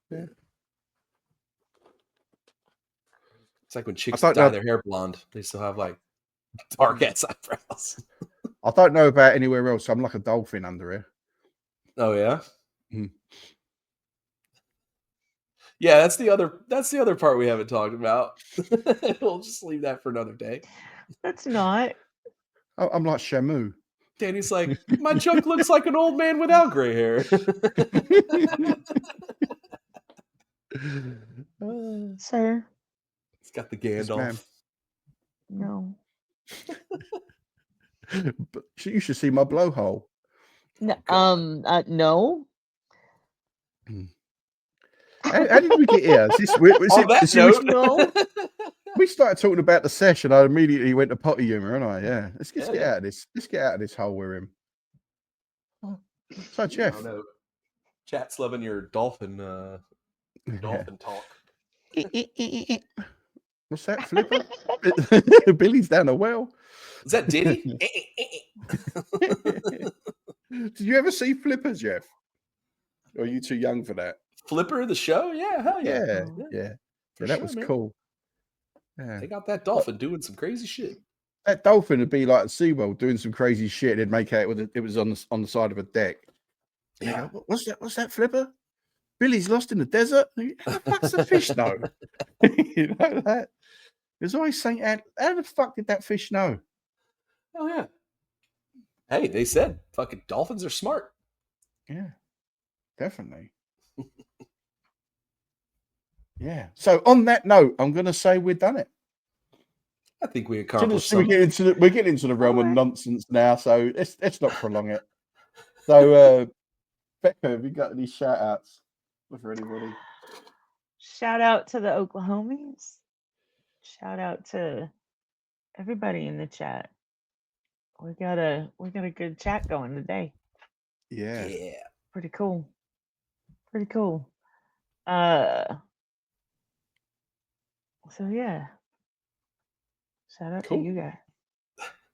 Yeah. It's like when chicks don't dye know- their hair blonde. They still have like dark-ass eyebrows. I don't know about anywhere else. I'm like a dolphin under here. Oh, yeah? Mm. Yeah, that's the other part we haven't talked about. We'll just leave that for another day. That's not. I'm like Shamu. Danny's like, my junk looks like an old man without gray hair. Sir, It's got the Yes, Gandalf. ma'am. no. But you should see my blowhole. No. God. No. How did we get here? On that note, No. We started talking about the session. I immediately went to potty humor, and yeah, let's get Yeah. out of this. Let's get out of this hole we're in. So Jeff, no. Chat's loving your dolphin talk. What's that, Flipper? Billy's down the well. Is that Diddy? Did you ever see Flipper, Jeff? Or are you too young for that? Flipper the show? Yeah, hell yeah. Yeah. For That sure, was man. cool. Yeah. They got that dolphin doing some crazy shit. That dolphin would be like at SeaWorld doing some crazy shit. They'd make out it was on the side of a deck. And they go, what's that? What's that, Flipper? Billy's lost in the desert. How the fuck's the fish know? You know that? There's always saying, how the fuck did that fish know? Oh yeah. Hey, they said fucking dolphins are smart. Yeah, definitely. Yeah. So on that note, I'm going to say we're done it. I think we accomplished We're something. getting into the realm of Alright. nonsense now, so let's not prolong it. So, Becca, have you got any shout outs for anybody? Shout out to the Oklahomies. Shout out to everybody in the chat. We got a good chat going today. Yeah. Pretty cool. So yeah. Shout out Cool. to you guys.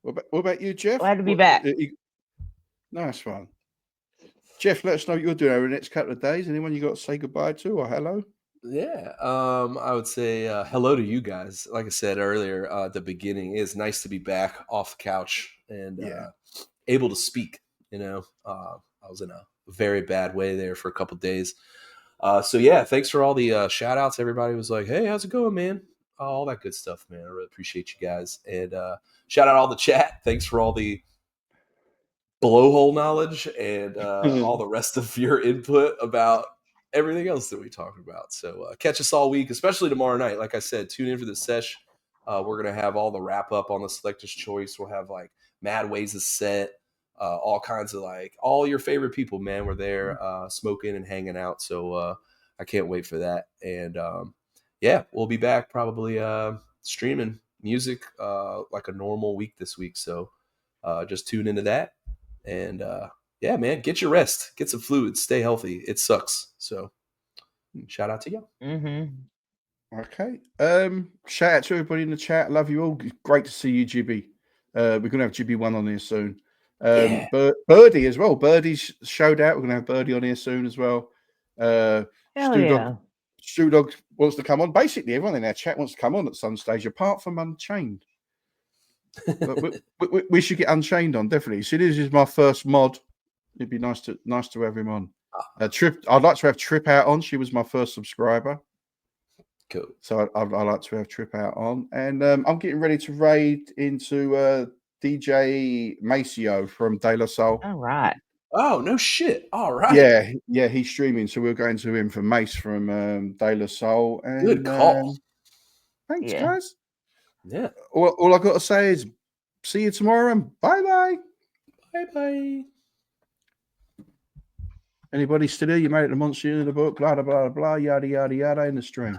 What about you, Jeff? Glad to be back. Nice one. Jeff, let us know what you're doing over the next couple of days. Anyone you got to say goodbye to or hello? Yeah. I would say hello to you guys. Like I said earlier at the beginning, it's nice to be back off the couch and able to speak. You know, I was in a very bad way there for a couple of days. So yeah, thanks for all the shout outs. Everybody was like, hey, how's it going, man? All that good stuff, man. I really appreciate you guys. And shout out all the chat. Thanks for all the blowhole knowledge and all the rest of your input about everything else that we talked about. So catch us all week, especially tomorrow night. Like I said, tune in for the sesh. We're going to have all the wrap up on the Selector's Choice. We'll have like Mad Ways to Set, all kinds of like all your favorite people, man. We're there smoking and hanging out. So I can't wait for that. And yeah, we'll be back probably streaming music like a normal week this week. So just tune into that. And yeah, man, get your rest, get some fluids, stay healthy. It sucks. So shout out to you. Mm-hmm. Okay. Shout out to everybody in the chat. Love you all. Great to see you, Jibby. We're gonna have Jibby 1 on here soon. Birdie as well. Birdie's showed out. We're gonna have Birdie on here soon as well. Hell yeah. Stu Dog wants to come on. Basically, everyone in our chat wants to come on at some stage, apart from Unchained. But we should get Unchained on, definitely. So this is my first mod. It'd be nice to have him on. Trip, I'd like to have Trip out on. She was my first subscriber. Cool. So I'd like to have Trip out on. And I'm getting ready to raid into DJ Maceo from De La Soul. All right. Oh, no shit. All right. Yeah, he's streaming. So we're going to him for Mace from De La Soul. And, good call. Thanks, Yeah. guys. Yeah. All I got to say is see you tomorrow and bye-bye. Bye-bye. Anybody still here? You made it the monster in the book, blah, blah, blah, blah, yada, yada, yada in the stream.